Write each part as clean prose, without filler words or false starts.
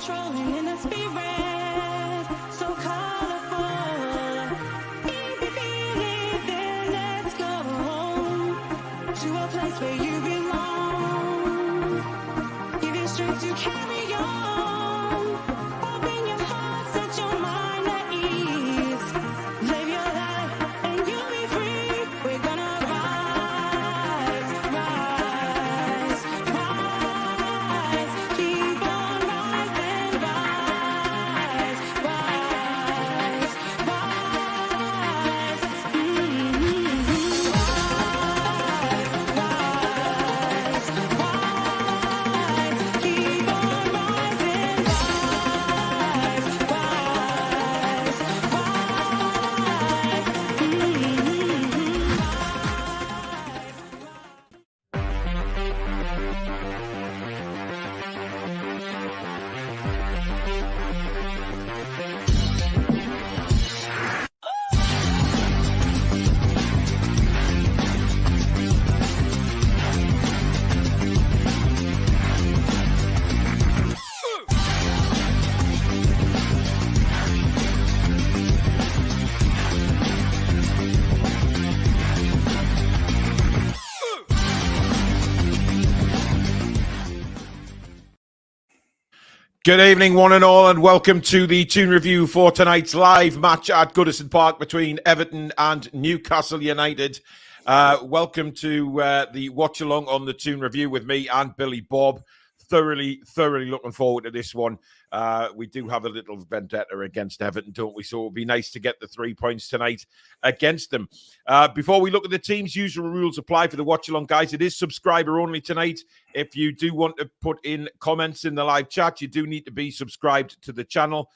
controlling in the spirit, so colorful. If you feel it, then let's go home to a place where you belong. Give you strength to carry on. Open your heart, set your mind at ease. Live your life and you'll be free. We're gonna rise, rise, rise. Keep on rising, rise, rise, rise. Rise, rise, keep on rising, rise, Good evening, one and all, and welcome to the Toon review for tonight's live match at Goodison Park between Everton and Newcastle United. Welcome to the Watchalong on the Toon review with me and Billy Bob. Thoroughly looking forward to this one. We do have a little vendetta against Everton, don't we? So it'll be nice to get the 3 points tonight against them. Before we look at the teams, usual rules apply for the Watchalong guys. It is subscriber only tonight. If you do want to put in comments in the live chat, you do need to be subscribed to the channel.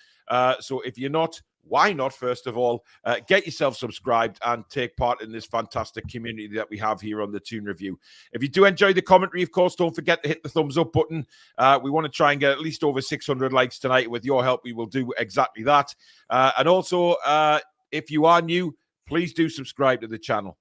So if you're not, why not, first of all, get yourself subscribed and take part in this fantastic community that we have here on the Toon Review. If you do enjoy the commentary, of course, don't forget to hit the thumbs up button. We want to try and get at least over 600 likes tonight. With your help, we will do exactly that. And also, if you are new, please do subscribe to the channel.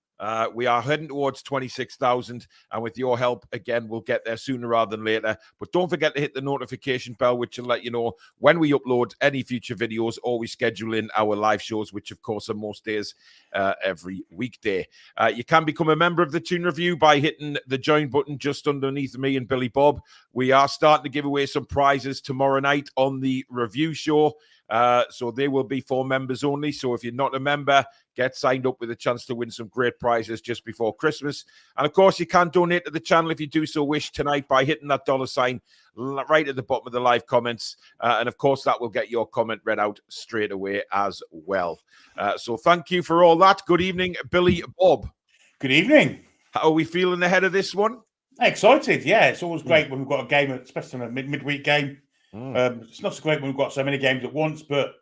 We are heading towards 26,000, and with your help, again, we'll get there sooner rather than later. But don't forget to hit the notification bell, which will let you know when we upload any future videos or we schedule in our live shows, which, of course, are most days every weekday. You can become a member of the Toon Review by hitting the join button just underneath me and Billy Bob. We are starting to give away some prizes tomorrow night on the review show. So they will be for members only. So if you're not a member, get signed up with a chance to win some great prizes just before Christmas. And of course, you can donate to the channel if you do so wish tonight by hitting that $sign right at the bottom of the live comments. And of course, that will get your comment read out straight away as well. So thank you for all that. Good evening, Billy Bob. Good evening. How are we feeling ahead of this one? Excited, yeah. It's always great when we've got a game, especially a midweek game. It's not so great when we've got so many games at once, but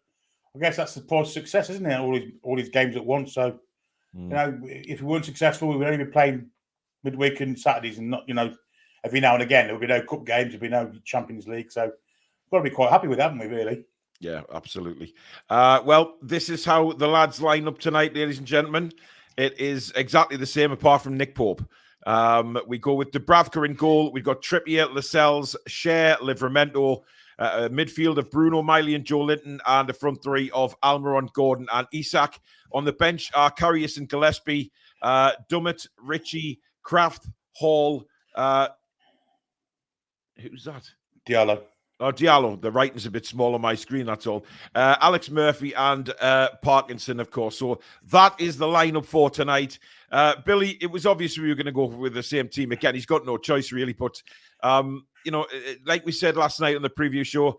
I guess that's the price of success, isn't it? All these games at once. So, you know, if we weren't successful, we would only be playing midweek and Saturdays, and not, you know, every now and again there would be no cup games, there'd be no Champions League. So, we've got to be quite happy with that, haven't we? Really? Yeah, absolutely. Well, this is how the lads line up tonight, ladies and gentlemen. It is exactly the same, apart from Nick Pope. We go with Dubravka in goal. We've got Trippier, Lascelles, Cher, Livramento. A midfield of Bruno, Miley and Joe Linton, and a front three of Almiron, Gordon and Isak. On the bench are Karius and Gillespie, Dummett, Ritchie, Kraft, Hall. Who's that? Diallo. Oh, Diallo. The writing's a bit small on my screen, that's all. Alex Murphy and Parkinson, of course. So that is the lineup for tonight. Billy, it was obvious we were going to go with the same team again. He's got no choice, really. But, you know, like we said last night on the preview show,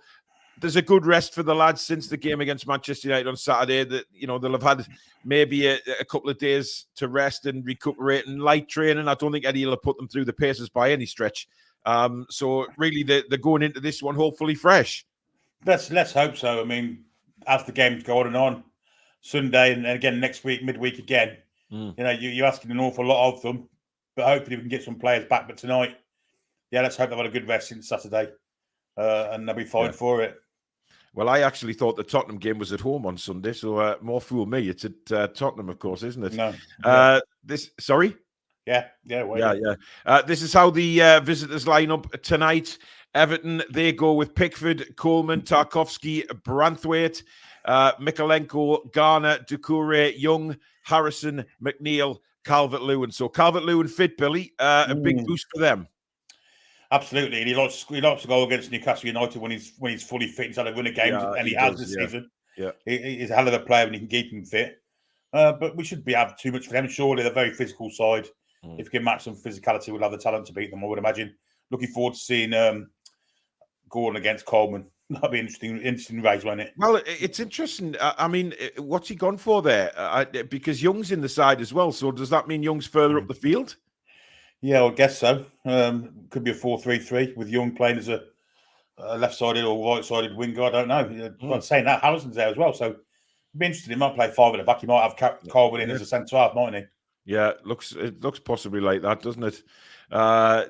there's a good rest for the lads since the game against Manchester United on Saturday. That, you know, they'll have had maybe a couple of days to rest and recuperate and light training. I don't think Eddie will have put them through the paces by any stretch. So really, they're going into this one hopefully fresh. Let's hope so. I mean, as the games go on Sunday and again next week, midweek again, you know, you're asking an awful lot of them, but hopefully we can get some players back. But tonight, yeah, let's hope they've had a good rest since Saturday, and they'll be fine for it. Well, I actually thought the Tottenham game was at home on Sunday, so more fool me. It's at Tottenham, of course, isn't it? No. Sorry? Yeah. This is how the visitors line up tonight. Everton, they go with Pickford, Coleman, Tarkovsky, Branthwaite, Mikalenko, Garner, Doucouré, Young, Harrison, McNeil, Calvert-Lewin. So Calvert-Lewin fit, Billy. A big boost for them. Absolutely, and he likes to go against Newcastle United when he's fully fit. He's had a run of games, and he has this season. Yeah, he's a hell of a player when he can keep him fit. But we shouldn't have too much for them. Surely they're a very physical side. If we can match some physicality, we'll have the talent to beat them, I would imagine. Looking forward to seeing Gordon against Coleman. That'll be interesting race, won't it? Well, it's interesting. I mean, what's he gone for there? Because Young's in the side as well. So does that mean Young's further up the field? Yeah, I guess so. Could be a 4-3-3 with Young playing as a left-sided or right-sided winger. I don't know. I'm saying that Harrison's there as well, so it'd be interesting. He might play 5 at the back. He might have Colvin in as a centre half, mightn't he? Yeah, it looks possibly like that, doesn't it?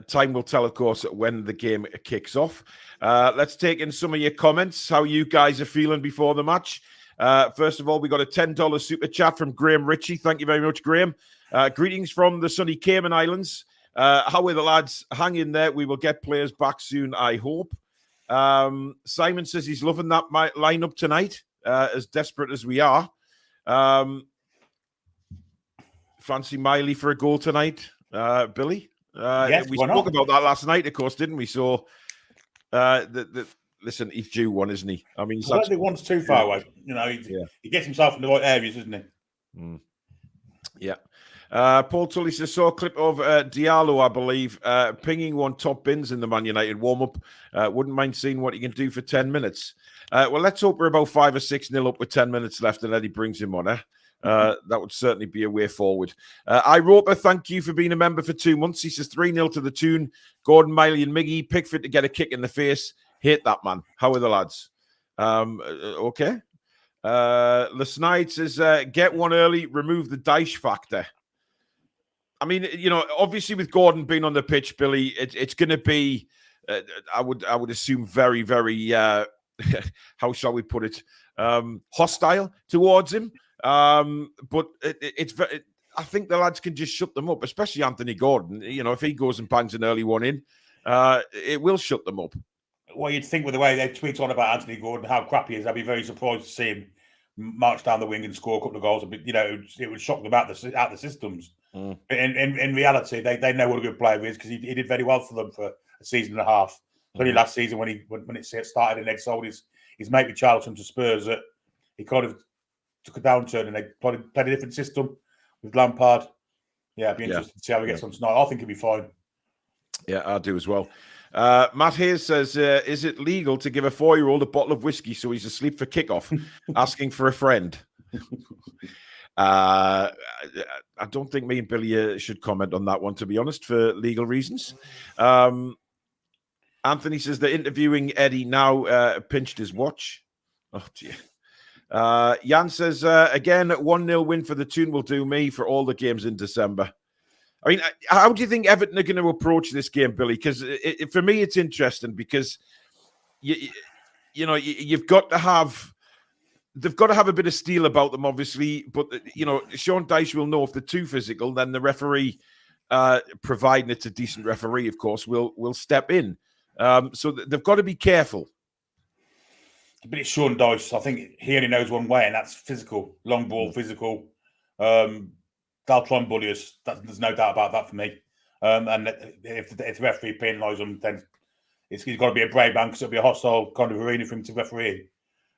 Time will tell, of course, when the game kicks off. Let's take in some of your comments, how you guys are feeling before the match. First of all, we got a $10 super chat from Graham Ritchie. Thank you very much, Graham. Greetings from the sunny Cayman Islands. How are the lads? Hang in there. We will get players back soon, I hope. Simon says he's loving that lineup tonight, as desperate as we are. Fancy Miley for a goal tonight, Billy? Yes, we spoke about that last night, of course, didn't we? So, listen, he's due one, isn't he? I mean, I don't think one's too far away. You know, he gets himself in the right areas, doesn't he? Yeah. Paul Tully says, saw a clip of Diallo, I believe, pinging one top bins in the Man United warm-up. Wouldn't mind seeing what he can do for 10 minutes. Well, let's hope we're about 5 or 6-0 up with 10 minutes left and Eddie brings him on, that would certainly be a way forward. Iropa, thank you for being a member for 2 months. He says 3-0 to the Toon. Gordon, Miley and Miggy. Pickford to get a kick in the face. Hate that, man. How are the lads? Okay. Lesnide says, get one early, remove the Dyche factor. I mean, you know, obviously with Gordon being on the pitch, Billy, it's going to be, I would assume, very, very, how shall we put it, hostile towards him. But I think the lads can just shut them up, especially Anthony Gordon. You know, if he goes and bangs an early one in, it will shut them up. Well, you'd think with the way they tweet on about Anthony Gordon, how crap he is, I'd be very surprised to see him march down the wing and score a couple of goals. You know, it would shock them out the systems. But in reality, they know what a good player he is because he did very well for them for a season and a half. Only last season when it started and they sold his mate with Charlton to Spurs, that he kind of took a downturn and they played a different system with Lampard. Yeah, it'd be interesting to see how he gets on tonight. I think he'll be fine. Yeah, I do as well. Matt Hayes says, is it legal to give a 4-year-old a bottle of whiskey so he's asleep for kickoff? Asking for a friend. I don't think me and Billy should comment on that one, to be honest, for legal reasons. Anthony says they're interviewing Eddie now, pinched his watch. Oh, dear. Jan says, again, 1-0 win for the Toon will do me for all the games in December. I mean, how do you think Everton are going to approach this game, Billy? Because for me, it's interesting because, you know, you've got to have... They've got to have a bit of steel about them, obviously. But, you know, Sean Dyche will know if they're too physical, then the referee, providing it's a decent referee, of course, will step in. So they've got to be careful. But it's Sean Dyche. I think he only knows one way, and that's physical. Long ball, physical. They'll try and bully us. There's no doubt about that for me. And if the referee penalises them, then he's got to be a brave man because it'll be a hostile kind of arena for him to referee.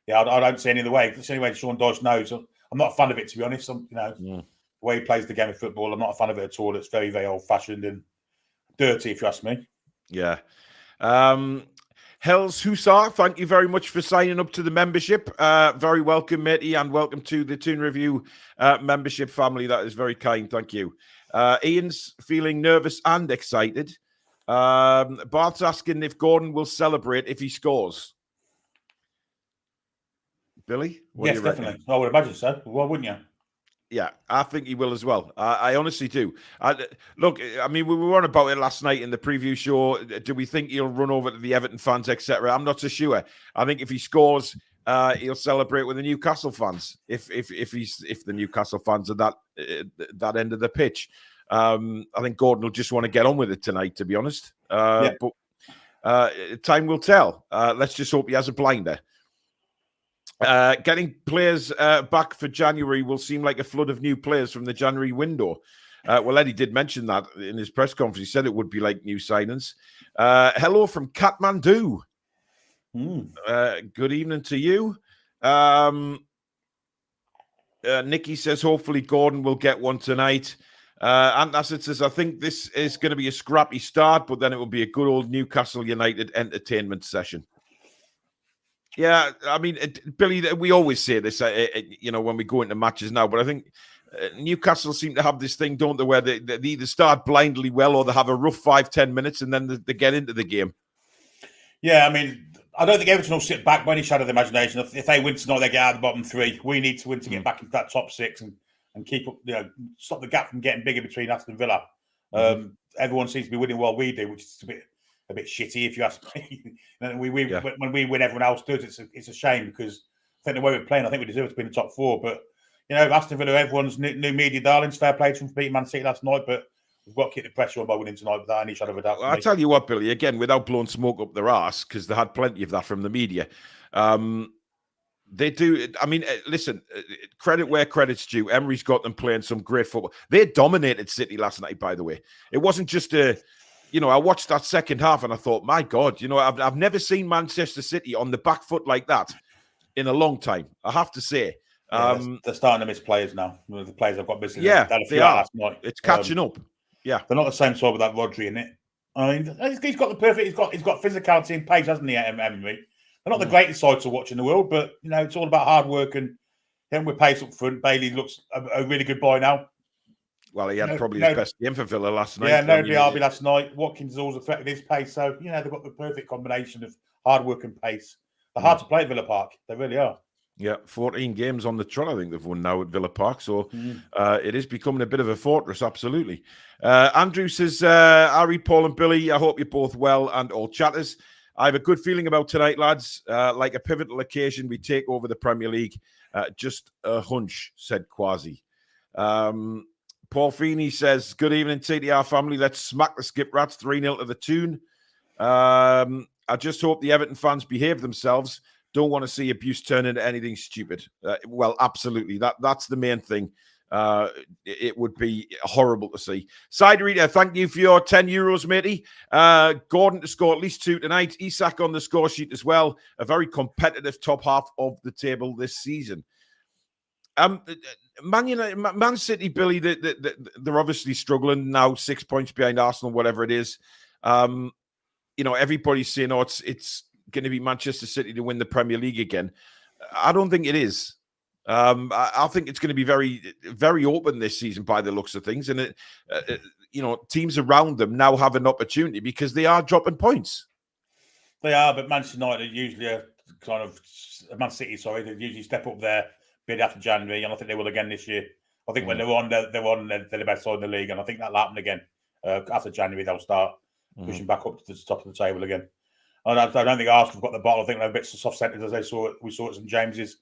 Yeah, I don't see any other way. It's the only way Sean Dyche knows. I'm not a fan of it, to be honest. The way he plays the game of football, I'm not a fan of it at all. It's very, very old-fashioned and dirty, if you ask me. Yeah. Hells Hussar, thank you very much for signing up to the membership. Very welcome, matey, and welcome to the Toon Review membership family. That is very kind. Thank you. Ian's feeling nervous and excited. Bart's asking if Gordon will celebrate if he scores. Billy? Yes, definitely. I would imagine so. Why wouldn't you? Yeah, I think he will as well. I honestly do. Look, I mean, we were on about it last night in the preview show. Do we think he'll run over to the Everton fans, etc.? I'm not so sure. I think if he scores, he'll celebrate with the Newcastle fans. If the Newcastle fans are that end of the pitch, I think Gordon will just want to get on with it tonight, to be honest. But time will tell. Let's just hope he has a blinder. Getting players back for January will seem like a flood of new players from the January window. Well, Eddie did mention that in his press conference. He said it would be like new signings. Hello from Kathmandu. Good evening to you. Nikki says, hopefully Gordon will get one tonight. Antacid says, I think this is going to be a scrappy start, but then it will be a good old Newcastle United entertainment session. Yeah, I mean, Billy, we always say this, when we go into matches now, but I think Newcastle seem to have this thing, don't they, where they either start blindly well or they have a rough 5-10 minutes and then they get into the game. Yeah, I mean, I don't think Everton will sit back by any shadow of the imagination. If they win tonight, they get out of the bottom three. We need to win to get back into that top six and keep up, stop the gap from getting bigger between Aston Villa. Everyone seems to be winning while we do, which is a bit shitty, if you ask me. When we win, everyone else does. It's a shame because I think the way we're playing, I think we deserve to be in the top four. But Aston Villa, everyone's new media darlings. Fair play to them for beating Man City last night, but we've got to keep the pressure on by winning tonight without any shadow of a doubt. I tell you what, Billy, again, without blowing smoke up their arse, because they had plenty of that from the media. They do. I mean, listen, credit where credit's due. Emery's got them playing some great football. They dominated City last night, by the way. It wasn't just I watched that second half and I thought, my God, I've never seen Manchester City on the back foot like that in a long time, I have to say. They're starting to miss players now. The players have got missing. Yeah, they are. Last night. It's catching up. Yeah, they're not the same side without Rodri in it. I mean, he's got the perfect. He's got physicality and pace, hasn't he, Emery? They're not the greatest side to watch in the world, but it's all about hard work and him with pace up front. Bailey looks a really good boy now. Well, he had probably his best game for Villa last night. Yeah, no Diaby last night. Watkins is always a threat with his pace. So, they've got the perfect combination of hard work and pace. They're hard to play at Villa Park. They really are. Yeah, 14 games on the trot, I think they've won now at Villa Park. So it is becoming a bit of a fortress, absolutely. Andrew says, Harry, Paul and Billy, I hope you're both well and all chatters. I have a good feeling about tonight, lads. Like a pivotal occasion, we take over the Premier League. Just a hunch, said Quasi. Paul Feeney says, good evening, TDR family. Let's smack the Skip Rats 3-0 to the Toon. I just hope the Everton fans behave themselves. Don't want to see abuse turn into anything stupid. Well, absolutely. That's the main thing. It would be horrible to see. Side reader, thank you for your €10, matey. Gordon to score at least 2 tonight. Isak on the score sheet as well. A very competitive top half of the table this season. Man City, Billy, they're obviously struggling now, 6 points behind Arsenal, whatever it is. Everybody's saying, it's going to be Manchester City to win the Premier League again. I don't think it is. I think it's going to be very, very open this season by the looks of things. And, teams around them now have an opportunity because they are dropping points. They are, but Manchester United usually Man City, they usually step up there bid after January, and I think they will again this year. I think when they're on the best side of the league, and I think that'll happen again. After January, they'll start pushing back up to the top of the table again. And I don't think Arsenal have got the bottle. I think they're a bit soft-centred as we saw at St James's.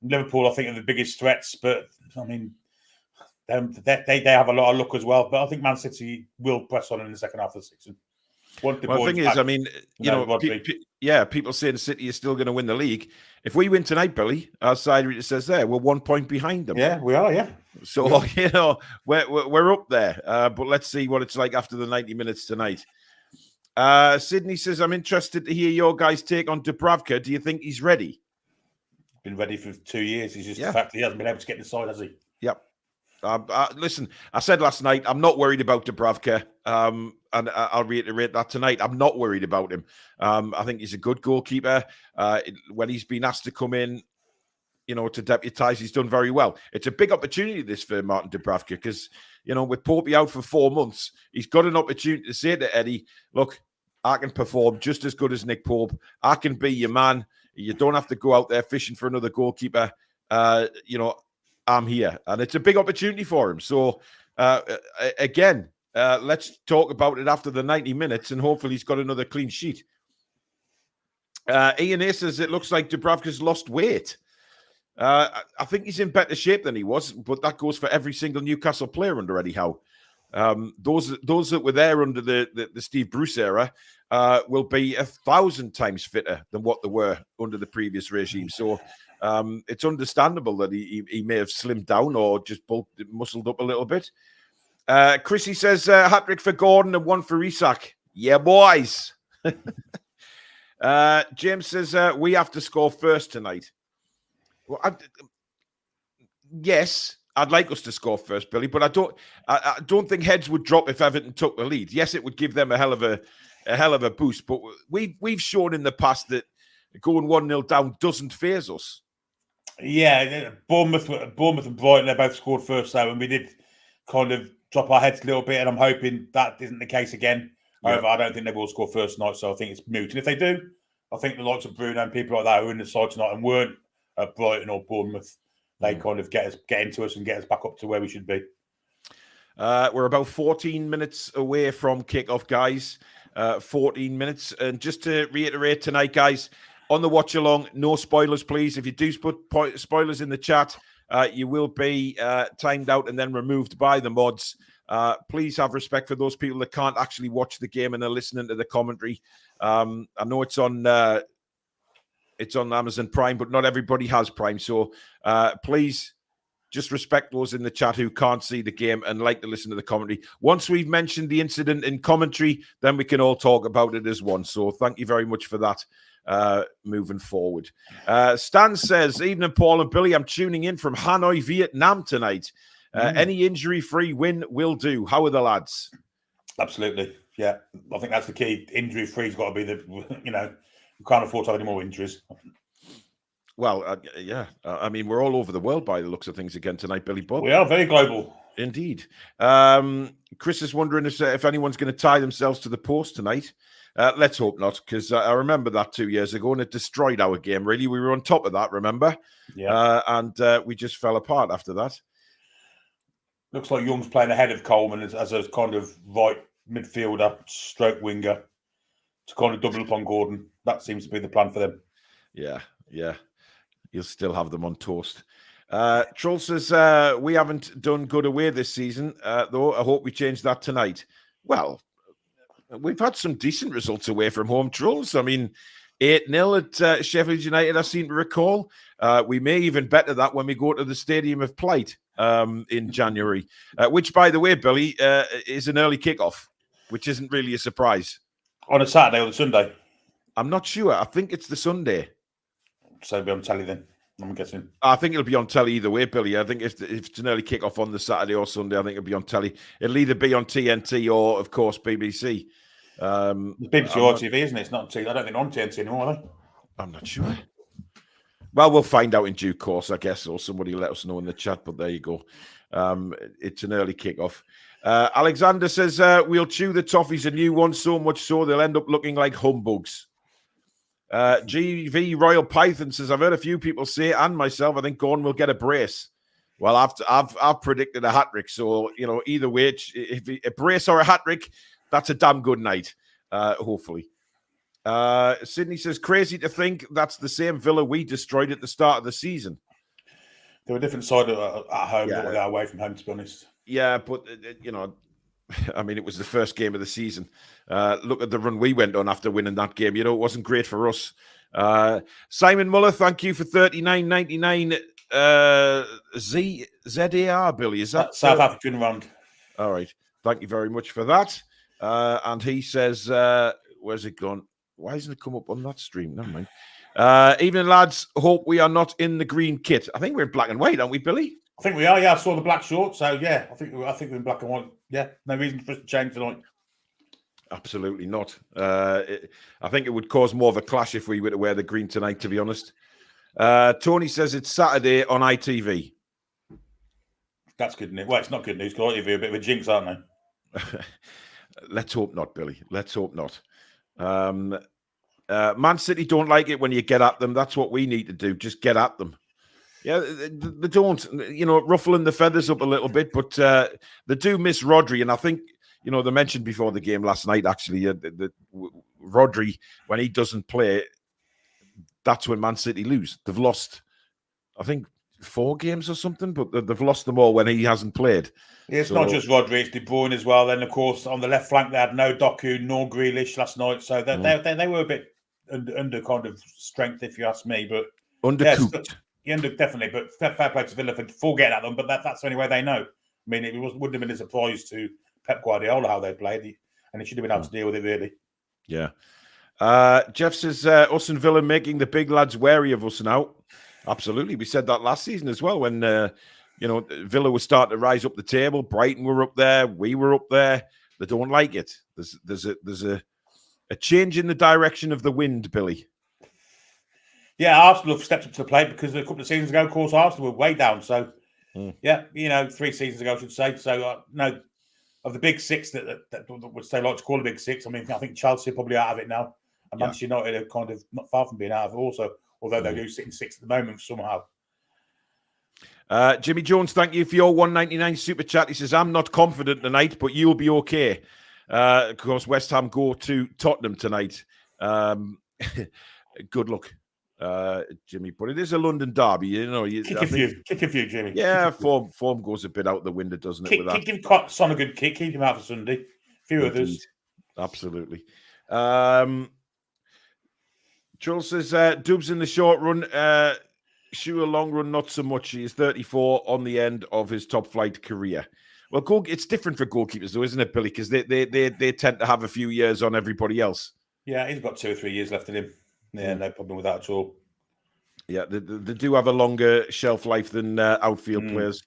Liverpool, I think, are the biggest threats, but I mean, they have a lot of luck as well. But I think Man City will press on in the second half of the season. The thing is, I mean, people saying City is still going to win the league. If we win tonight, Billy, our side reader says we're 1 point behind them. Yeah, we are, yeah. So, we're up there. But let's see what it's like after the 90 minutes tonight. Sydney says, I'm interested to hear your guys' take on Dubravka. Do you think he's ready? Been ready for 2 years. He's just the fact that he hasn't been able to get inside, has he? Yep. Listen, I said last night, I'm not worried about Dubravka. And I'll reiterate that tonight. I'm not worried about him. I think he's a good goalkeeper. When he's been asked to come in, to deputise, he's done very well. It's a big opportunity, this, for Martin Dubravka, because, with Popey out for 4 months, he's got an opportunity to say to Eddie, look, I can perform just as good as Nick Pope. I can be your man. You don't have to go out there fishing for another goalkeeper. I'm here. And it's a big opportunity for him. So, again, let's talk about it after the 90 minutes, and hopefully he's got another clean sheet. Ian A says it looks like Dubravka's lost weight. I think he's in better shape than he was, but that goes for every single Newcastle player under Eddie Howe. Those that were there under the Steve Bruce era will be 1,000 times fitter than what they were under the previous regime. So it's understandable that he may have slimmed down or just muscled up a little bit. Chrissy says hat-trick for Gordon and one for Isak. Yeah, boys. James says we have to score first tonight. Well, yes, I'd like us to score first, Billy, but I don't think heads would drop if Everton took the lead. Yes, it would give them a hell of a boost, but we've shown in the past that going 1-0 down doesn't faze us. Yeah, Bournemouth and Brighton, they both scored first though, and we did kind of drop our heads a little bit, and I'm hoping that isn't the case again. However, I don't think they will score first tonight, so I think it's moot. And if they do, I think the likes of Bruno and people like that who are in the side tonight and weren't at Brighton or Bournemouth, they kind of get into us and get us back up to where we should be. We're about 14 minutes away from kickoff, guys. 14 minutes. And just to reiterate tonight, guys, on the watch along, no spoilers, please. If you do put spoilers in the chat, you will be timed out and then removed by the mods. Please have respect for those people that can't actually watch the game and are listening to the commentary. I know it's on Amazon Prime, but not everybody has Prime. So please just respect those in the chat who can't see the game and like to listen to the commentary. Once we've mentioned the incident in commentary, then we can all talk about it as one. So thank you very much for that. Moving forward. Stan says, evening, Paul and Billy. I'm tuning in from Hanoi, Vietnam tonight. Any injury-free win will do. How are the lads? Absolutely. Yeah. I think that's the key. Injury-free's got to be you can't afford to have any more injuries. Well, yeah. I mean, we're all over the world by the looks of things again tonight, Billy Bob. We are very global. Indeed. Chris is wondering if anyone's going to tie themselves to the post tonight. Let's hope not, because I remember that 2 years ago and it destroyed our game, really. We were on top of that, remember? Yeah. And we just fell apart after that. Looks like Young's playing ahead of Coleman as a kind of right midfielder, stroke winger, to kind of double up on Gordon. That seems to be the plan for them. Yeah. You'll still have them on toast. Troll says, we haven't done good away this season, though. I hope we change that tonight. Well, we've had some decent results away from home, Trolls. I mean, 8-0 at Sheffield United, I seem to recall. We may even better that when we go to the Stadium of Plight in January, which, by the way, Billy, is an early kickoff, which isn't really a surprise. On a Saturday or the Sunday? I'm not sure. I think it's the Sunday. So it'll be on telly then, I'm guessing. I think it'll be on telly either way, Billy. I think if it's an early kickoff on the Saturday or Sunday, I think it'll be on telly. It'll either be on TNT or, of course, BBC. It's BBC or TV, isn't it? It's not TV. I don't think on TNT anymore, are they? I'm not sure. Well, we'll find out in due course, I guess, or somebody let us know in the chat, but there you go. It's an early kickoff. Alexander says, we'll chew the toffees a new one, so much so they'll end up looking like humbugs. GV Royal Python says, I've heard a few people say, and myself, I think Gordon will get a brace. Well, I've predicted a hat-trick, so, either way, if a brace or a hat-trick, that's a damn good night, hopefully. Sydney says, crazy to think that's the same Villa we destroyed at the start of the season. They were a different side at home, but they're away from home, to be honest. Yeah, but, I mean, it was the first game of the season. Look at the run we went on after winning that game. It wasn't great for us. Simon Muller, thank you for $39.99. ZAR, Billy, is that South African round? All right. Thank you very much for that. And he says, where's it gone? Why hasn't it come up on that stream? Never mind. Evening, lads. Hope we are not in the green kit. I think we're in black and white, aren't we, Billy? I think we are. Yeah, I saw the black shorts. So yeah, I think we're in black and white. Yeah, no reason for us to change tonight. Absolutely not. I think it would cause more of a clash if we were to wear the green tonight, to be honest. Tony says it's Saturday on ITV. That's good news. Well, it's not good news because ITV are a bit of a jinx, aren't they? Let's hope not, Billy. Let's hope not. Man City don't like it when you get at them. That's what we need to do. Just get at them. Yeah, they don't, ruffling the feathers up a little bit, but they do miss Rodri. And I think, they mentioned before the game last night, actually, that Rodri, when he doesn't play, that's when Man City lose. They've lost, I think, 4 games or something, but they've lost them all when he hasn't played. It's not just Rodri, it's De Bruyne as well. Then, of course, on the left flank, they had no Doku nor Grealish last night. So they were a bit under kind of strength, if you ask me. But undercooked. Definitely. But fair play to Villa for getting at them. But that's the only way they know. I mean, wouldn't have been a surprise to Pep Guardiola how they played. And he should have been able to deal with it, really. Yeah. Jeff says, us and Villa making the big lads wary of us now. Absolutely. We said that last season as well when, Villa was starting to rise up the table. Brighton were up there. We were up there. They don't like it. There's a change in the direction of the wind, Billy. Yeah, Arsenal have stepped up to the plate because a couple of seasons ago, of course, Arsenal were way down. So, 3 seasons ago, I should say. So, no, of the big 6 that would say like to call a big 6, I mean, I think Chelsea are probably out of it now. And Manchester United are kind of not far from being out of it also, although they do sit in 6th at the moment somehow. Jimmy Jones, thank you for your 199 super chat. He says, I'm not confident tonight, but you'll be okay. Of course, West Ham go to Tottenham tonight. Good luck, Jimmy. But it is a London derby, Kick a few, Jimmy. Yeah, form goes a bit out the window, doesn't it? Give Son a good kick. Keep him out for Sunday. A few others. Absolutely. Charles says, Dubs in the short run. Sure, long run, not so much. He is 34 on the end of his top flight career. Well, it's different for goalkeepers, though, isn't it, Billy? Because they tend to have a few years on everybody else. Yeah, he's got 2 or 3 years left in him. Yeah, no problem with that at all. Yeah, they do have a longer shelf life than outfield players.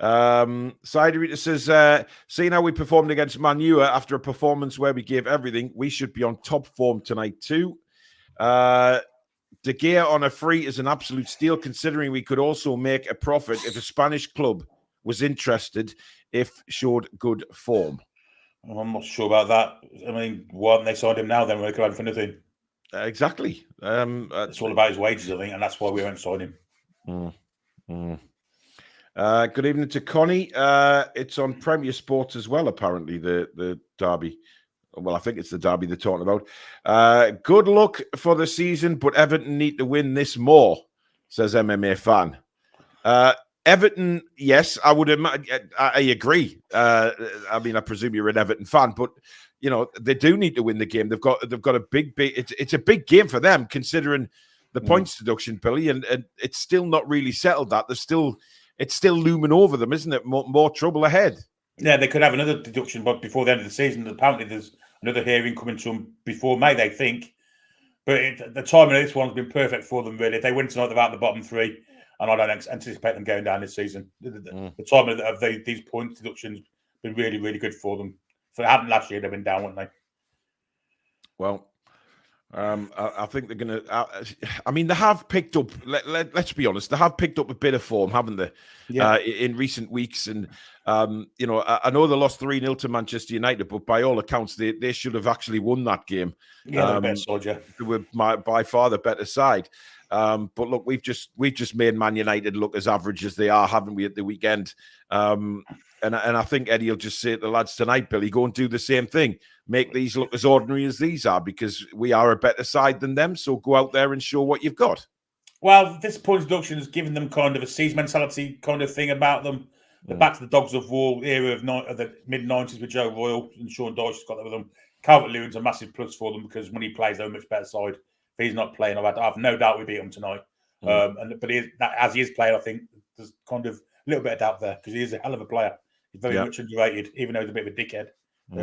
Siderita says, seeing how we performed against Man U after a performance where we gave everything, we should be on top form tonight too. De Gea on a free is an absolute steal, considering we could also make a profit if a Spanish club was interested if showed good form. I'm not sure about that. I mean, why haven't they signed him now then? We're going for nothing. Exactly. It's all about his wages, I think, and that's why we won't sign him. Good evening to Connie. It's on Premier Sports as well, apparently, the derby. Well, I think it's the derby they're talking about. Good luck for the season, but Everton need to win this more, says MMA fan. Everton, yes, I would imagine. I agree. I mean, I presume you're an Everton fan, but they do need to win the game. They've got a big. It's a big game for them, considering the points deduction, Billy, and it's still not really settled. That it's still looming over them, isn't it? More trouble ahead. Yeah, they could have another deduction, but before the end of the season, apparently there's another hearing coming to them before May, they think. But the timing of this one's been perfect for them, really. If they win tonight, they're out the bottom 3, and I don't anticipate them going down this season. The timing of these point deductions has been really, really good for them. If it happened last year, they've been down, wouldn't they? Well, I think they're going to. I mean, they have picked up. Let's be honest. They have picked up a bit of form, haven't they? Yeah. In recent weeks, and I know they lost 3-0 to Manchester United, but by all accounts, they should have actually won that game. Yeah, they're the best side, yeah. They were by far the better side. But look, we've just made Man United look as average as they are, haven't we, at the weekend? And I think Eddie will just say to the lads tonight, Billy, go and do the same thing. Make these look as ordinary as these are, because we are a better side than them. So go out there and show what you've got. Well, this point deduction has given them kind of a siege mentality kind of thing about them. They're back to the Dogs of War era of the mid-90s with Joe Royle, and Sean Dyche has got that with them. Calvert-Lewin's a massive plus for them because when he plays, they're a much better side. If he's not playing, I have no doubt we beat him tonight. But as he is playing, I think there's kind of a little bit of doubt there because he is a hell of a player. He's very much underrated, even though he's a bit of a dickhead.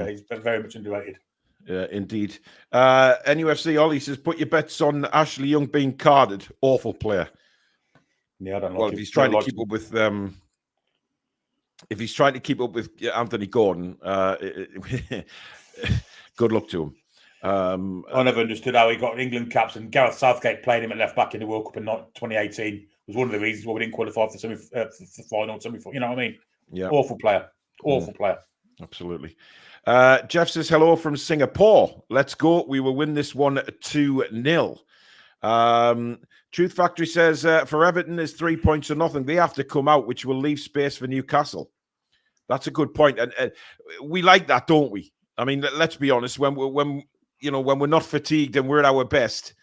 He's very much underrated. Yeah, indeed. NUFC Ollie says, put your bets on Ashley Young being carded. Awful player. Yeah, I don't know. Well, if he's trying to keep up with Anthony Gordon, good luck to him. I never understood how he got England caps, and Gareth Southgate played him at left back in the World Cup in 2018 was one of the reasons why we didn't qualify for the final, semi-final. You know what I mean? Yeah. Awful player. Awful player. Absolutely. Jeff says, hello from Singapore. Let's go. We will win this one 2-0. Truth Factory says, for Everton, there's 3 points or nothing. They have to come out, which will leave space for Newcastle. That's a good point. And we like that, don't we? I mean, let's be honest. When we're not fatigued and we're at our best,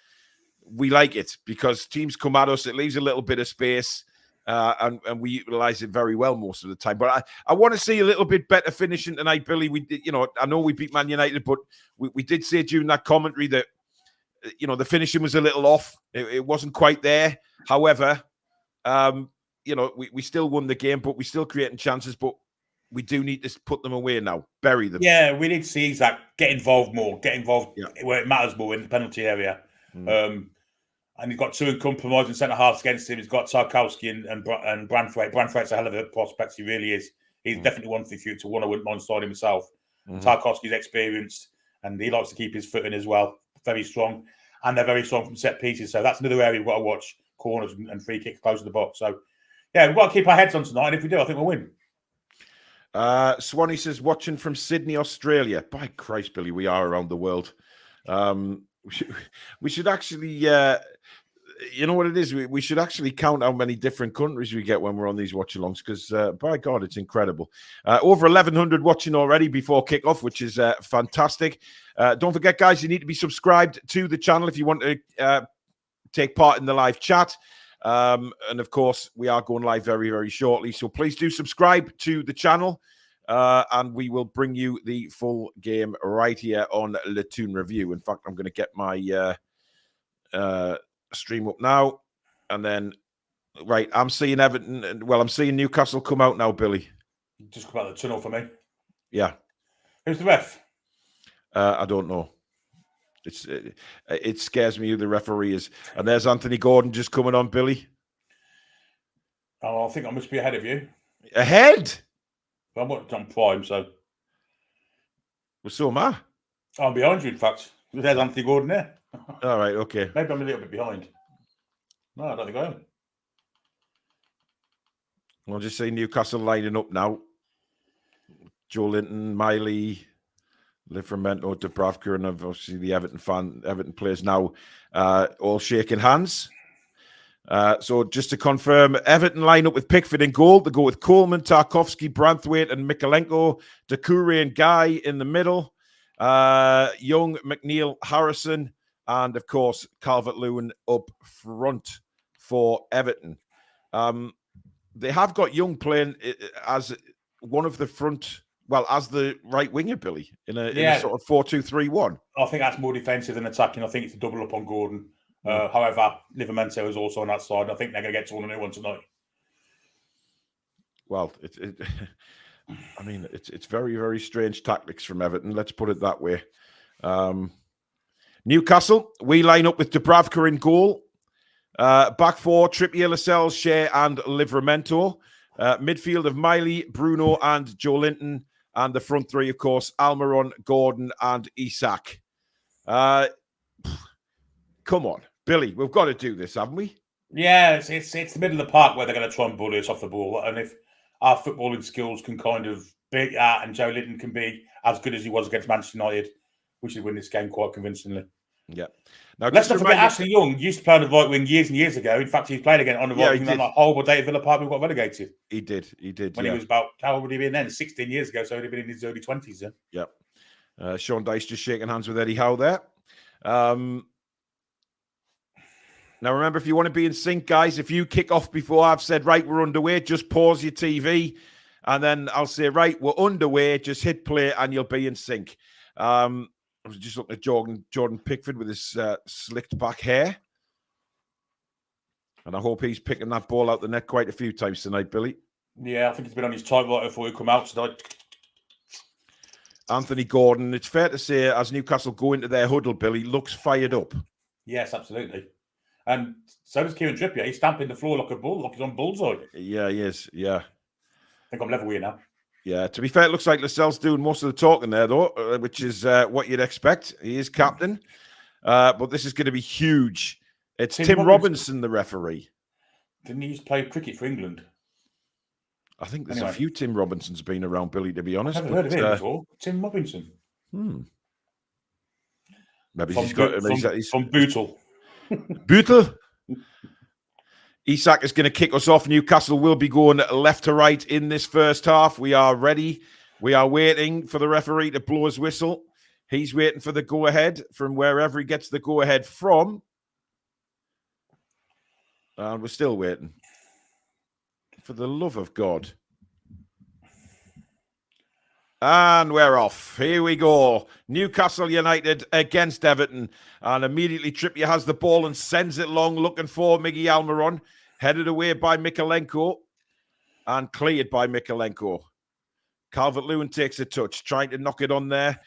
we like it because teams come at us. It leaves a little bit of space. and we utilize it very well most of the time. But I want to see a little bit better finishing tonight, Billy. We did, I know we beat Man United, but we did say during that commentary that the finishing was a little off. It wasn't quite there. However, we still won the game, but we still creating chances. But we do need to put them away now, bury them. Yeah, we need to see Isaac get involved more, where it matters more in the penalty area. And he's got two compromising centre halves against him. He's got Tarkowski and Branthwaite. Branthwaite's a hell of a prospect. He really is. He's definitely one for the future. One I wouldn't mind starting himself. Tarkowski's experienced, and he likes to keep his foot in as well. Very strong, and they're very strong from set pieces. So that's another area we've got to watch: corners and free kicks close to the box. So yeah, we've got to keep our heads on tonight. And if we do, I think we'll win. Swanee says, watching from Sydney, Australia. By Christ, Billy, we are around the world. We should actually, you know what it is? We should actually count how many different countries we get when we're on these watch-alongs, because, by God, it's incredible. Over 1,100 watching already before kickoff, which is fantastic. Don't forget, guys, you need to be subscribed to the channel if you want to take part in the live chat. And of course, we are going live very, very shortly. So please do subscribe to the channel, and we will bring you the full game right here on the Toon Review. In fact, I'm going to get my stream up now, and then right, I'm seeing Everton. Well, I'm seeing Newcastle come out now, Billy. Just come out the tunnel for me. Yeah. Who's the ref? I don't know. It scares me who the referee is. And there's Anthony Gordon just coming on, Billy. Oh, I think I must be ahead of you. Ahead? Well, I'm prime, so. Well, so am I. I'm behind you, in fact. There's Anthony Gordon there. All right, okay. Maybe I'm a little bit behind. No, I don't think I am. I'll just say Newcastle lining up now. Joe Linton, Miley, Livramento, Dubravka, and obviously the Everton players now all shaking hands. So just to confirm, Everton line up with Pickford in goal. They go with Coleman, Tarkowski, Branthwaite, and Mikolenko. Doucouré and Guy in the middle. Young, McNeil, Harrison, and of course Calvert-Lewin up front for Everton. They have got Young playing as one of the front. Well, as the right winger, Billy, in a sort of 4-2-3-1. I think that's more defensive than attacking. I think it's a double up on Gordon. However, Livramento is also on that side. I think they're going to get to one a new one tonight. Well, it's very, very strange tactics from Everton. Let's put it that way. Newcastle, we line up with Dubravka in goal. Back four, Trippier, Lascelles, Shea, and Livramento. Midfield of Miley, Bruno, and Joe Linton. And the front three, of course, Almiron, Gordon, and Isak. Come on, Billy, we've got to do this, haven't we? Yeah, it's the middle of the park where they're going to try and bully us off the ball. And if our footballing skills can kind of beat that, and Joe Linton can be as good as he was against Manchester United, we should win this game quite convincingly. Yeah. Now, let's not forget, Ashley Young used to play on the right wing years and years ago. In fact, he's played again on the right wing on that horrible day at Villa Park. We got relegated. He did. When he was about, how old would he be then? 16 years ago, so he'd have been in his early 20s then. Yeah. Sean Dyche just shaking hands with Eddie Howe there. Now, remember, if you want to be in sync, guys, if you kick off before I've said, right, we're underway, just pause your TV, and then I'll say, right, we're underway, just hit play, and you'll be in sync. I was just looking at Jordan Pickford with his slicked back hair. And I hope he's picking that ball out the net quite a few times tonight, Billy. Yeah, I think he's been on his typewriter before he come out tonight. Anthony Gordon, it's fair to say, as Newcastle go into their huddle, Billy, looks fired up. Yes, absolutely. And so does Kieran Trippier. He's stamping the floor like a bull, like he's on bullseye. Yeah, he is. Yeah. I think I'm level with you now. Yeah, to be fair, it looks like Lascelles doing most of the talking there, though, which is what you'd expect. He is captain. But this is going to be huge. It's Tim Robinson, the referee. Didn't he used to play cricket for England? I think there's a few Tim Robinsons been around, Billy, to be honest. I've never heard of him before. Tim Robinson. Maybe he's from Bootle. Bootle? Isak is going to kick us off. Newcastle will be going left to right in this first half. We are ready. We are waiting for the referee to blow his whistle. He's waiting for the go-ahead from wherever he gets the go-ahead from. And we're still waiting. For the love of God. And we're off. Here we go. Newcastle United against Everton. And immediately Trippier has the ball and sends it long, looking for Miggy Almiron. Headed away by Mykolenko. And cleared by Mykolenko. Calvert-Lewin takes a touch, trying to knock it on there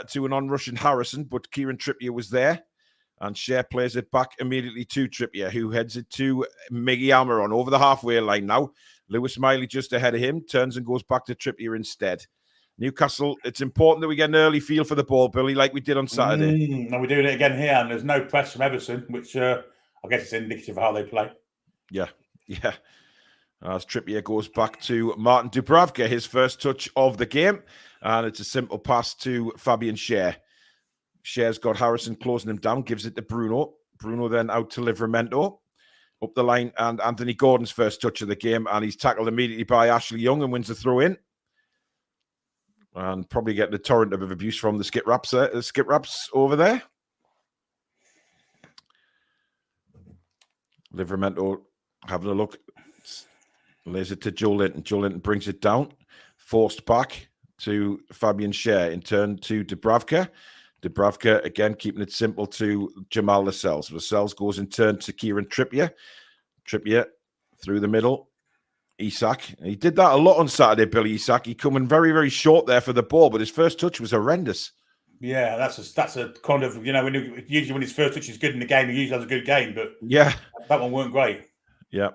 to an on-rushing Harrison, but Kieran Trippier was there. And Cher plays it back immediately to Trippier, who heads it to Miggy Almiron over the halfway line now. Lewis Miley just ahead of him, turns and goes back to Trippier instead. Newcastle, it's important that we get an early feel for the ball, Billy, like we did on Saturday. And we're doing it again here, and there's no press from Everton, which I guess is indicative of how they play. Yeah. As Trippier goes back to Martin Dubravka, his first touch of the game, and it's a simple pass to Fabian Cher. Cher's got Harrison closing him down, gives it to Bruno. Bruno then out to Livramento. Up the line, and Anthony Gordon's first touch of the game, and he's tackled immediately by Ashley Young and wins the throw-in. And probably getting a torrent of abuse from the skip raps over there. Livramento having a look. Lays it to Joe Linton. Joe Linton brings it down. Forced back to Fabian Cher. In turn to Dubravka. Dubravka, again, keeping it simple to Jamal Lascelles. Lascelles goes in turn to Kieran Trippier. Trippier through the middle. Isak. He did that a lot on Saturday, Billy Isak. He coming very, very short there for the ball, but his first touch was horrendous. Yeah, that's a kind of, usually when his first touch is good in the game, he usually has a good game, but yeah, that one weren't great. Yeah.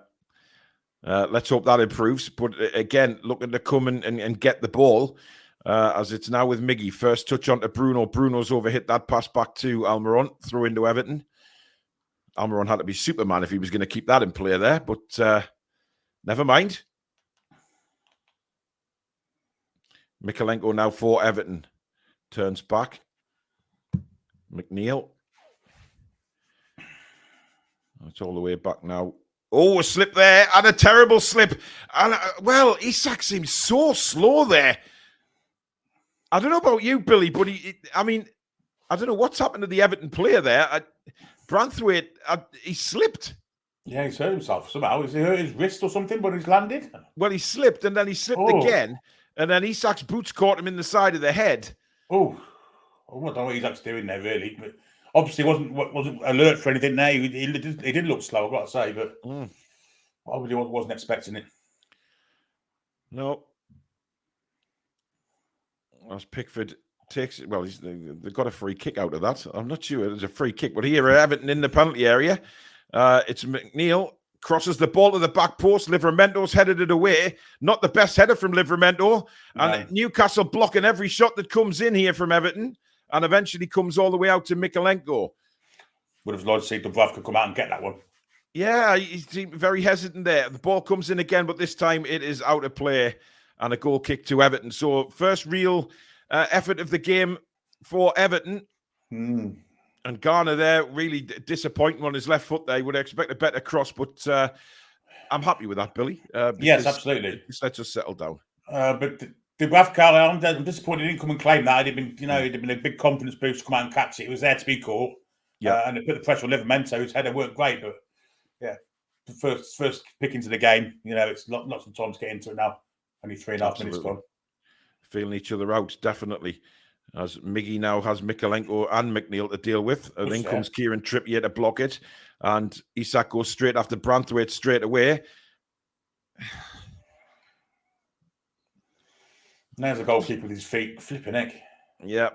Let's hope that improves. But again, looking to come and get the ball as it's now with Miggy. First touch onto Bruno. Bruno's overhit that pass back to Almiron, throw into Everton. Almiron had to be Superman if he was going to keep that in play there, but never mind. Mykolenko now for Everton. Turns back. McNeil. It's all the way back now. Oh, a slip there, and a terrible slip. And well, Isak seems so slow there. I don't know about you, Billy, but I don't know what's happened to the Everton player there. Branthwaite, he slipped. Yeah, he's hurt himself somehow. Has he hurt his wrist or something when he's landed? Well, he slipped, and then he slipped again, and then Isak's boots caught him in the side of the head. Oh, I don't know what Isak's doing there, really. But obviously, wasn't alert for anything there. He did look slow, I've got to say, but I really wasn't expecting it. No. As Pickford takes it, well, they've got a free kick out of that. I'm not sure it's a free kick, but here Everton in the penalty area. It's McNeil crosses the ball to the back post. Livramento's headed it away. Not the best header from Livramento. And Newcastle blocking every shot that comes in here from Everton, and eventually comes all the way out to Mykolenko. Would have liked to see Dubravka come out and get that one. Yeah, he's very hesitant there. The ball comes in again, but this time it is out of play and a goal kick to Everton. So first real effort of the game for Everton. And Garner there, really disappointing on his left foot there. You would expect a better cross, but I'm happy with that, Billy. Yes, absolutely. Just let's just settle down. But Dubravka, I'm disappointed he didn't come and claim that. It'd been a big confidence boost to come out and catch it. It was there to be caught. Yeah, and they put the pressure on Livramento. His header weren't great, but yeah, the first pick into the game. It's lots of time to get into it now. Only 3.5 minutes gone. Feeling each other out, definitely. As Miggy now has Mykolenko and McNeil to deal with. And then comes Kieran Trippier to block it. And Isak goes straight after Branthwaite straight away. There's a goalkeeper with his feet. Flipping heck. Yeah.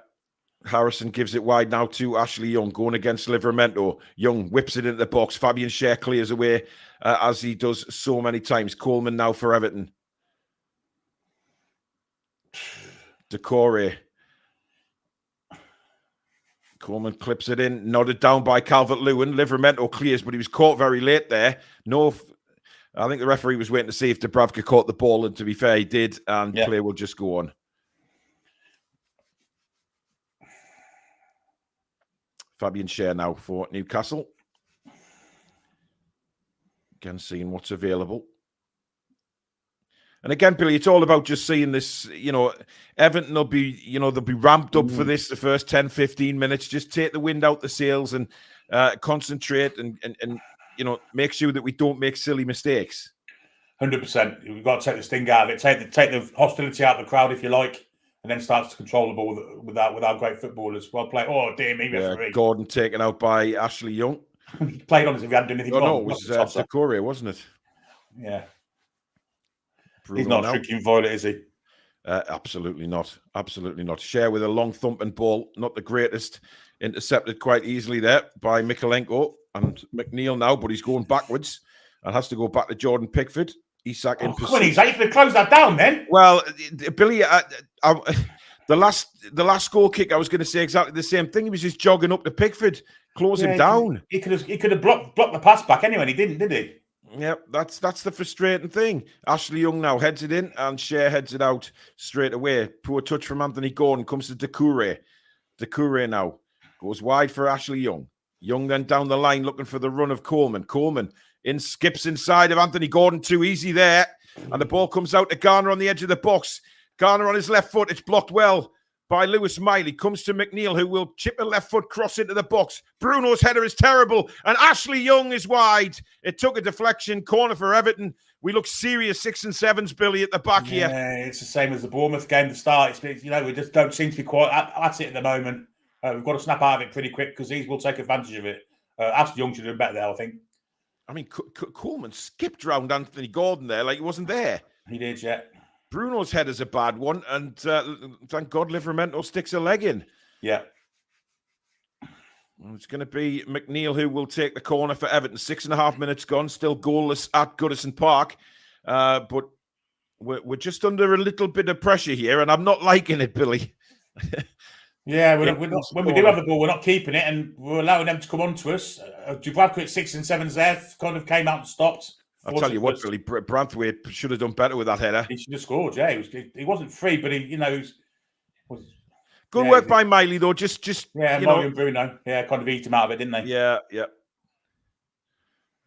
Harrison gives it wide now to Ashley Young, going against Livramento. Young whips it into the box. Fabian Cher clears away as he does so many times. Coleman now for Everton. Decore. Coleman clips it in, nodded down by Calvert-Lewin. Livramento clears, but he was caught very late there. I think the referee was waiting to see if Dubravka caught the ball, and to be fair, he did, and play will just go on. Fabian Cher now for Newcastle. Again, seeing what's available. And again, Billy, it's all about just seeing this, Everton will be, they'll be ramped up for this the first 10, 15 minutes. Just take the wind out the sails and concentrate and make sure that we don't make silly mistakes. 100%. We've got to take the sting out of it, take the hostility out of the crowd, if you like, and then start to control the ball with our great footballers. Well played. Oh, dear me, referee. Gordon taken out by Ashley Young. He played on as if he hadn't done anything wrong. No, it was Decore, wasn't it? Yeah. Bruno He's not now. shrinking violet, is he? Absolutely not. Absolutely not. Share with a long thumping ball. Not the greatest. Intercepted quite easily there by Mikalenko and McNeil now, but he's going backwards and has to go back to Jordan Pickford. Isak in pursuit. Come on, Isak, you could have closed that down then. Well, Billy, the last goal kick, I was going to say exactly the same thing. He was just jogging up to Pickford, close him down. He could have blocked the pass back anyway, and he didn't, did he? Yep, that's the frustrating thing. Ashley Young now heads it in, and Shea heads it out straight away. Poor touch from Anthony Gordon, comes to Decore. Decore now goes wide for Ashley Young. Young then down the line looking for the run of Coleman. Coleman skips inside of Anthony Gordon, too easy there. And the ball comes out to Garner on the edge of the box. Garner on his left foot. It's blocked well by Lewis Miley. Comes to McNeil, who will chip a left foot cross into the box. Bruno's header is terrible. And Ashley Young is wide. It took a deflection. Corner for Everton. We look serious 6 and 7s, Billy, at the back here. Yeah, it's the same as the Bournemouth game to start. It's, we just don't seem to be quite at it at the moment. We've got to snap out of it pretty quick because these will take advantage of it. Ashley Young should have done better there, I think. I mean, Coleman skipped round Anthony Gordon there like he wasn't there. He did, yeah. Bruno's header's a bad one, and thank God Livramento sticks a leg in. Yeah. It's going to be McNeil who will take the corner for Everton. 6.5 minutes gone, still goalless at Goodison Park. But we're just under a little bit of pressure here, and I'm not liking it, Billy. Yeah, we're not, when we do have the ball, we're not keeping it, and we're allowing them to come on to us. Dubravka at 6 and 7s there kind of came out and stopped. I'll tell you what, Billy, Branthwaite should have done better with that header. He should have scored, yeah. He wasn't free, but he was good work by Miley, though. Just Miley and Bruno, kind of eat him out of it, didn't they? Yeah.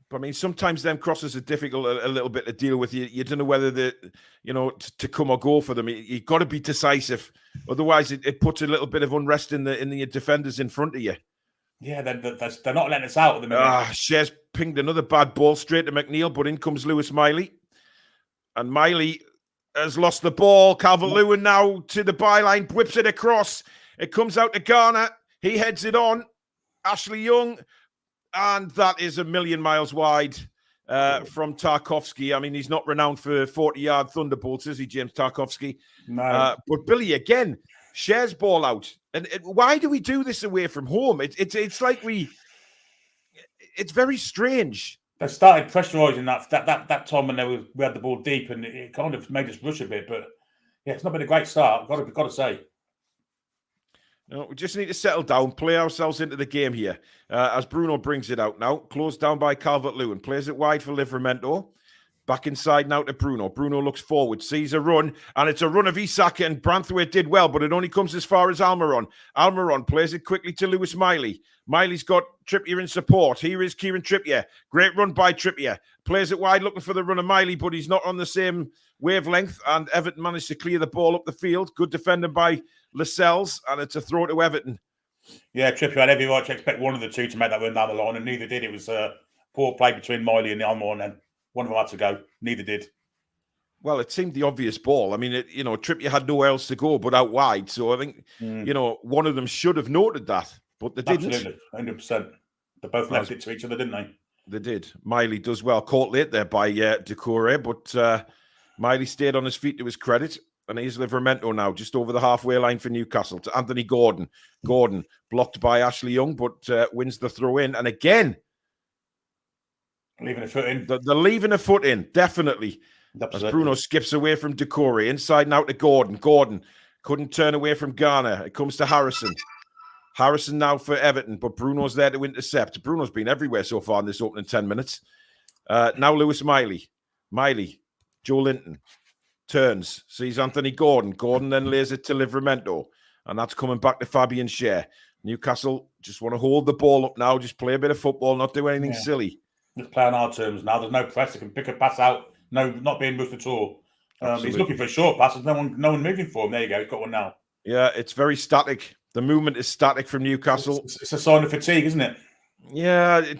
But I mean, sometimes them crosses are difficult a little bit to deal with. You don't know whether to come or go for them. You've got to be decisive, otherwise it puts a little bit of unrest in the defenders in front of you. Yeah, they're not letting us out at the minute. Shares pinged another bad ball straight to McNeil, but in comes Lewis Miley. And Miley has lost the ball. Calvert-Lewin now to the byline, whips it across. It comes out to Garner. He heads it on. Ashley Young. And that is a million miles wide from Tarkovsky. I mean, he's not renowned for 40-yard thunderbolts, is he, James Tarkovsky? No. But Billy, again, shares ball out. And why do we do this away from home? It's like it's very strange. They started pressurising that time when we had the ball deep, and it kind of made us rush a bit. But yeah, it's not been a great start. Got to say. No, we just need to settle down, play ourselves into the game here. As Bruno brings it out now, closed down by Calvert-Lewin, plays it wide for Livramento. Back inside now to Bruno. Bruno looks forward, sees a run, and it's a run of Isak, and Branthwaite did well, but it only comes as far as Almiron. Almiron plays it quickly to Lewis Miley. Miley's got Trippier in support. Here is Kieran Trippier. Great run by Trippier. Plays it wide, looking for the run of Miley, but he's not on the same wavelength, and Everton managed to clear the ball up the field. Good defending by Lascelles, and it's a throw to Everton. Yeah, Trippier had every right to expect one of the two to make that run down the line, and neither did. It was a poor play between Miley and Almiron, and one of them had to go. Neither did. Well, it seemed the obvious ball. I mean, Trippier had nowhere else to go but out wide. So I think, one of them should have noted that, but they didn't. Absolutely, 100%. They both left it to each other, didn't they? They did. Miley does well. Caught late there by Decore, but Miley stayed on his feet to his credit. And here's Livramento now, just over the halfway line for Newcastle to Anthony Gordon. Gordon blocked by Ashley Young, but wins the throw in. And again, leaving a foot in. They're leaving a foot in, definitely. Absolutely. As Bruno skips away from Decore, inside now to Gordon. Gordon couldn't turn away from Garner. It comes to Harrison. Harrison now for Everton, but Bruno's there to intercept. Bruno's been everywhere so far in this opening 10 minutes. Now Lewis Miley. Miley, Joe Linton. Turns, sees Anthony Gordon. Gordon then lays it to Livramento. And that's coming back to Fabian Schär. Newcastle just want to hold the ball up now, just play a bit of football, not do anything silly. Just play on our terms now. There's no press. They can pick a pass out. No, not being rushed at all. He's looking for a short pass. There's no one moving for him. There you go. He's got one now. Yeah, it's very static. The movement is static from Newcastle. It's a sign of fatigue, isn't it? Yeah,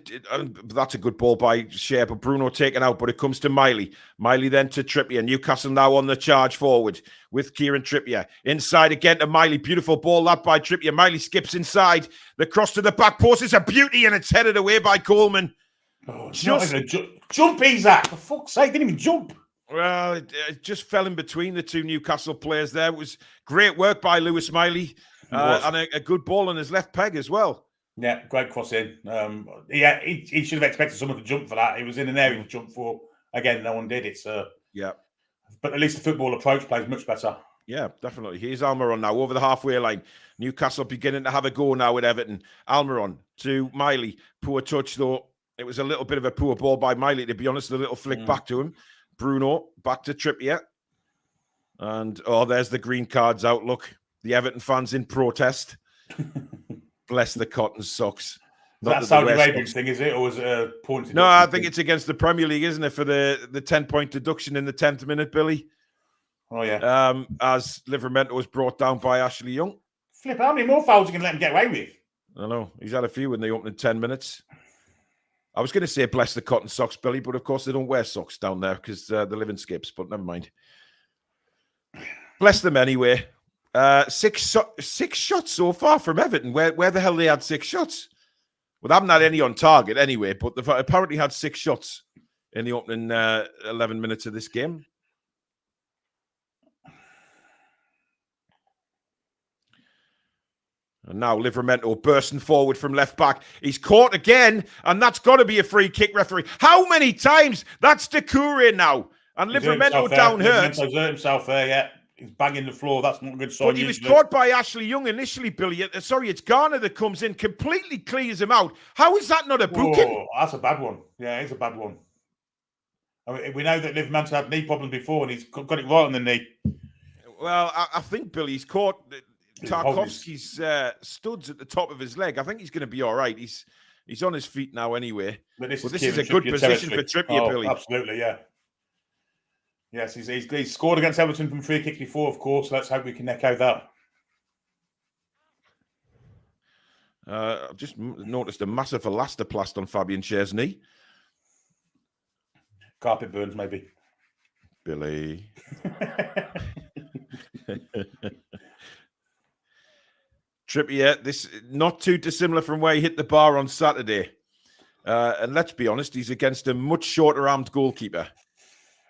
that's a good ball by Shea, but Bruno taken out. But it comes to Miley. Miley then to Trippier. Newcastle now on the charge forward with Kieran Trippier. Inside again to Miley. Beautiful ball that by Trippier. Miley skips inside. The cross to the back post is a beauty, and it's headed away by Coleman. Oh, just jump, Isaac. For fuck's sake, didn't even jump. Well, it just fell in between the two Newcastle players there. It was great work by Lewis Miley and a good ball on his left peg as well. Yeah, great cross in. He should have expected someone to jump for that. It was in an area to jump for. Again, no one did. Yeah. But at least the football approach plays much better. Yeah, definitely. Here's Almiron now over the halfway line. Newcastle beginning to have a go now with Everton. Almiron to Miley. Poor touch, though. It was a little bit of a poor ball by Miley, to be honest. A little flick back to him. Bruno back to Trippier. And, there's the green cards out. Look, the Everton fans in protest. Bless the cotton socks. That Saudi Arabian thing, is it? Or was it a point? No, I think it's against the Premier League, isn't it? For the 10-point deduction in the 10th minute, Billy. Oh, yeah. As Livramento was brought down by Ashley Young. Flip, how many more fouls are you going to let him get away with? I know. He's had a few in the opening 10 minutes. I was going to say bless the cotton socks, Billy, but of course they don't wear socks down there because they live in skips, but never mind. Bless them anyway. Six shots so far from Everton. Where the hell they had 6 shots? Well, they haven't had any on target anyway, but they've apparently had 6 shots in the opening 11 minutes of this game. And now Livramento bursting forward from left back. He's caught again, and that's got to be a free kick, referee. How many times? That's Doucouré now. And Livramento down hurt. He's hurt himself there, yeah. He's banging the floor. That's not a good sign. But he was caught by Ashley Young initially, Billy. Sorry, it's Garner that comes in, completely clears him out. How is that not a booking? Oh, that's a bad one. Yeah, it's a bad one. I mean, we know that Livramento had knee problems before, and he's got it right on the knee. Well, I think, Billy, he's caught Tarkovsky's studs at the top of his leg. I think he's going to be all right. He's on his feet now anyway. But this is a good position for Trippier, Billy. Absolutely, yeah. Yes, he's scored against Everton from free kicks before, of course. Let's hope we can echo that. I've just noticed a massive elastoplast on Fabian Schär's knee. Carpet burns, maybe. Billy. Trippier, this not too dissimilar from where he hit the bar on Saturday. And let's be honest, he's against a much shorter-armed goalkeeper.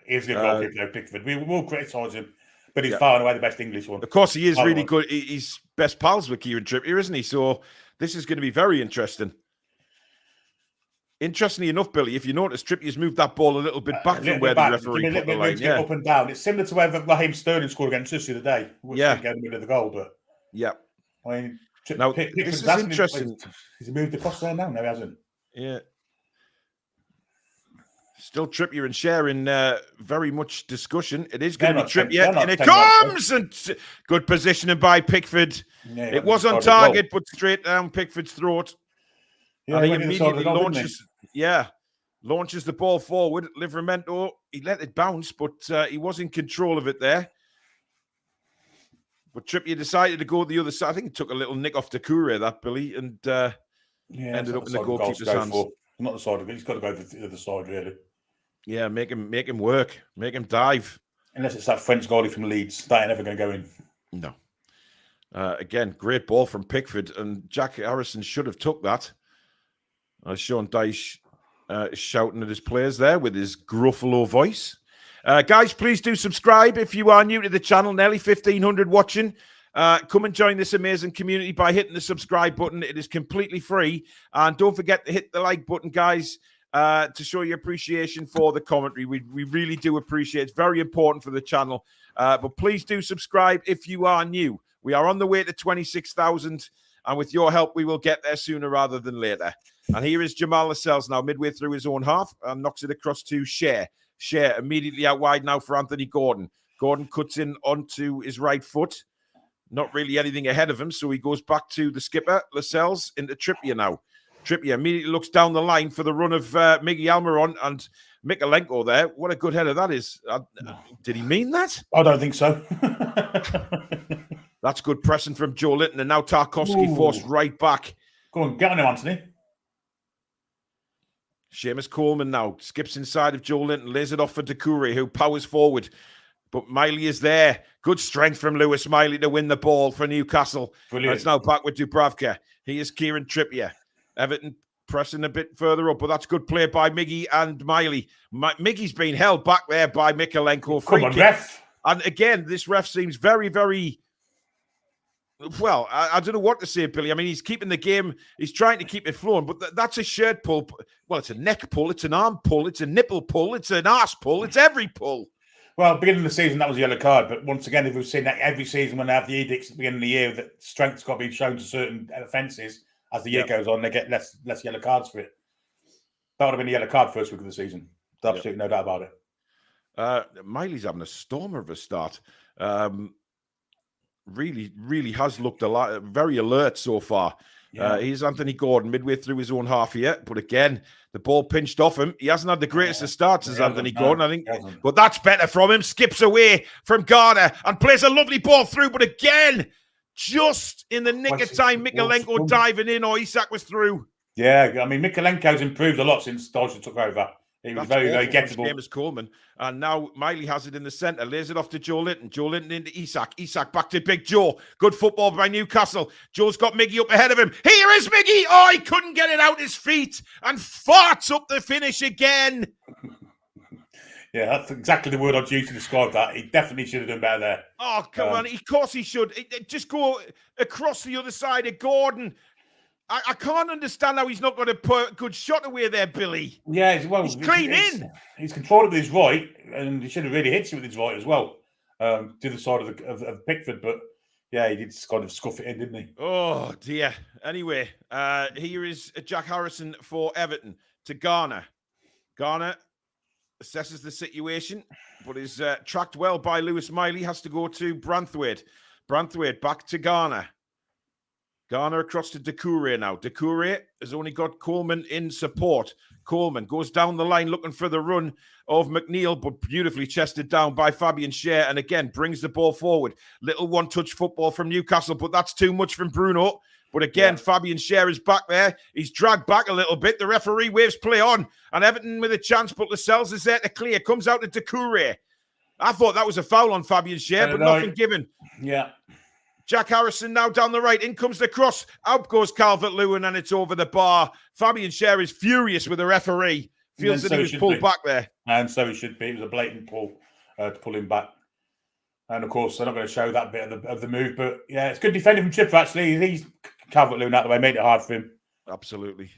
He's a good goalkeeper, though, Pickford. We will criticise him, but he's far and away the best English one. Of course, he is really good. He's best pals with Kieran Trippier, isn't he? So this is going to be very interesting. Interestingly enough, Billy, if you notice, Trippier's moved that ball a little bit back from where the referee put the line. Yeah, up and down. It's similar to where Raheem Sterling scored against us the other day. Which didn't go in the middle of the goal, but yeah. I mean, now this is interesting. He's moved across there now. No, he hasn't. Yeah. Still Trippier and Schär in very much discussion. It is going to be Trippier, and it comes! And good positioning by Pickford. Yeah, it was on target, but straight down Pickford's throat. Yeah, and he immediately launches the ball forward. Livramento, he let it bounce, but he was in control of it there. But Trippier decided to go the other side. I think he took a little nick off Doucouré, that, Billy, and ended up in the goalkeeper's hands. Not the side of it. He's got to go to the other side, really. Yeah, make him work. Make him dive. Unless it's that French goalie from Leeds. That ain't never going to go in. No. Again, great ball from Pickford. And Jack Harrison should have took that. Sean Dyche shouting at his players there with his gruffalo voice. Guys, please do subscribe if you are new to the channel. Nearly 1,500 watching. Come and join this amazing community by hitting the subscribe button. It is completely free. And don't forget to hit the like button, guys. To show your appreciation for the commentary. We really do appreciate it. It's very important for the channel. But please do subscribe if you are new. We are on the way to 26,000, and with your help, we will get there sooner rather than later. And here is Jamal Lascelles now, midway through his own half, and knocks it across to Schär. Schär immediately out wide now for Anthony Gordon. Gordon cuts in onto his right foot. Not really anything ahead of him, so he goes back to the skipper, Lascelles, into Trippier now. Trippier immediately looks down the line for the run of Miggy Almiron and Mikalenko there. What a good header that is. Did he mean that? I don't think so. That's good pressing from Joe Linton. And now Tarkovsky forced right back. Go on, get on him, Anthony. Seamus Coleman now skips inside of Joe Linton, lays it off for Doucouré, who powers forward. But Miley is there. Good strength from Lewis Miley to win the ball for Newcastle. Brilliant. It's now back with Dubravka. He is Kieran Trippier. Everton pressing a bit further up, but that's good play by Miggy and Miley. Miggy's been held back there by Mikolenko. Come on, ref. And again, this ref seems very, very... Well, I don't know what to say, Billy. I mean, he's keeping the game. He's trying to keep it flowing, but that's a shirt pull. Well, it's a neck pull. It's an arm pull. It's a nipple pull. It's an arse pull. It's every pull. Well, beginning of the season, that was a yellow card. But once again, if we've seen that every season when they have the edicts at the beginning of the year that strength's got to be shown to certain offences, as the year goes on, they get less yellow cards for it. That would have been a yellow card first week of the season. There's absolutely no doubt about it. Miley's having a stormer of a start. Really has looked very alert so far. Yeah. Here's Anthony Gordon midway through his own half here, but again, the ball pinched off him. He hasn't had the greatest of starts as Anthony Gordon, I think, but that's better from him. Skips away from Garner and plays a lovely ball through, but again, just in the nick of time, Mikolenko diving in, or Isak was through. Yeah, I mean, Mikolenko's improved a lot since Dodger took over. He was very gettable. Seamus Coleman. And now Miley has it in the centre, lays it off to Joe Linton. Joe Linton into Isak. Isak back to Big Joe. Good football by Newcastle. Joe's got Miggy up ahead of him. Here is Miggy. Oh, he couldn't get it out his feet and farts up the finish again. Yeah, that's exactly the word I'd use to describe that. He definitely should have done better there. Oh, come on. Of course he should. Just go across the other side of Gordon. I can't understand how he's not got a good shot away there, Billy. Yeah, well, he's clean in. He's controlled it with his right, and he should have really hit it with his right as well, to the side of Pickford. But yeah, he did kind of scuff it in, didn't he? Oh dear. Anyway, here is Jack Harrison for Everton to Garner. Garner assesses the situation, but is tracked well by Lewis Miley. Has to go to Branthwaite. Branthwaite back to Garner. Garner across to Doucouré now. Doucouré has only got Coleman in support. Coleman goes down the line looking for the run of McNeil, but beautifully chested down by Fabian Schär, and again brings the ball forward. Little one-touch football from Newcastle, but that's too much from Bruno. But again, Fabian Schär is back there. He's dragged back a little bit. The referee waves play on, and Everton with a chance, but Lascelles is there to clear. Comes out to Doucouré. I thought that was a foul on Fabian Schär, but nothing given. Yeah. Jack Harrison now down the right. In comes the cross. Out goes Calvert-Lewin, and it's over the bar. Fabian Schär is furious with the referee. Feels that he was pulled back there. And so he should be. It was a blatant pull to pull him back. And, of course, they're not going to show that bit of the move. But, yeah, it's good defending from Tripper, actually. He's Calvert-Lewin out of the way. Made it hard for him. Absolutely.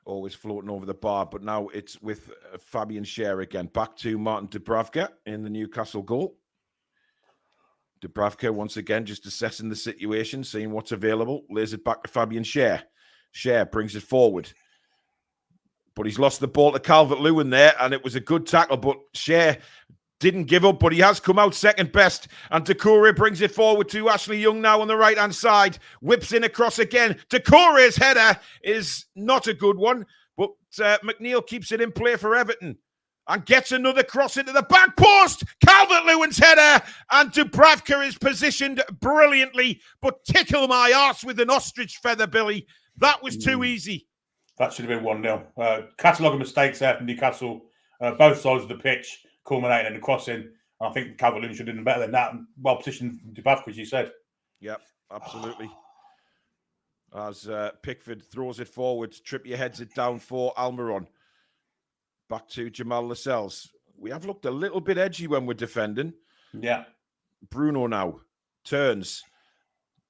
Always floating over the bar. But now it's with Fabian Schär again. Back to Martin Dubravka in the Newcastle goal. Dubravka, once again, just assessing the situation, seeing what's available. Lays it back to Fabian Schär. Schär brings it forward. But he's lost the ball to Calvert-Lewin there, and it was a good tackle. But Schär didn't give up, but he has come out second best. And Doucouré brings it forward to Ashley Young now on the right-hand side. Whips in across again. Doucouré's header is not a good one, but McNeil keeps it in play for Everton. And gets another cross into the back post. Calvert-Lewin's header. And Dubravka is positioned brilliantly. But tickle my arse with an ostrich feather, Billy. That was too easy. That should have been 1-0. Catalogue of mistakes there from Newcastle. Both sides of the pitch. Culminating in the crossing. I think Calvert-Lewin should have done better than that. And well positioned from Dubravka, as you said. Yep, absolutely. As Pickford throws it forward. Trippier heads it down for Almiron. Back to Jamal Lascelles. We have looked a little bit edgy when we're defending. Yeah. Bruno now turns,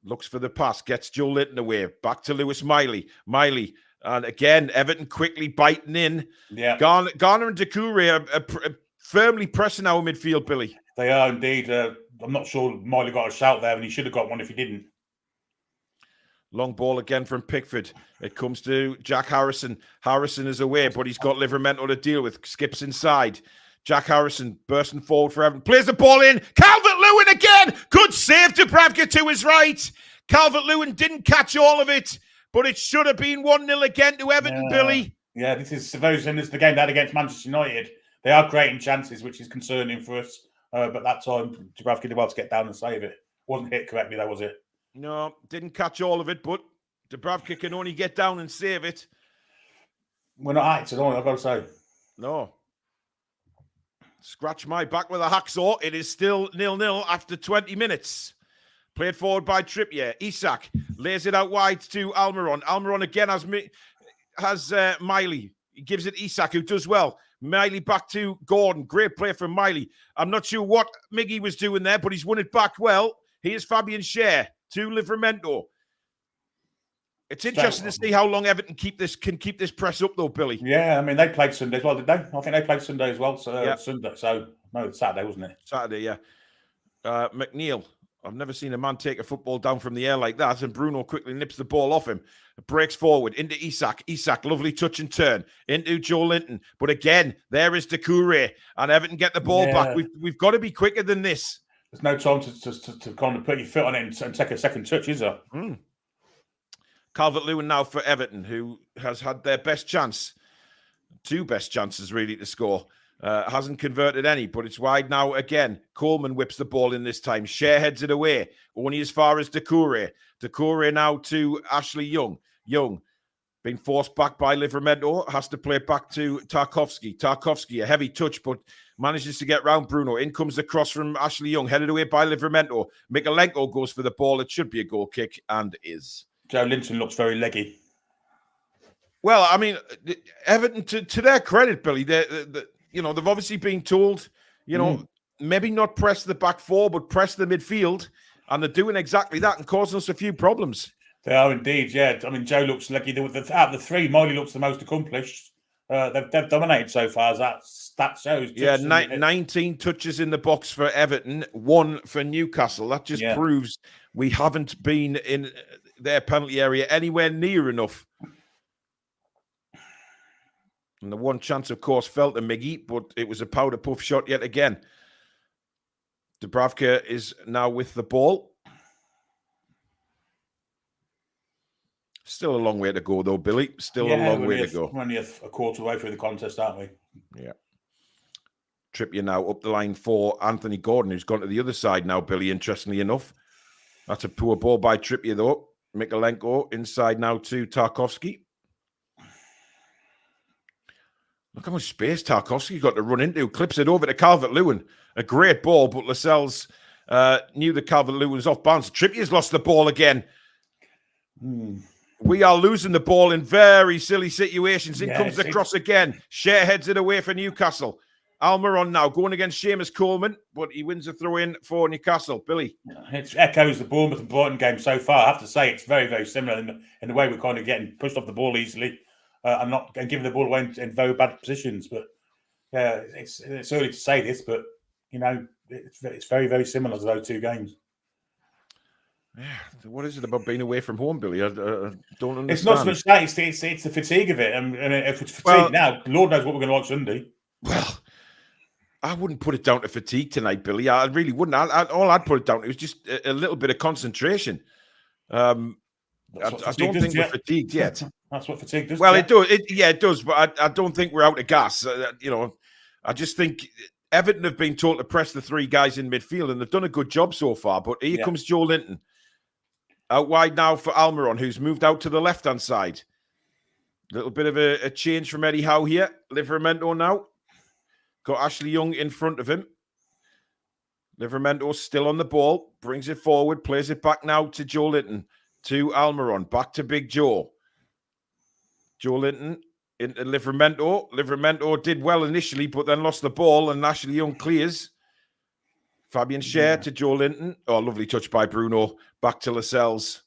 looks for the pass, gets Joe Linton away. Back to Lewis Miley. Miley, and again, Everton quickly biting in. Yeah. Garner and Doucouré are firmly pressing our midfield, Billy. They are indeed. I'm not sure Miley got a shout there, and he should have got one if he didn't. Long ball again from Pickford. It comes to Jack Harrison. Harrison is away, but he's got Livramento to deal with. Skips inside. Jack Harrison bursting forward for Everton. Plays the ball in. Calvert-Lewin again. Good save. Dubravka to his right. Calvert-Lewin didn't catch all of it, but it should have been 1-0 again to Everton, Billy. Yeah, this is very similar to the game they had against Manchester United. They are creating chances, which is concerning for us. But that time, Dubravka did well to get down and save it. Wasn't hit correctly, though, was it? No, didn't catch all of it, but Dubravka can only get down and save it. We're not acting on it, I've got to say. No. Scratch my back with a hacksaw. It is still 0-0 after 20 minutes. Played forward by Trippier. Isak lays it out wide to Almiron. Almiron again has Miley. He gives it Isak, who does well. Miley back to Gordon. Great play from Miley. I'm not sure what Miggy was doing there, but he's won it back well. Here's Fabian Schär to Livramento. It's interesting to see how long Everton can keep this press up, though, Billy. Yeah, I mean, they played Sunday as well, did they? I think they played Sunday as well. So yeah. Sunday. So no, it's Saturday, wasn't it? Saturday, yeah. McNeil. I've never seen a man take a football down from the air like that. And Bruno quickly nips the ball off him. Breaks forward into Isak. Isak, lovely touch and turn into Joe Linton. But again, there is Doucouré. And Everton get the ball back. We've got to be quicker than this. There's no time to kind of put your foot on it and take a second touch, is there? Calvert-Lewin now for Everton, who has had their best chance. Two best chances, really, to score. Hasn't converted any, but it's wide now again. Coleman whips the ball in this time. Schär heads it away, only as far as Doucouré. Doucouré now to Ashley Young. Young being forced back by Livramento, has to play it back to Tarkowski. Tarkowski, a heavy touch, but manages to get round Bruno. In comes the cross from Ashley Young, headed away by Livramento. Mikalenko goes for the ball. It should be a goal kick, and is. Joe Linton looks very leggy. Well, I mean, Everton, to their credit, Billy, they've obviously been told, maybe not press the back four, but press the midfield, and they're doing exactly that and causing us a few problems. They are indeed, yeah. I mean, Joe looks leggy. Out of the three, Miley looks the most accomplished. They've dominated so far, as that shows. Yeah, 19 touches in the box for Everton, 1 for Newcastle. That just proves we haven't been in their penalty area anywhere near enough. And the one chance, of course, fell to Miggy, but it was a powder puff shot yet again. Dubravka is now with the ball. Still a long way to go, though, Billy. Still a long way to go. We're only a quarter way through the contest, aren't we? Yeah. Trippier now up the line for Anthony Gordon, who's gone to the other side now, Billy, interestingly enough. That's a poor ball by Trippier, though. Mikalenko inside now to Tarkowski. Look how much space Tarkowski got to run into. Clips it over to Calvert-Lewin. A great ball, but Lascelles knew that Calvert-Lewin was off balance. Trippier's lost the ball again. We are losing the ball in very silly situations. In comes the cross again. Schär heads it away for Newcastle. Almiron now going against Seamus Coleman, but he wins a throw-in for Newcastle. Billy. It echoes the Bournemouth and Brighton game so far. I have to say it's very, very similar in the way we're kind of getting pushed off the ball easily and giving the ball away in very bad positions. But yeah, it's early to say this, but it's very, very similar to those two games. Yeah, what is it about being away from home, Billy? I don't understand. It's not so much that; it's the fatigue of it. And if it's fatigue now, Lord knows what we're going to watch Sunday. Well, I wouldn't put it down to fatigue tonight, Billy. I really wouldn't. All I'd put it down to was just a little bit of concentration. I don't think we're fatigued yet. That's what fatigue does. Well, it does. It does. But I don't think we're out of gas. I just think Everton have been told to press the three guys in midfield, and they've done a good job so far. But here comes Joe Linton. Out wide now for Almiron, who's moved out to the left-hand side. A little bit of a change from Eddie Howe here. Livramento now. Got Ashley Young in front of him. Livramento still on the ball. Brings it forward. Plays it back now to Joe Linton. To Almiron. Back to Big Joe. Joe Linton into Livramento. Livramento did well initially, but then lost the ball, and Ashley Young clears. Fabian Schär to Joe Linton. Oh, lovely touch by Bruno. Back to Lascelles.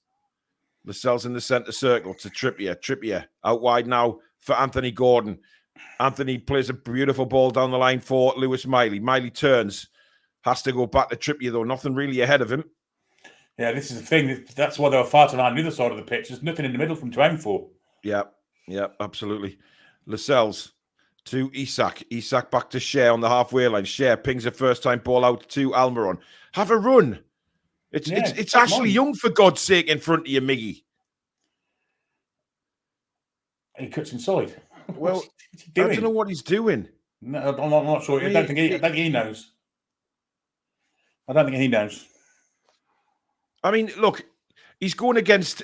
Lascelles in the centre circle to Trippier. Trippier out wide now for Anthony Gordon. Anthony plays a beautiful ball down the line for Lewis Miley. Miley turns. Has to go back to Trippier, though. Nothing really ahead of him. Yeah, this is the thing. That's why they were fighting on the other side of the pitch. There's nothing in the middle from to aim for. Yeah, absolutely. Lascelles to Isak. Isak back to Schär on the halfway line. Schär pings a first-time ball out to Almiron. Have a run. It's Ashley Young, for God's sake, in front of you, Miggy. He cuts inside. Well, I don't know what he's doing. No, I'm not sure. I don't think he knows. I don't think he knows. I mean, look, He's going against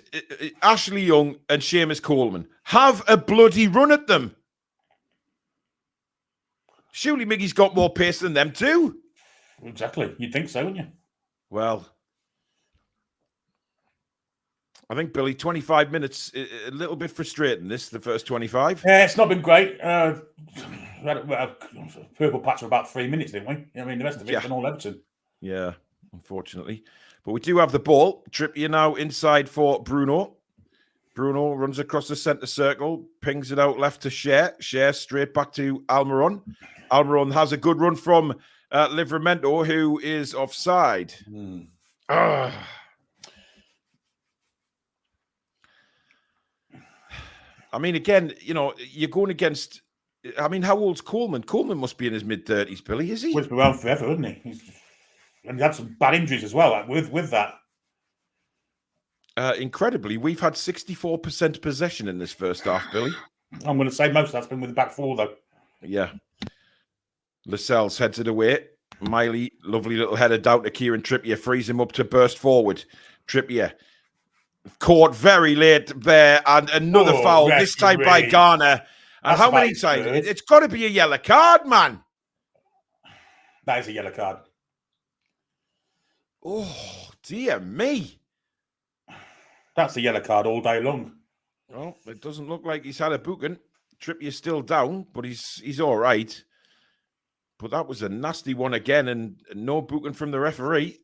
Ashley Young and Seamus Coleman. Have a bloody run at them. Surely Miggy's got more pace than them too. Exactly. You'd think so, wouldn't you? Well, I think, Billy, 25 minutes, a little bit frustrating, the first 25. Yeah, it's not been great. We had a purple patch for about 3 minutes, didn't we? I mean, the rest of it's been all Everton. Yeah, unfortunately. But we do have the ball. Trippier now inside for Bruno. Bruno runs across the centre circle, pings it out left to Cher. Cher straight back to Almiron. Almiron has a good run from Livramento, who is offside. I mean, again, you're going against... I mean, how old's Coleman? Coleman must be in his mid-30s, Billy, is he? He's been around forever, hasn't he? And he had some bad injuries as well with that. Incredibly, we've had 64% possession in this first half, Billy. I'm going to say most of that's been with the back four, though. Yeah. Lascelles heads it away. Miley, lovely little header down to Kieran Trippier, frees him up to burst forward. Trippier caught very late there, and another foul, this time by Garner. And how many times? It's got to be a yellow card, man. That is a yellow card. Oh, dear me. That's a yellow card all day long. Well, it doesn't look like he's had a booking. Trippier's still down, but he's all right. But that was a nasty one again, and no booking from the referee.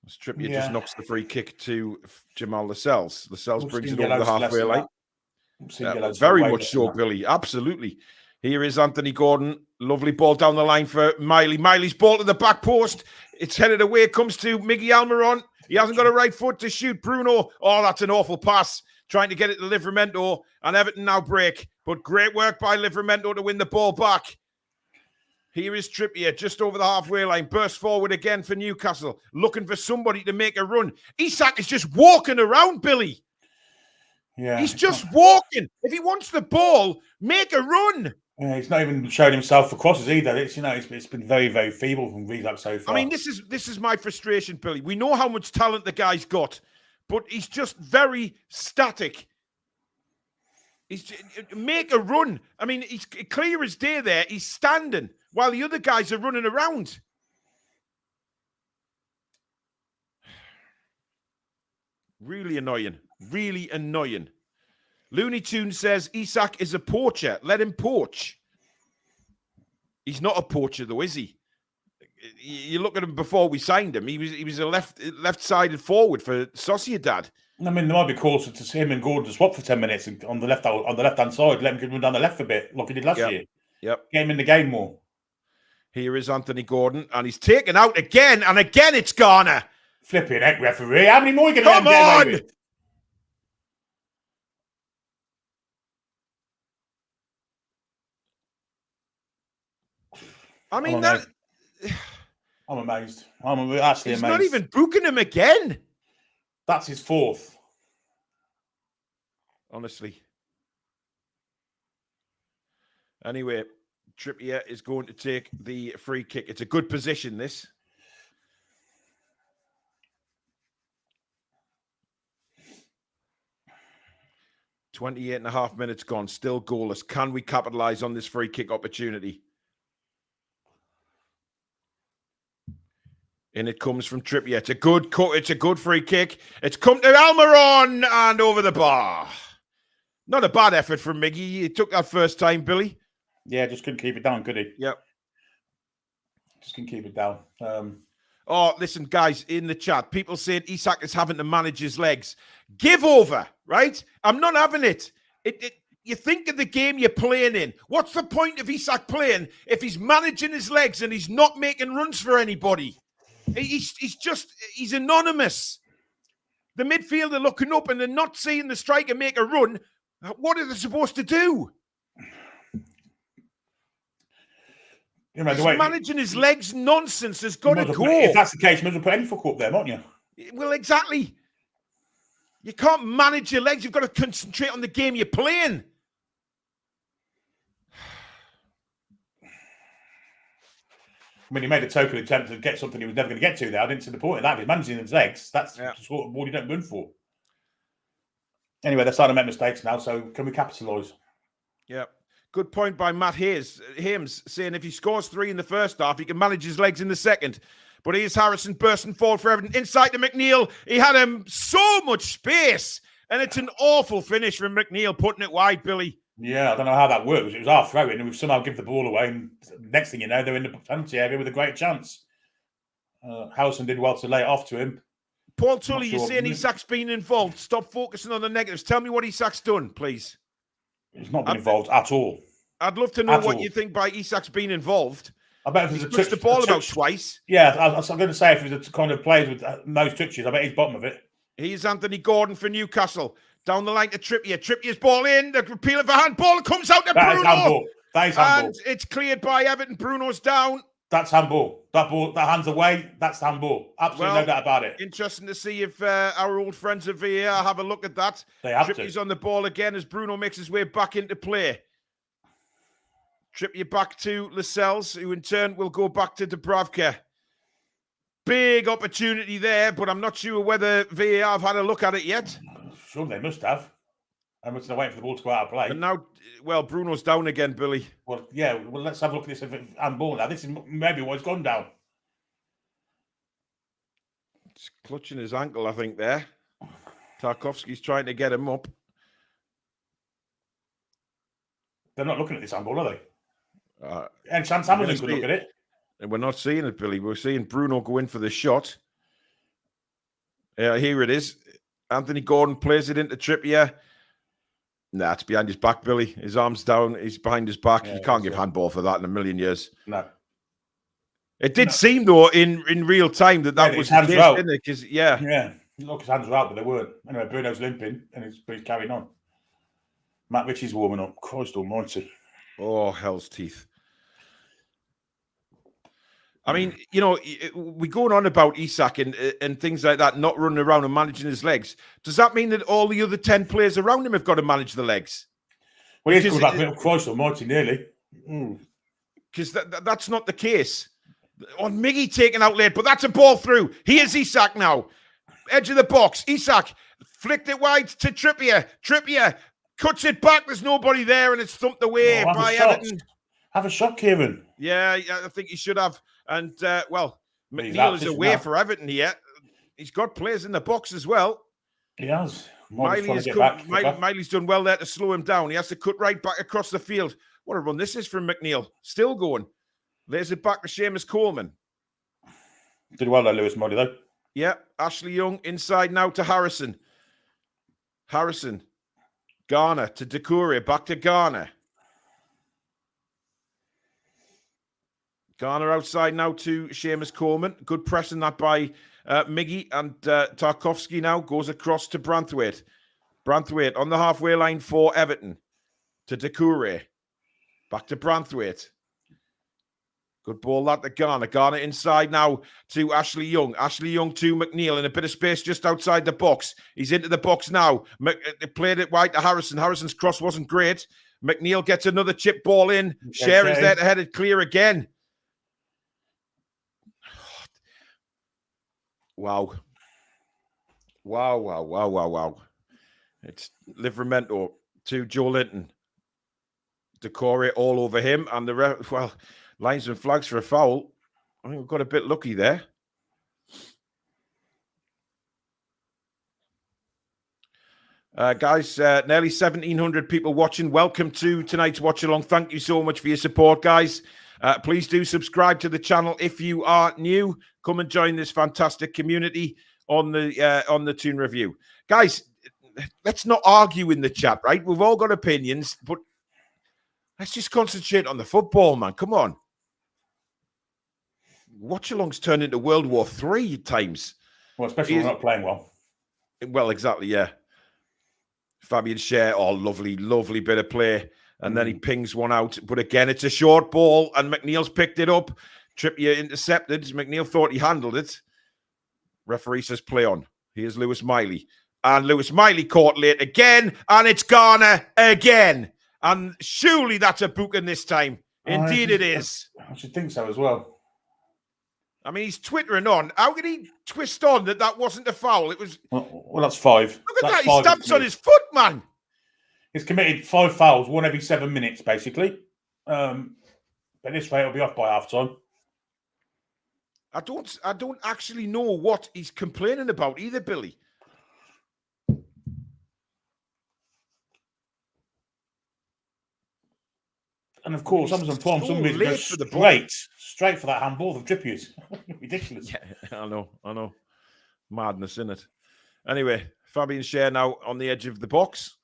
Trippier just knocks the free kick to Jamal Lascelles. Lascelles brings it over the halfway line. Very much so, Billy. Absolutely. Here is Anthony Gordon. Lovely ball down the line for Miley. Miley's ball to the back post. It's headed away. It comes to Miggy Almiron. He hasn't got a right foot to shoot. Bruno. Oh, that's an awful pass. Trying to get it to Livramento. And Everton now break. But great work by Livramento to win the ball back. Here is Trippier just over the halfway line. Burst forward again for Newcastle. Looking for somebody to make a run. Isak is just walking around, Billy. Yeah, he's just walking. If he wants the ball, make a run. Yeah, he's not even showing himself for crosses either. It's been very, very feeble from Isak so far. I mean, this is my frustration, Billy. We know how much talent the guy's got, but he's just very static. Make a run. I mean, he's clear as day there. He's standing while the other guys are running around. Really annoying. Really annoying. Looney Toon says Isak is a poacher. Let him poach. He's not a poacher, though, is he? You look at him before we signed him. He was a left-sided forward for Sociedad. I mean, there might be calls to him and Gordon to swap for 10 minutes on the left-hand side. Let him run down the left a bit, like he did last year. Yep. Get him in the game more. Here is Anthony Gordon, and he's taken out again, and again it's Garner. Flipping heck, referee. How many more are you going to Come on! I mean, I'm amazed. I'm actually amazed. He's not even booking him again. That's his fourth. Honestly. Anyway, Trippier is going to take the free kick. It's a good position, this. .28.5 minutes gone. Still goalless. Can we capitalise on this free kick opportunity? And it comes from Trippier. It's a good cut. It's a good free kick. It's come to Almiron and over the bar. Not a bad effort from Miggy. He took that first time, Billy. Yeah, just couldn't keep it down, could he? Yep. Just couldn't keep it down. Oh, listen, guys, in the chat, people saying Isak is having to manage his legs. Give over, right? I'm not having it. You think of the game you're playing in. What's the point of Isak playing if he's managing his legs and he's not making runs for anybody? He's anonymous. The midfielder looking up and they're not seeing the striker make a run. What are they supposed to do? You know, he's managing his legs nonsense has got to go. If that's the case, you might as well put any fuck up there, won't you? Well, exactly. You can't manage your legs. You've got to concentrate on the game you're playing. I mean, he made a token attempt to get something he was never going to get to there. I didn't see the point of that. If he's managing his legs, that's the sort of ball you don't run for. Anyway, they're starting to make mistakes now, so can we capitalise? Yeah. Good point by Matt Hames, saying if he scores 3 in the first half, he can manage his legs in the second. But here's Harrison bursting forward for Everton. Inside to McNeil. He had him so much space. And it's an awful finish from McNeil, putting it wide, Billy. Yeah, I don't know how that works. It was our throw-in, and we've somehow given the ball away. And next thing you know, they're in the penalty area with a great chance. Harrison did well to lay it off to him. Paul Tully, you're saying Isak's been involved. Stop focusing on the negatives. Tell me what Isak's done, please. He's not been involved at all. I'd love to know what you think by Isak's been involved. I bet if there's touched the ball about twice. Yeah, I was going to say if there's a kind of players with most touches, I bet he's bottom of it. Here's Anthony Gordon for Newcastle. Down the line to Trippier. Trippier's ball in. The appeal of a handball comes out to Bruno. That is handball. And it's cleared by Everton. Bruno's down. That's handball. That hand's away. That's handball. Absolutely no doubt about it. Interesting to see if our old friends at VAR have a look at that. They have Trippier's on the ball again as Bruno makes his way back into play. Trippier back to Lascelles, who in turn will go back to Dubravka. Big opportunity there, but I'm not sure whether VAR have had a look at it yet. Sure, they must have. I must have waited for the ball to go out of play. And now, well, Bruno's down again, Billy. Well, yeah, let's have a look at this handball now. This is maybe what's gone down. It's clutching his ankle, I think, there. Tarkovsky's trying to get him up. They're not looking at this handball, are they? And Sam Hamilton could look at it. And we're not seeing it, Billy. We're seeing Bruno go in for the shot. Here it is. Anthony Gordon plays it into Trippier. Nah, it's behind his back, Billy. His arm's down. He's behind his back. You can't give handball for that in a million years. No. It did seem, though, in real time that was the case, didn't it? Because, yeah. Look, his hands were out, but they weren't. Anyway, Bruno's limping, and he's carrying on. Matt Ritchie's warming up. Christ almighty. Oh, hell's teeth. I mean, you know, we're going on about Isak and things like that, not running around and managing his legs. Does that mean that all the other 10 players around him have got to manage the legs? Well, he's called that little Christ almighty, nearly. Because that's not the case. On Miggy taken out late, but that's a ball through. Here's Isak now. Edge of the box. Isak flicked it wide to Trippier. Trippier cuts it back. There's nobody there, and it's thumped away by Everton. Have a shot, Kieran. Yeah, I think he should have. And, well, McNeil is away for Everton here. He's got players in the box as well. He has. Miley's done well there to slow him down. He has to cut right back across the field. What a run this is from McNeil. Still going. There's it back to Seamus Coleman. Did well there, Lewis Muddy, though. Yeah, Ashley Young inside now to Harrison. Harrison. Garner to Doucouré. Back to Garner. Garner outside now to Seamus Coleman. Good pressing that by Miggy, and Tarkovsky now goes across to Branthwaite. Branthwaite on the halfway line for Everton. To Doucouré. Back to Branthwaite. Good ball that to Garner. Garner inside now to Ashley Young. Ashley Young to McNeil in a bit of space just outside the box. He's into the box now. They played it wide to Harrison. Harrison's cross wasn't great. McNeil gets another chip ball in. Shearer's there to head it clear again. Wow. It's Livramento to Joe Linton. Doucouré all over him. And the ref, well, linesman flags for a foul. I think we've got a bit lucky there. Guys, nearly 1,700 people watching. Welcome to tonight's Watchalong. Thank you so much for your support, guys. Please do subscribe to the channel if you are new. Come and join this fantastic community on the Toon Review. Guys, let's not argue in the chat, right? We've all got opinions, but let's just concentrate on the football, man. Come on. Watchalong's turned into World War III at times. Well, especially when we're not playing well. Well, exactly, yeah. Fabian Schär, lovely bit of play. And then he pings one out. But again, it's a short ball, and McNeil's picked it up. Trippier intercepted. McNeil thought he handled it. Referee says play on. Here's Lewis Miley. And Lewis Miley caught late again, and it's Garner again. And surely that's a booking this time. Indeed it is. I should think so as well. I mean, he's twittering on. How could he twist on that wasn't a foul? It was. Well, that's 5. Look at That's that. He stamps on his foot, man. He's committed 5 fouls, one every 7 minutes, basically. But this way, it'll be off by half time. I don't actually know what he's complaining about either, Billy. And of course, Amazon Prime, so some reason late goes for the straight for that handball. The Trippiers. Ridiculous. Yeah, I know. Madness, in it. Anyway, Fabian Schär now on the edge of the box.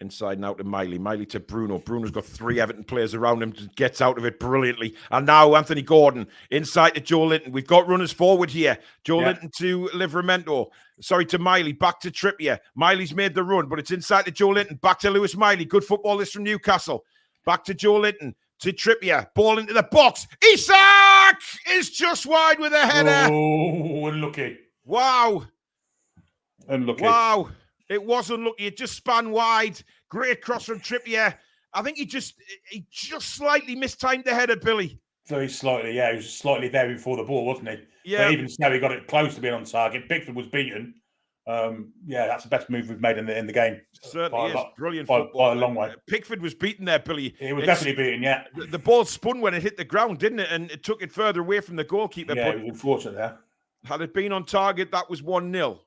Inside and out to Miley. Miley to Bruno. Bruno's got 3 Everton players around him. Gets out of it brilliantly. And now Anthony Gordon inside to Joe Linton. We've got runners forward here. Joe Linton to Livramento. Sorry, to Miley. Back to Trippier. Miley's made the run, but it's inside to Joe Linton. Back to Lewis Miley. Good football this from Newcastle. Back to Joe Linton. To Trippier. Ball into the box. Isak is just wide with a header. Oh, unlucky. Wow. Unlucky. Wow. It was unlucky. It just span wide. Great cross from Trippier. I think he just slightly mistimed the header, Billy. Very slightly, yeah. He was slightly there before the ball, wasn't he? Yeah. But even so, he got it close to being on target. Pickford was beaten. Yeah, that's the best move we've made in the game. Certainly is. Brilliant by football. a long way. Pickford was beaten there, Billy. He was definitely beaten, yeah. The ball spun when it hit the ground, didn't it? And it took it further away from the goalkeeper. Yeah, but it was unfortunate there. had it been on target, that was 1-0.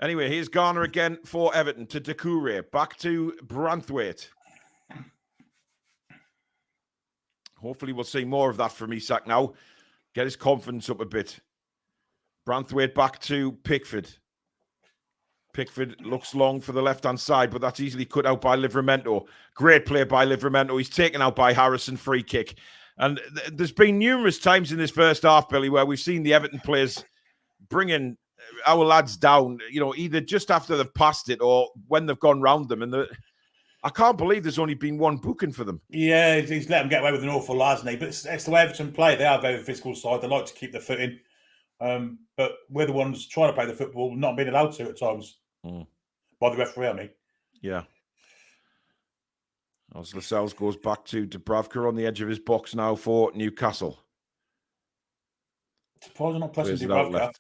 Anyway, here's Garner again for Everton to Doucouré. Back to Branthwaite. Hopefully we'll see more of that from Isak now. Get his confidence up a bit. Branthwaite back to Pickford. Pickford looks long for the left-hand side, but that's easily cut out by Livramento. Great play by Livramento. He's taken out by Harrison, free kick. And there's been numerous times in this first half, Billy, where we've seen the Everton players bringing our lads down, either just after they've passed it or when they've gone round them. And I can't believe there's only been one booking for them. Yeah, he's let them get away with an awful lot, hasn't he? But it's the way Everton play. They are a very physical side. They like to keep their foot in. But we're the ones trying to play the football, not being allowed to at times. By the referee, I mean. Yeah. As Lascelles goes back to Dubravka on the edge of his box now for Newcastle. Surprised they're not pressing Dubravka.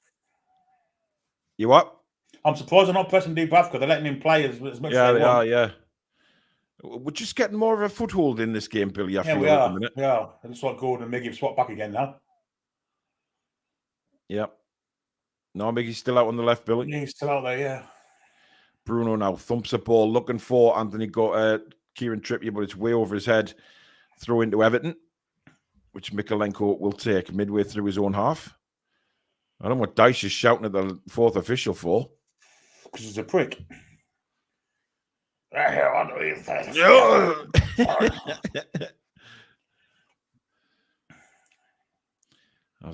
You what? I'm surprised they're not pressing Dubravka. They're letting him play as much as they want. Are, yeah. We're just getting more of a foothold in this game, Billy. I feel we at are. the minute. We are. It looks like Gordon and Miggy have swapped back again now. Yep. No, Miggy's still out on the left, Billy. Yeah, he's still out there, yeah. Bruno now thumps a ball looking for Kieran Trippier, but it's way over his head. Throw into Everton, which Mikalenko will take midway through his own half. I don't know what Dyche is shouting at the fourth official for. Because he's a prick. As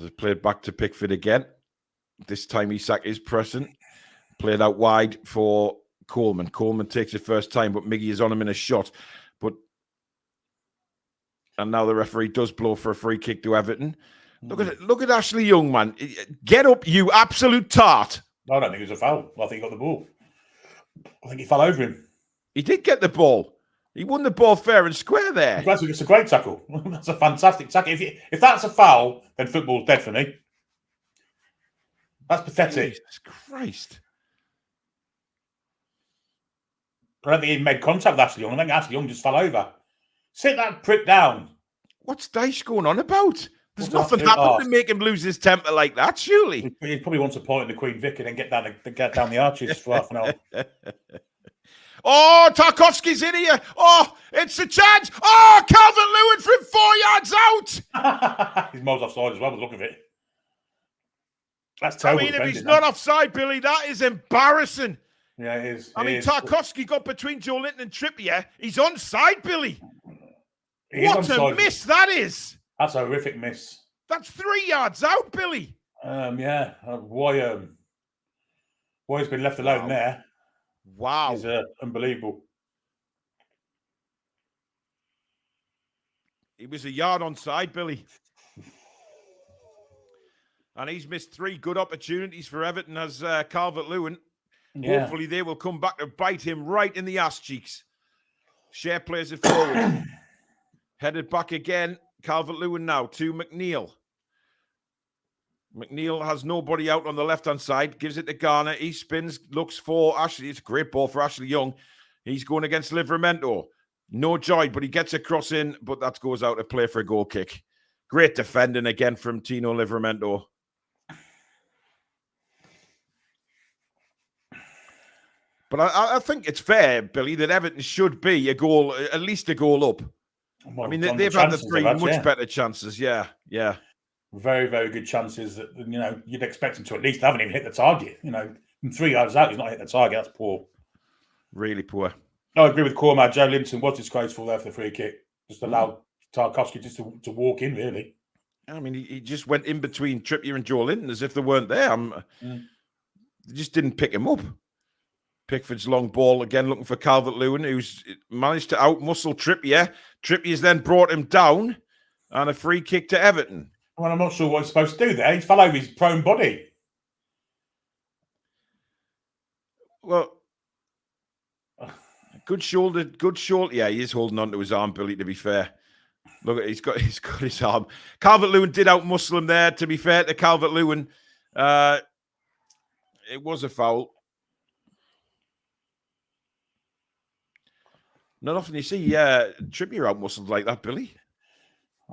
it's played back to Pickford again. This time Isak is pressing. Played out wide for Coleman. Coleman takes it first time, but Miggy is on him in a shot. And now the referee does blow for a free kick to Everton. Look at Ashley Young, man. Get up, you absolute tart. I don't think it was a foul. I think he got the ball. I think he fell over him. He did get the ball. He won the ball fair and square there. It's a great tackle. That's a fantastic tackle. If that's a foul, then football's dead for me. That's pathetic. Jesus Christ. I don't think he even made contact with Ashley Young. I think Ashley Young just fell over. Sit that prick down. What's Dyche going on about? There's nothing happened to make him lose his temper like that, surely. He probably wants a point in the Queen Vic and then get down the arches for half an hour. Oh, Tarkovsky's in here. Oh, it's a chance. Oh, Calvert-Lewin from 4 yards out. He's miles offside as well, but look at it. That's terrible. I mean, if he's not offside, Billy, that is embarrassing. Yeah, it is. Tarkovsky got between Joe Linton and Trippier. He's onside, Billy. What a miss that is. That's a horrific miss. That's 3 yards out, Billy. Yeah. Why he's been left alone there. Wow. Is unbelievable. He was a yard onside, Billy. And he's missed 3 good opportunities for Everton as Calvert-Lewin. Yeah. Hopefully they will come back to bite him right in the ass cheeks. Shea plays it forward. Headed back again. Calvert-Lewin now to McNeil. McNeil has nobody out on the left-hand side. Gives it to Garner. He spins, looks for Ashley. It's a great ball for Ashley Young. He's going against Livramento. No joy, but he gets a cross in, but that goes out to play for a goal kick. Great defending again from Tino Livramento. But I think it's fair, Billy, that Everton should be a goal, at least a goal up. Well, I mean, they've had the three much better chances. Yeah. Very, very good chances that, you'd expect him to at least haven't even hit the target. From 3 yards out, he's not hit the target. That's poor. Really poor. No, I agree with Cormac. Joe Linton was disgraceful there for the free kick. Just allowed Tarkowski just to walk in, really. I mean, he just went in between Trippier and Joe Linton as if they weren't there. They just didn't pick him up. Pickford's long ball again, looking for Calvert-Lewin, who's managed to outmuscle Trippier. Trippier's then brought him down, and a free kick to Everton. Well, I'm not sure what he's supposed to do there. He fell over his prone body. Well, good shoulder. Yeah, he is holding on to his arm, Billy, to be fair. Look, he's got his arm. Calvert-Lewin did outmuscle him there, to be fair to Calvert-Lewin. It was a foul. Not often you see Trippier outmuscled like that, Billy.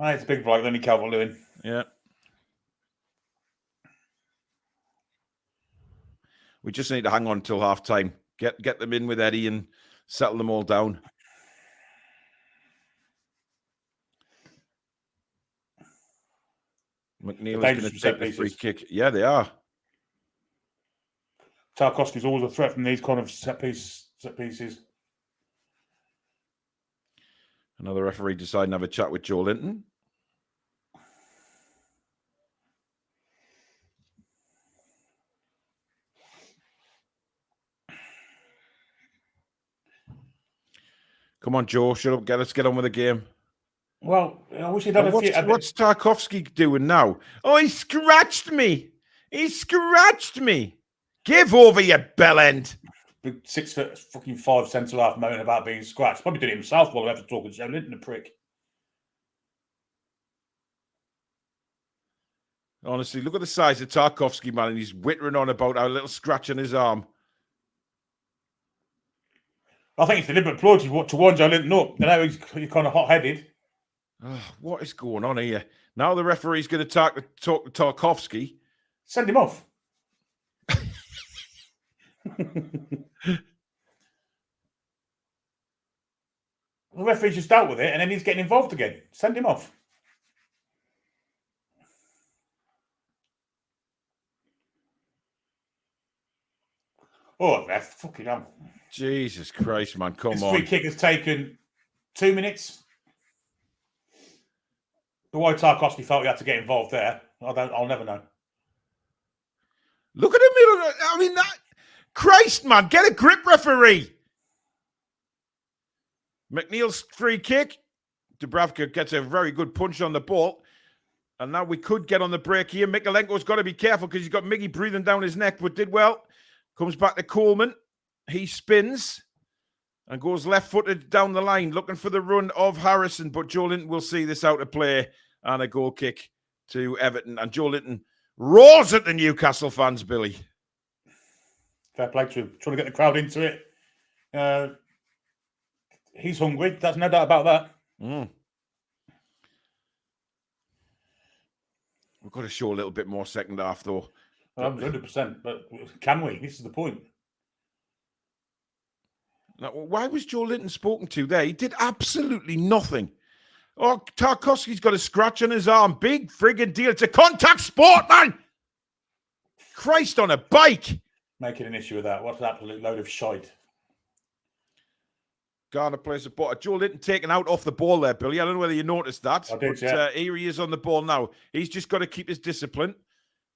It's a big bloke, only Calvert-Lewin. Yeah. We just need to hang on until half time. Get them in with Eddie and settle them all down. McNeil is going to take the free kick. Yeah, they are. Tarkowski's always a threat from these kind of set pieces. Another referee deciding to have a chat with Joe Linton. Come on, Joe. Shut up. Let's get on with the game. Well, I wish he'd done a few... What's Tarkowski doing now? Oh, he scratched me. Give over, you bellend. Big 6'5" centre-half moaning about being scratched. Probably did it himself while we have to talk to Joe Linton, a prick. Honestly, look at the size of Tarkowski, man, and he's whittering on about a little scratch on his arm. I think it's deliberate ploy to warn Joe Linton up. He's kind of hot-headed. Oh, what is going on here? Now the referee's going to talk to Tarkowski. Send him off. The referee's just dealt with it, and then he's getting involved again. Send him off. Oh, ref, fucking hell. Jesus Christ, man, come on. This free kick has taken 2 minutes. The why Tarkowski felt he had to get involved there, I'll never know. Look at him. I mean, Christ, man, get a grip, referee. McNeil's free kick. Dubravka gets a very good punch on the ball. And now we could get on the break here. Mikalenko's got to be careful because he's got Miggy breathing down his neck, but did well. Comes back to Coleman. He spins and goes left-footed down the line, looking for the run of Harrison. But Joe Linton will see this out of play and a goal kick to Everton. And Joe Linton roars at the Newcastle fans, Billy. Fair play to him. Trying to get the crowd into it. He's hungry. There's no doubt about that. We've got to show a little bit more second half, though. 100%. But can we? This is the point. Now, why was Joe Linton spoken to there? He did absolutely nothing. Oh, Tarkowski's got a scratch on his arm. Big friggin' deal. It's a contact sport, man. Christ on a bike. Making an issue of that. What an absolute load of shite. Garner plays the ball. Joe Linton taken out off the ball there, Billy. I don't know whether you noticed that. I did, yeah. Here he is on the ball now. He's just got to keep his discipline.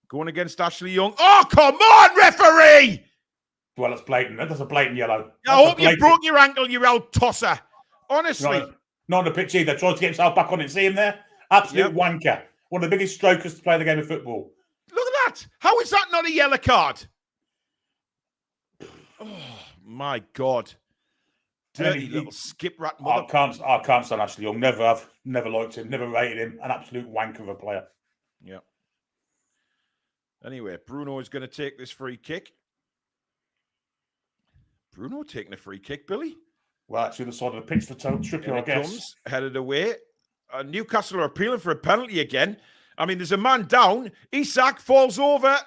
Going against Ashley Young. Oh, come on, referee! Well, it's blatant. That's a blatant yellow. I hope you broke your ankle, you old tosser. Honestly. Not on the pitch either. Tried to get himself back on it. See him there? Absolute wanker. One of the biggest strokers to play the game of football. Look at that. How is that not a yellow card? Oh, my God. Dirty little skip rat I mother. can't stand Ashley Young. Never have. Never liked him. Never rated him. An absolute wank of a player. Yeah. Anyway, Bruno is going to take this free kick. Bruno taking a free kick, Billy. Well, actually, the side of the pitch for Trippier, I guess. Comes, headed away. Newcastle are appealing for a penalty again. I mean, there's a man down. Isak falls over.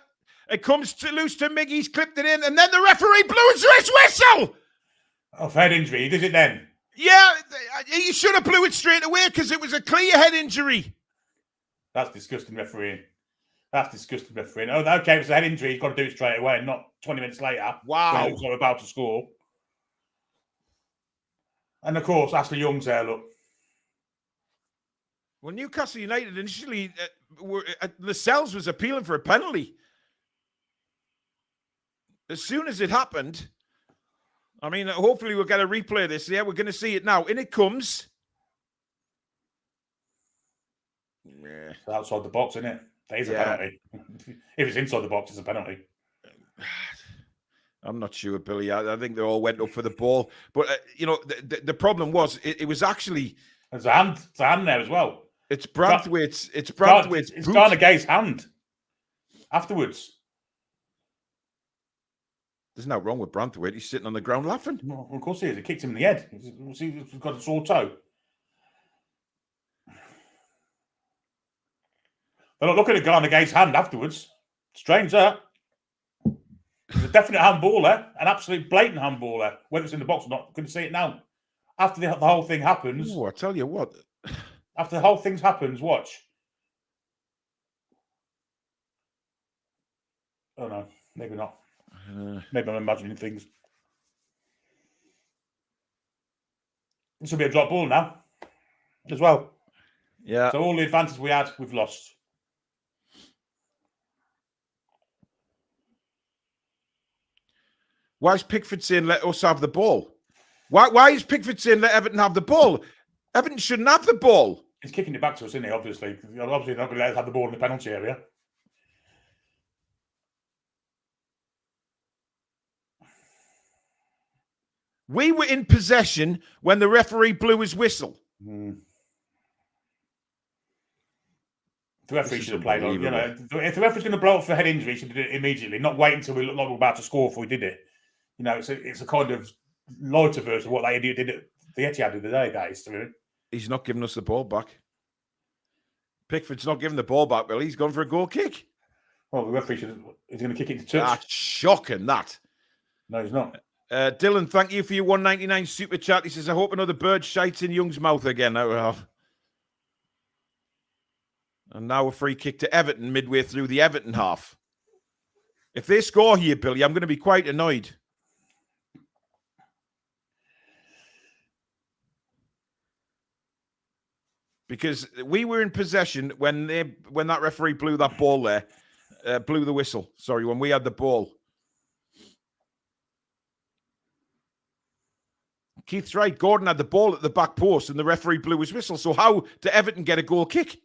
It comes loose to Miggy. He's clipped it in. And then the referee blew his whistle. Of head injury. He did it then. Yeah, he should have blew it straight away because it was a clear head injury. That's disgusting refereeing. That's disgusting refereeing. Oh, okay, if it's a head injury, he's got to do it straight away and not 20 minutes later. Wow. When he's about to score. And of course, Ashley Young's there, look. Well, Newcastle United initially, Lascelles was appealing for a penalty. As soon as it happened, I mean, hopefully we'll get a replay of this. Yeah, we're going to see it now. In it comes. Yeah. It's outside the box, isn't it? That is a penalty. If it's inside the box, it's a penalty. I'm not sure, Billy. I think they all went up for the ball. But, the problem was it was actually... There's a hand. It's a hand there as well. It's Branthwaite's. It's Branthwaite's. It's Garner Gay's hand. Afterwards. There's no wrong with Branthwaite. He's sitting on the ground laughing. Well, of course he is. He kicked him in the head. He's got a sore toe. But look at Garner Gay's hand afterwards. Strange that. There's a definite handball there. An absolute blatant handball there. Whether it's in the box or not, couldn't see it now. After the whole thing happens... Oh, I tell you what. After the whole thing happens, watch. Oh, no. Maybe not. Maybe I'm imagining things. This will be a drop ball now. As well. Yeah. So all the advantage we had, we've lost. Why is Pickford saying let us have the ball? Why is Pickford saying let Everton have the ball? Everton shouldn't have the ball. He's kicking it back to us, isn't he? Obviously. Obviously not going to let us have the ball in the penalty area. We were in possession when the referee blew his whistle. The referee should have played on. If the referee's going to blow up for head injury, he should do it immediately, not wait until we look like we're about to score before we did it. It's a kind of lighter version of what they did at the Etihad the other day, guys. He's not giving us the ball back. Pickford's not giving the ball back, Bill. He's gone for a goal kick. Well, the referee is going to kick it to touch. That's shocking, that. No, he's not. Dylan, thank you for your $1.99 super chat. He says, I hope another bird shites in Young's mouth again. Oh, well. And now a free kick to Everton midway through the Everton half. If they score here, Billy, I'm going to be quite annoyed. Because we were in possession when that referee blew that ball there, blew the whistle. Sorry, when we had the ball. Keith's right. Gordon had the ball at the back post and the referee blew his whistle. So how did Everton get a goal kick?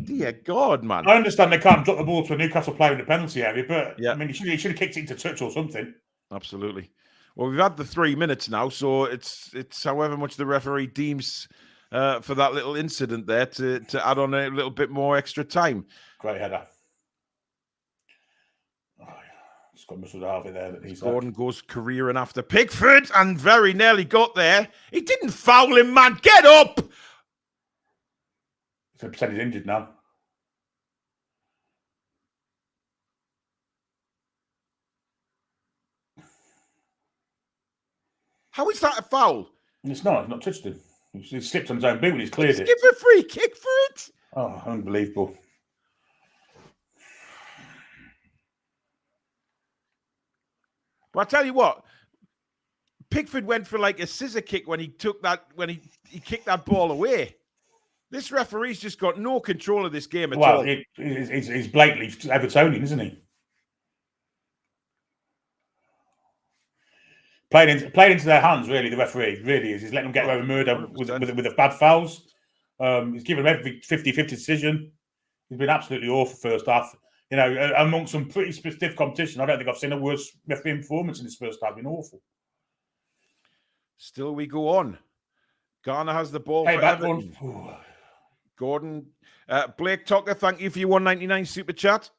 Dear God, man. I understand they can't drop the ball to a Newcastle player in the penalty area, but yeah. I mean, he should have kicked it into touch or something. Absolutely. Well, we've had the 3 minutes now, so it's however much the referee deems for that little incident there to add on a little bit more extra time. Great header. Oh, yeah. Just got muscled out of it there. Gordon goes careering after Pickford and very nearly got there. He didn't foul him, man. Get up! So he's injured now. How is that a foul? It's not. He's not touched him. He slipped on his own boot when he's cleared it. Give a free kick for it. Oh, unbelievable. But I tell you what, Pickford went for like a scissor kick when he took that, when he kicked that ball away. This referee's just got no control of this game at all. Well, he's blatantly Evertonian, isn't he? Playing into their hands, really, the referee really is. He's letting them get away with murder with the bad fouls. He's given them every 50-50 decision. He's been absolutely awful first half. You know, amongst some pretty stiff competition, I don't think I've seen a worse referee performance in this first half. Been awful. Still we go on. Garner has the ball Hey, for back Everton. one. Gordon. Blake Tucker, thank you for your 199 super chat.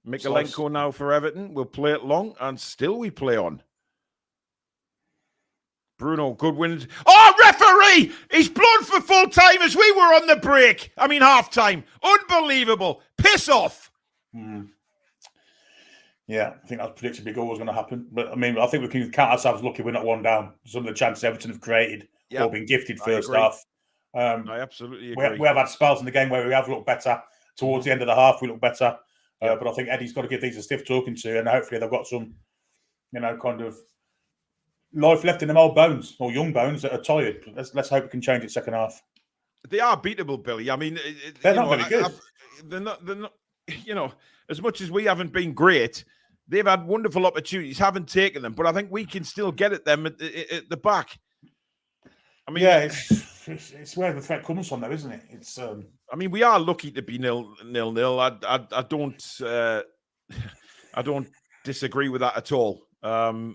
Mikalenko now for Everton. We'll play it long, and still we play on. Bruno, good win. Oh, referee! He's blown for full time as we were on the break. I mean, half time. Unbelievable. Piss off. Yeah, I think that was predicted big goal was going to happen. But I mean, I think we can count ourselves lucky we're not one down. Some of the chances Everton have created or been gifted first half. I absolutely agree. We have had spells in the game where we have looked better. Towards the end of the half, we look better. But I think Eddie's got to give these a stiff talking to, and hopefully they've got some, kind of life left in them old bones or young bones that are tired. Let's hope we can change it second half. They are beatable, Billy. I mean, they're not very good. They're not. As much as we haven't been great, they've had wonderful opportunities, haven't taken them. But I think we can still get at them at the back. I mean, it's where the threat comes from, though, isn't it? It's. I mean, we are lucky to be 0-0. I don't disagree with that at all. The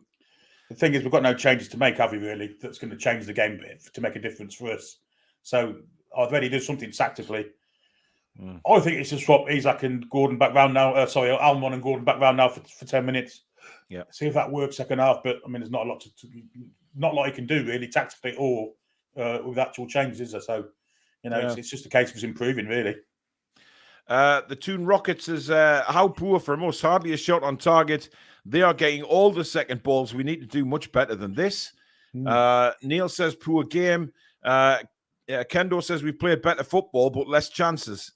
thing is, we've got no changes to make, have we, really? That's going to change the game to make a difference for us. So I'd really do something tactically. I think it's to swap Isak and Gordon back round now. Almon and Gordon back round now for 10 minutes. Yeah. See if that works second half. But I mean, there's not a lot not a lot you can do really tactically or with actual changes, is there? So it's just a case of us improving, really. The Toon Rockets is how poor from us. Hardly a shot on target. They are getting all the second balls. We need to do much better than this. Neil says poor game. Kendo says we played better football, but less chances.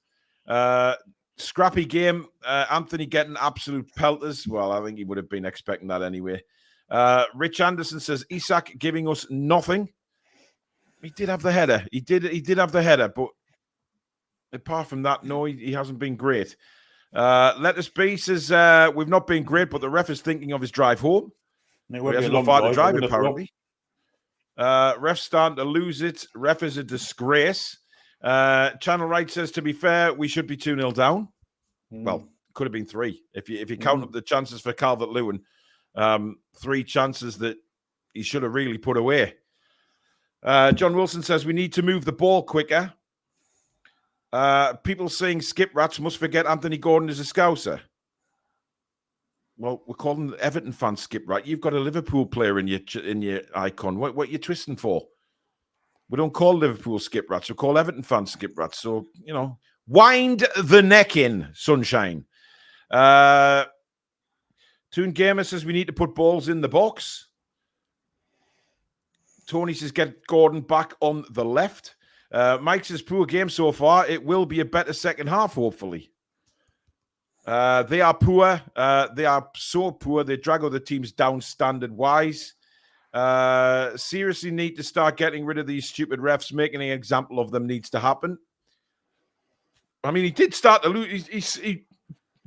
Scrappy game. Anthony getting absolute pelters. Well, I think he would have been expecting that anyway. Rich Anderson says Isak giving us nothing. He did have the header. He did have the header, but apart from that, no, he hasn't been great. Let us be says we've not been great, but the ref is thinking of his drive home. He hasn't got far to drive, apparently. Ref's starting to lose it. Ref is a disgrace. Channel Right says, to be fair, we should be 2-0 down. Well, could have been 3 if you count up the chances for Calvert-Lewin. 3 chances that he should have really put away. John Wilson says we need to move the ball quicker. People saying skip rats must forget Anthony Gordon is a Scouser. Well, we're calling Everton fans skip rat. You've got a Liverpool player in your icon. What are you twisting for? We don't call Liverpool skip rats. We call Everton fans skip rats. So, wind the neck in, sunshine. Toon Gamer says we need to put balls in the box. Tony says get Gordon back on the left. Mike says poor game so far. It will be a better second half, hopefully. They are poor. They are so poor. They drag other teams down standard-wise. Seriously need to start getting rid of these stupid refs. Making an example of them needs to happen. I mean, he did start to lose. He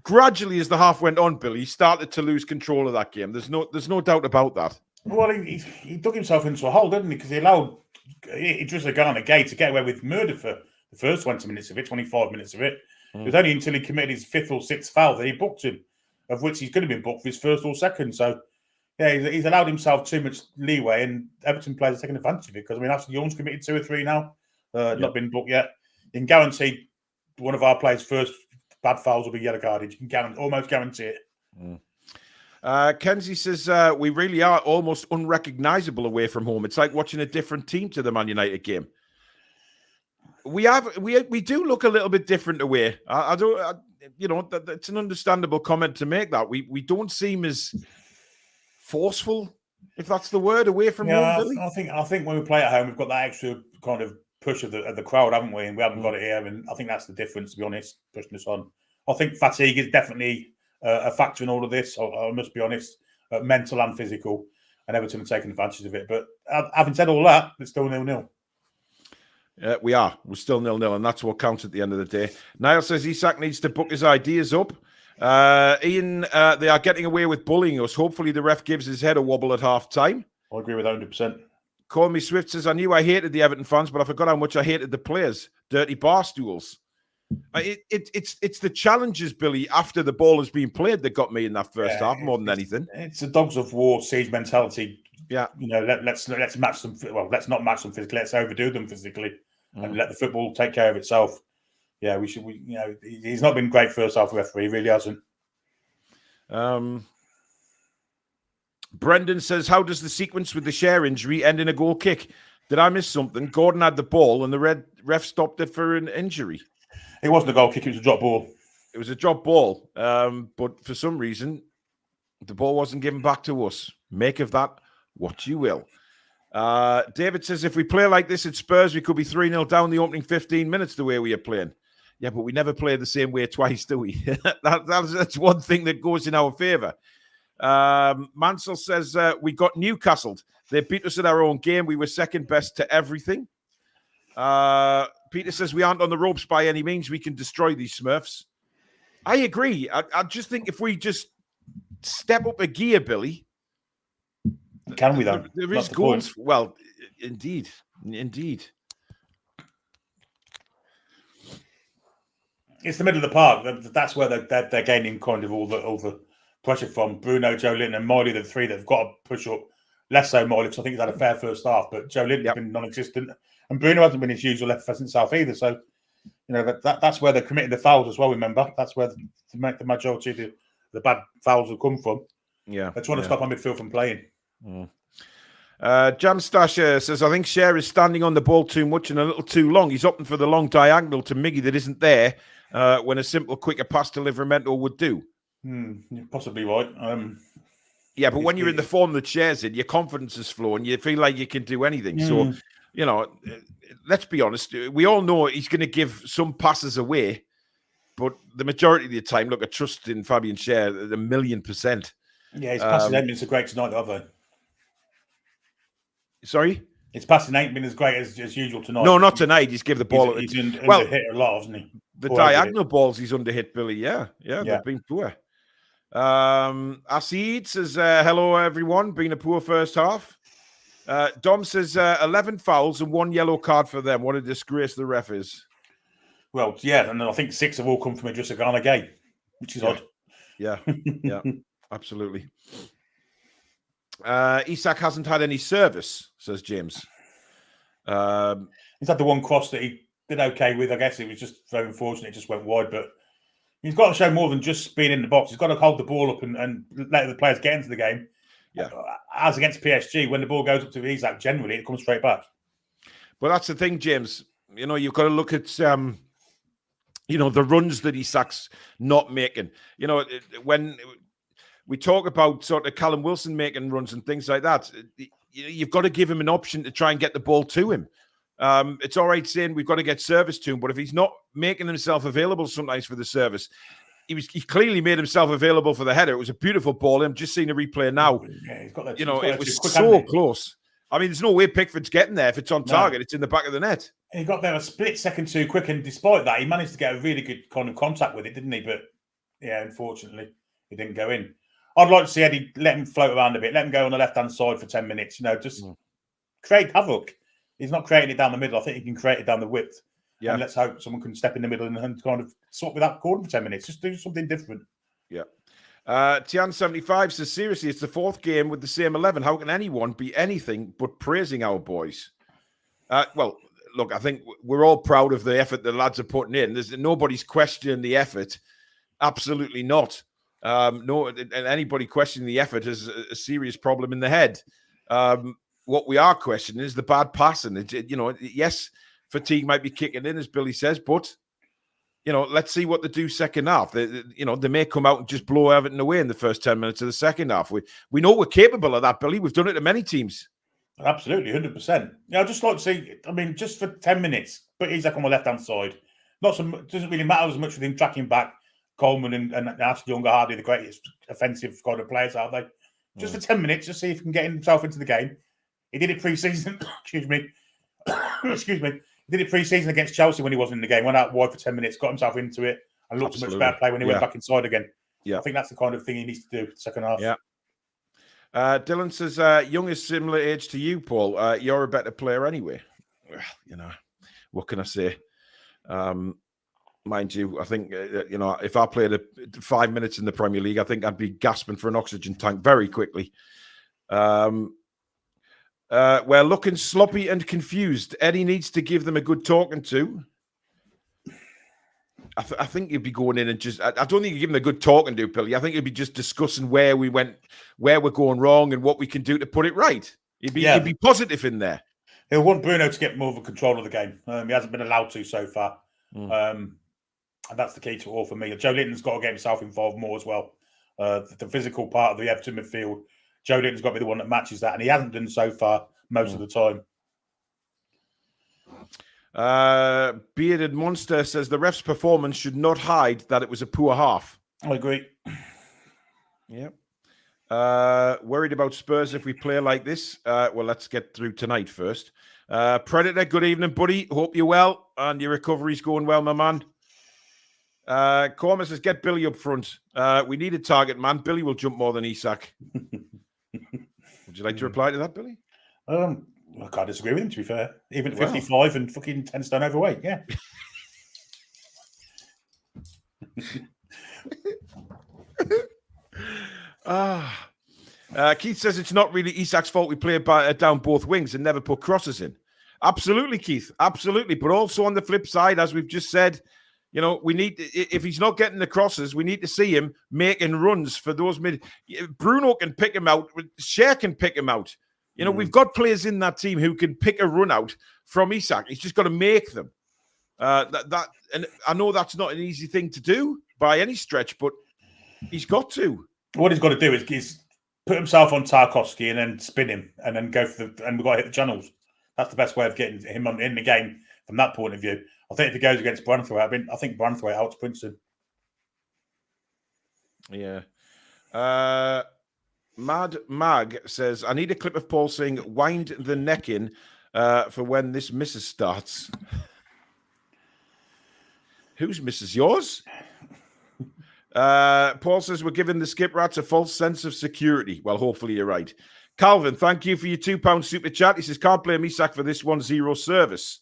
gradually, as the half went on, Billy, he started to lose control of that game. There's no doubt about that. Well, he dug himself into a hole, didn't he? Because he allowed Idrissa Gana Gay to get away with murder for the first 20 minutes of it, 25 minutes of it. It was only until he committed his 5th or 6th foul that he booked him, of which he's going to be booked for his 1st or 2nd. So, yeah, he's allowed himself too much leeway, and Everton players are taking advantage of it. Because, I mean, Ashley Young's committed 2 or 3 now, not been booked yet. You can guarantee one of our players' first bad fouls will be yellow carded. You can almost guarantee it. Kenzie says we really are almost unrecognizable away from home. It's like watching a different team to the Man United game. We do look a little bit different away. It's an understandable comment to make. That we don't seem as forceful, if that's the word, away from home. Billy? I think when we play at home, we've got that extra kind of push of the crowd, haven't we? And we haven't got it here, and I think that's the difference. To be honest, pushing us on. I think fatigue is definitely a factor in all of this. I must be honest, mental and physical, and Everton have taken advantage of it. But having said all that, it's still 0-0. We're still 0-0, and that's what counts at the end of the day. Niall says Isak needs to book his ideas up. Ian, they are getting away with bullying us. Hopefully the ref gives his head a wobble at half time. I agree with 100%. Call Me Swift says, I knew I hated the Everton fans, but I forgot how much I hated the players. Dirty bar stools. It's the challenges, Billy, after the ball has been played that got me in that first half more than anything. It's a dogs of war siege mentality. Yeah, let's match them. Well, let's not match them physically. Let's overdo them physically, and let the football take care of itself. Yeah, we should. He's not been great first half referee. He really hasn't. Brendan says, how does the sequence with the Share injury end in a goal kick? Did I miss something? Gordon had the ball and the ref stopped it for an injury. It wasn't a goal kick, it was a drop ball. It was a drop ball. But for some reason, the ball wasn't given back to us. Make of that what you will. David says, if we play like this at Spurs, we could be 3-0 down the opening 15 minutes the way we are playing. Yeah, but we never play the same way twice, do we? That's one thing that goes in our favour. Mansell says, we got Newcastle. They beat us at our own game. We were second best to everything. Peter says, we aren't on the ropes by any means. We can destroy these Smurfs. I agree. I just think if we just step up a gear, Billy. Can we, though? There is goals. Well, indeed. It's the middle of the park. That's where they're gaining kind of all the pressure from. Bruno, Joe Linton, and Miley, the three that have got to push up. Less so Miley, because I think he's had a fair first half, but Joe Linton's been non-existent, and Bruno hasn't been his usual left pheasant south either. So, that's where they're committing the fouls as well. Remember, that's where the majority of the bad fouls will come from. Yeah, they're trying to stop our midfield from playing. Jam Stasher says, I think Cher is standing on the ball too much and a little too long. He's opting for the long diagonal to Miggy that isn't there when a simple, quicker pass to Livramento would do. You're possibly right. Yeah, but when you're in the form that Cher's in, your confidence is flowing. You feel like you can do anything. So, let's be honest. We all know he's going to give some passes away, but the majority of the time, look, I trust in Fabian Cher 1,000,000%. Yeah, his passing ain't been so great tonight, have they? Sorry? His passing ain't been as great as usual tonight. No, not tonight. He's given the ball. He's under-hit a lot, hasn't he? The diagonal balls he's under-hit, Billy. Yeah, they've been poor. Asid says, hello, everyone. Been a poor first half. Dom says, 11 fouls and 1 yellow card for them. What a disgrace the ref is. Well, yeah, and I think 6 have all come from Idrissa Gana Gay, which is odd. Yeah, absolutely. Isak hasn't had any service, says James. He's had the one cross that he did okay with. I guess it was just very unfortunate. It just went wide, but he's got to show more than just being in the box. He's got to hold the ball up and let the players get into the game. Yeah. As against PSG, when the ball goes up to Isak, generally it comes straight back. Well, that's the thing, James. You've got to look at the runs that Isak's not making. When we talk about sort of Callum Wilson making runs and things like that, you've got to give him an option to try and get the ball to him. It's all right saying we've got to get service to him, but if he's not making himself available sometimes for the service, he clearly made himself available for the header. It was a beautiful ball. I'm just seeing a replay now. Yeah, he's got that. It was so close. I mean, there's no way Pickford's getting there if it's on target. It's in the back of the net. He got there a split second too quick, and despite that, he managed to get a really good kind of contact with it, didn't he? But yeah, unfortunately, he didn't go in. I'd like to see Eddie let him float around a bit, let him go on the left-hand side for 10 minutes, just create havoc. He's not creating it down the middle. I think he can create it down the width. Yeah. And let's hope someone can step in the middle and kind of swap without Gordon for 10 minutes. Just do something different. Yeah. Tian75 says, seriously, it's the 4th game with the same 11. How can anyone be anything but praising our boys? Well, look, I think we're all proud of the effort the lads are putting in. Nobody's questioning the effort. Absolutely not. And anybody questioning the effort has a serious problem in the head. What we are questioning is the bad passing. Yes, fatigue might be kicking in, as Billy says, but let's see what they do second half. They may come out and just blow Everton away in the first 10 minutes of the second half. We know we're capable of that, Billy. We've done it to many teams. Absolutely, 100%. I'd just like to see. I mean, just for 10 minutes, put Isak on the left hand side. Doesn't really matter as much with him tracking back. Coleman and Ashley Young are hardly the greatest offensive kind of players, are they? Just for 10 minutes, just see if he can get himself into the game. He did it pre-season. Excuse me. He did it pre-season against Chelsea when he wasn't in the game. Went out wide for 10 minutes, got himself into it, and looked a much better play when he went back inside again. Yeah, I think that's the kind of thing he needs to do second half. Yeah. Dylan says, Young is similar age to you, Paul. You're a better player anyway. Well, what can I say? mind you. I think, if I played 5 minutes in the Premier League, I think I'd be gasping for an oxygen tank very quickly. We're looking sloppy and confused. Eddie needs to give them a good talking to. I think you'd be going in and just... I don't think you give them a good talking to, Billy. I think you'd be just discussing where we're going wrong and what we can do to put it right. He'd be positive in there. He'll want Bruno to get more of a control of the game. He hasn't been allowed to so far. And that's the key to all for me. Joe Linton's got to get himself involved more as well. The physical part of the Everton midfield, Joe Linton's got to be the one that matches that, and he hasn't done so far most of the time. Bearded Monster says the ref's performance should not hide that it was a poor half. I agree. Yeah. Worried about Spurs if we play like this? Well, let's get through tonight first. Predator, good evening, buddy. Hope you're well and your recovery's going well, my man. Corma says, get Billy up front. We need a target man. Billy will jump more than Isak. Would you like to reply to that, Billy? I can't disagree with him, to be fair. Even at 55 and fucking 10 stone overweight, yeah. Keith says it's not really Isak's fault we play down both wings and never put crosses in. Absolutely, Keith. Absolutely. But also on the flip side, as we've just said, we need, if he's not getting the crosses, we need to see him making runs for those mid. Bruno can pick him out. Cher can pick him out. We've got players in that team who can pick a run out from Isak. He's just got to make them. And I know that's not an easy thing to do by any stretch, but he's got to. What he's got to do is put himself on Tarkowski and then spin him and then go for and we've got to hit the channels. That's the best way of getting him in the game from that point of view. I think if he goes against Branthwaite, I think Branthwaite outsprints him. Yeah. Mad Mag says, I need a clip of Paul saying, wind the neck in for when this missus starts. Whose missus? Yours? Paul says, we're giving the skip rats a false sense of security. Well, hopefully you're right. Calvin, thank you for your £2 super chat. He says, can't blame Isak for this 1-0 service.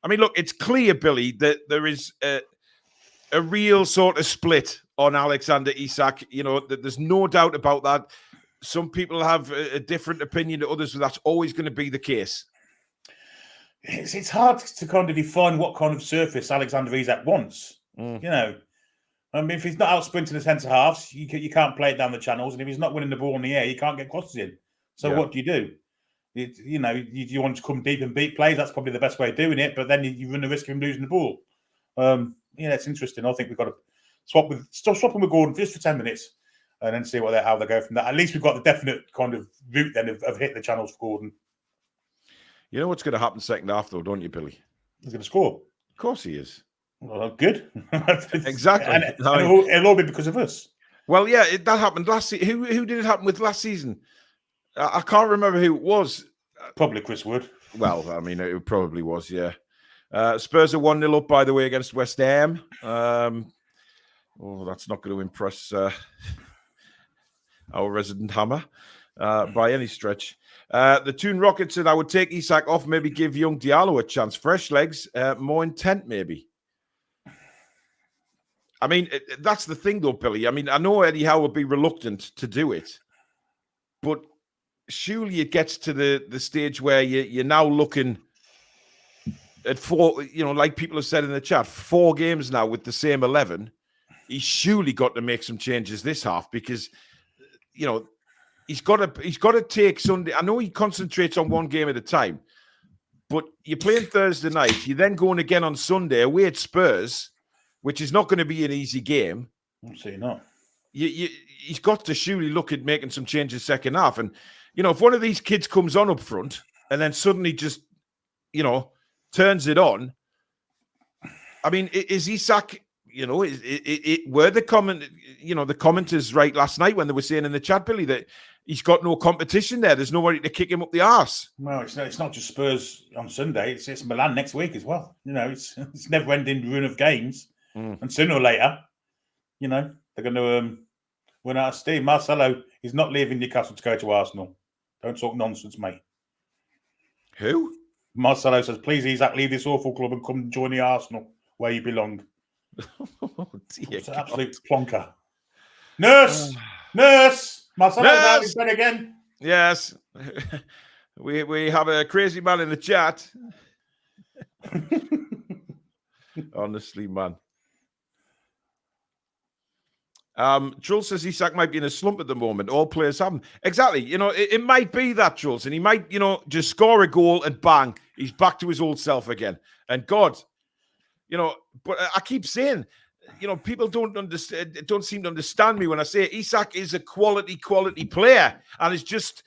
I mean, look, it's clear, Billy, that there is a real sort of split on Alexander Isak. There's no doubt about that. Some people have a different opinion to others, but that's always going to be the case. It's hard to kind of define what kind of surface Alexander Isak wants. I mean, if he's not out sprinting the centre halves, you can't play it down the channels, and if he's not winning the ball in the air, you can't get crosses in. So what do? You want to come deep and beat plays. That's probably the best way of doing it. But then you run the risk of him losing the ball. It's interesting. I think we've got to swap with Gordon just for 10 minutes, and then see how they go from that. At least we've got the definite kind of route then of hitting the channels for Gordon. You know what's going to happen second half, though, don't you, Billy? He's going to score. Of course he is. Well, good. Exactly. And it'll all be because of us. Well, yeah, that happened last season. Who did it happen with last season? I can't remember who it was. Probably Chris Wood. Well, I mean, it probably was, yeah. Spurs are 1-0 up, by the way, against West Ham. That's not going to impress our resident Hammer by any stretch. The Toon Rocket said, I would take Isak off, maybe give young Diallo a chance. Fresh legs, more intent, maybe. I mean, that's the thing, though, Billy. I mean, I know Eddie Howe would be reluctant to do it, but surely it gets to the stage where you're now looking at 4, like people have said in the chat, 4 games now with the same 11. He's surely got to make some changes this half because, he's got to take Sunday. I know he concentrates on one game at a time, but you're playing Thursday night. You're then going again on Sunday away at Spurs, which is not going to be an easy game. Absolutely not. He's got to surely look at making some changes second half. And, if one of these kids comes on up front and then suddenly just, turns it on, I mean, is Isak, were the commenters right last night when they were saying in the chat, Billy, that he's got no competition there. There's nobody to kick him up the arse. Well, it's not just Spurs on Sunday. It's Milan next week as well. It's never-ending run of games. And sooner or later, they're going to run out of steam. Marcelo is not leaving Newcastle to go to Arsenal. Don't talk nonsense, mate. Who? Marcelo says, please, Isak, leave this awful club and come join the Arsenal where you belong. Oh, dear It's an God. absolute plonker. Nurse! Nurse! Marcelo's out Nurse! his bed again. Yes. We have a crazy man in the chat. Honestly, man. Jules says Isak might be in a slump at the moment. All players have him. Exactly. You know, it might be that, Jules, and he might, you know, just score a goal and bang, he's back to his old self again. And God, you know, but I keep saying, you know, people don't seem to understand me when I say Isak is a quality player, and it's just,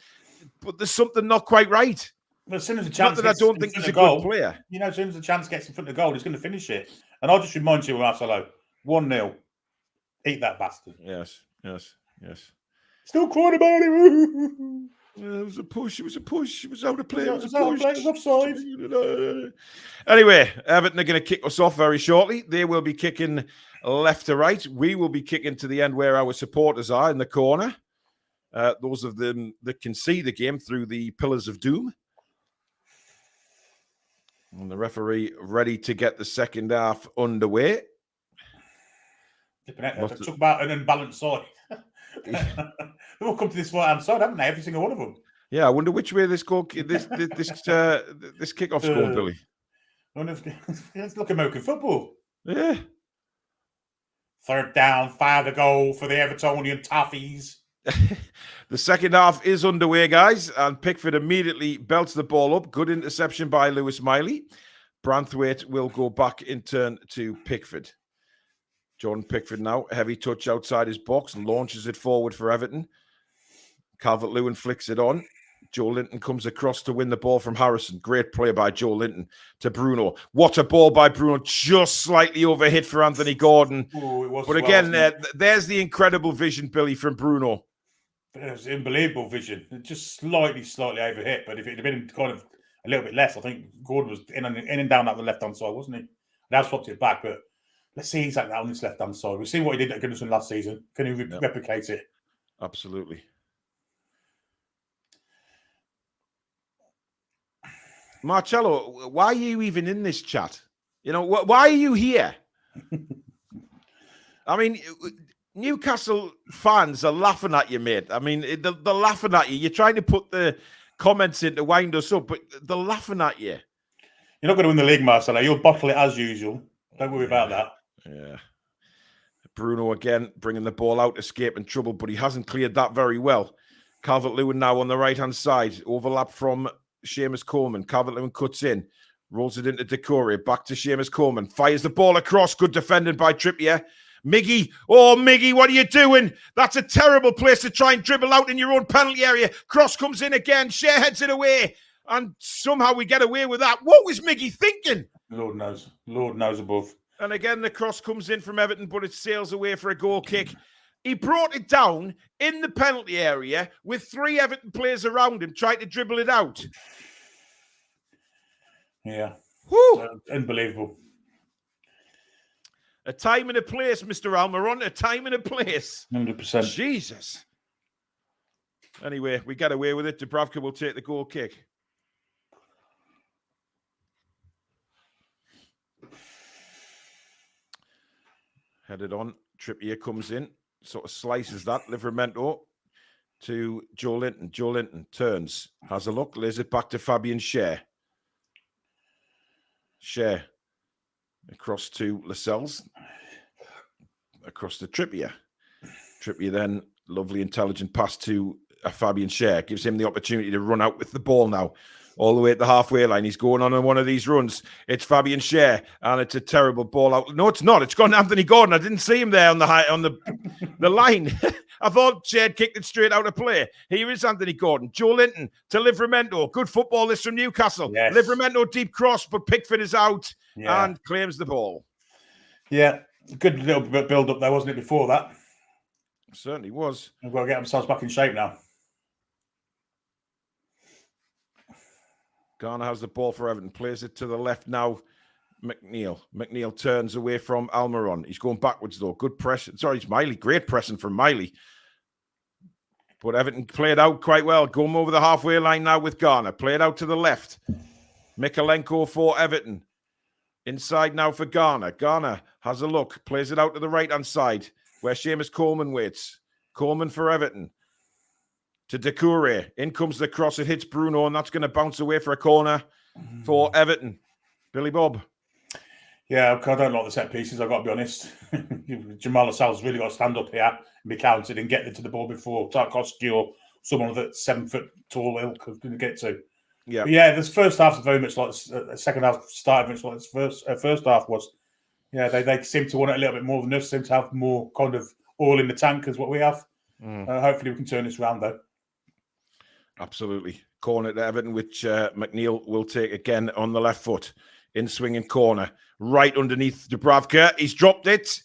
but there's something not quite right. But as soon as the Not chance that I gets don't in think front he's a of good goal, player. you know, as soon as the chance gets in front of the goal, he's going to finish it. And I'll just remind you, Marcelo, 1-0. Eat that bastard. Yes. Still crying about it. It was a push. It was out of play. It was a out of push. play. It was offside. Anyway, Everton are going to kick us off very shortly. They will be kicking left to right. We will be kicking to the end where our supporters are in the corner. Those of them that can see the game through the pillars of doom. And the referee ready to get the second half underway. Talk about an unbalanced side. They've all come to this right-hand side, haven't they? Every single one of them. Yeah, I wonder which way this kickoff's going, Billy. Let's look at American football. Yeah. Third down, fire the goal for the Evertonian Toffees. The second half is underway, guys, and Pickford immediately belts the ball up. Good interception by Lewis Miley. Branthwaite will go back in turn to Pickford. Jordan Pickford now, heavy touch outside his box, launches it forward for Everton. Calvert-Lewin flicks it on. Joe Linton comes across to win the ball from Harrison. Great play by Joe Linton to Bruno. What a ball by Bruno, just slightly overhit for Anthony Gordon. Ooh, but again, there's the incredible vision, Billy, from Bruno. It was unbelievable vision. Just slightly overhit, but if it had been kind of a little bit less, I think Gordon was in and down at the left-hand side, wasn't he? Now swapped it back, but let's see exactly on this left-hand side. We've seen what he did at Goodison last season. Can he replicate it? Absolutely. Marcello, why are you even in this chat? You know, why are you here? I mean, Newcastle fans are laughing at you, mate. I mean, they're laughing at you. You're trying to put the comments in to wind us up, but they're laughing at you. You're not going to win the league, Marcelo. You'll bottle it as usual. Don't worry about that. Yeah. Bruno again bringing the ball out, escaping trouble, but he hasn't cleared that very well. Calvert-Lewin now on the right-hand side. Overlap from Seamus Coleman. Calvert-Lewin cuts in. Rolls it into Decore. Back to Seamus Coleman. Fires the ball across. Good defending by Trippier. Miggy. Oh, Miggy, what are you doing? That's a terrible place to try and dribble out in your own penalty area. Cross comes in again. Shea heads it away. And somehow we get away with that. What was Miggy thinking? Lord knows. Lord knows above. And again, the cross comes in from Everton, but it sails away for a goal kick. He brought it down in the penalty area with 3 Everton players around him trying to dribble it out. Yeah. Unbelievable. A time and a place, Mr. Almiron. A time and a place. 100%. Jesus. Anyway, we get away with it. Dubravka will take the goal kick. Headed on. Trippier comes in. Sort of slices that. Livramento to Joe Linton. Joe Linton turns. Has a look. Lays it back to Fabian Schär. Schär. Across to Lascelles. Across to Trippier. Trippier then, lovely intelligent pass to Fabian Schär. Gives him the opportunity to run out with the ball now. All the way at the halfway line. He's going on one of these runs. It's Fabian Schär, and it's a terrible ball out. No, it's not. It's gone to Anthony Gordon. I didn't see him there on the line. I thought Schär kicked it straight out of play. Here is Anthony Gordon. Joe Linton to Livramento. Good football this from Newcastle. Yes. Livramento deep cross, but Pickford is out and claims the ball. Yeah, good little bit build up there, wasn't it, before that? Certainly was. We've got to get themselves back in shape now. Garner has the ball for Everton. Plays it to the left now. McNeil. McNeil turns away from Almiron. He's going backwards, though. Good press. Sorry, it's Miley. Great pressing from Miley. But Everton played out quite well. Going over the halfway line now with Garner. Played out to the left. Mikalenko for Everton. Inside now for Garner. Garner has a look, plays it out to the right-hand side where Seamus Coleman waits. Coleman for Everton. To Doucouré. In comes the cross. It hits Bruno, and that's going to bounce away for a corner for Everton. Billy Bob. Yeah, I don't like the set pieces, I've got to be honest. Jamal Lascelles really got to stand up here and be counted and get to the ball before Tarkowski or someone that's 7 foot tall ilk is going to get to. Yeah, but yeah. This first half is very much like the second half started much like this first half was. Yeah, they seem to want it a little bit more than us. Seem to have more kind of oil in the tank as what we have. Hopefully, we can turn this around though. Absolutely. Corner to Everton, which McNeil will take again on the left foot. In swinging corner, right underneath Dubravka. He's dropped it.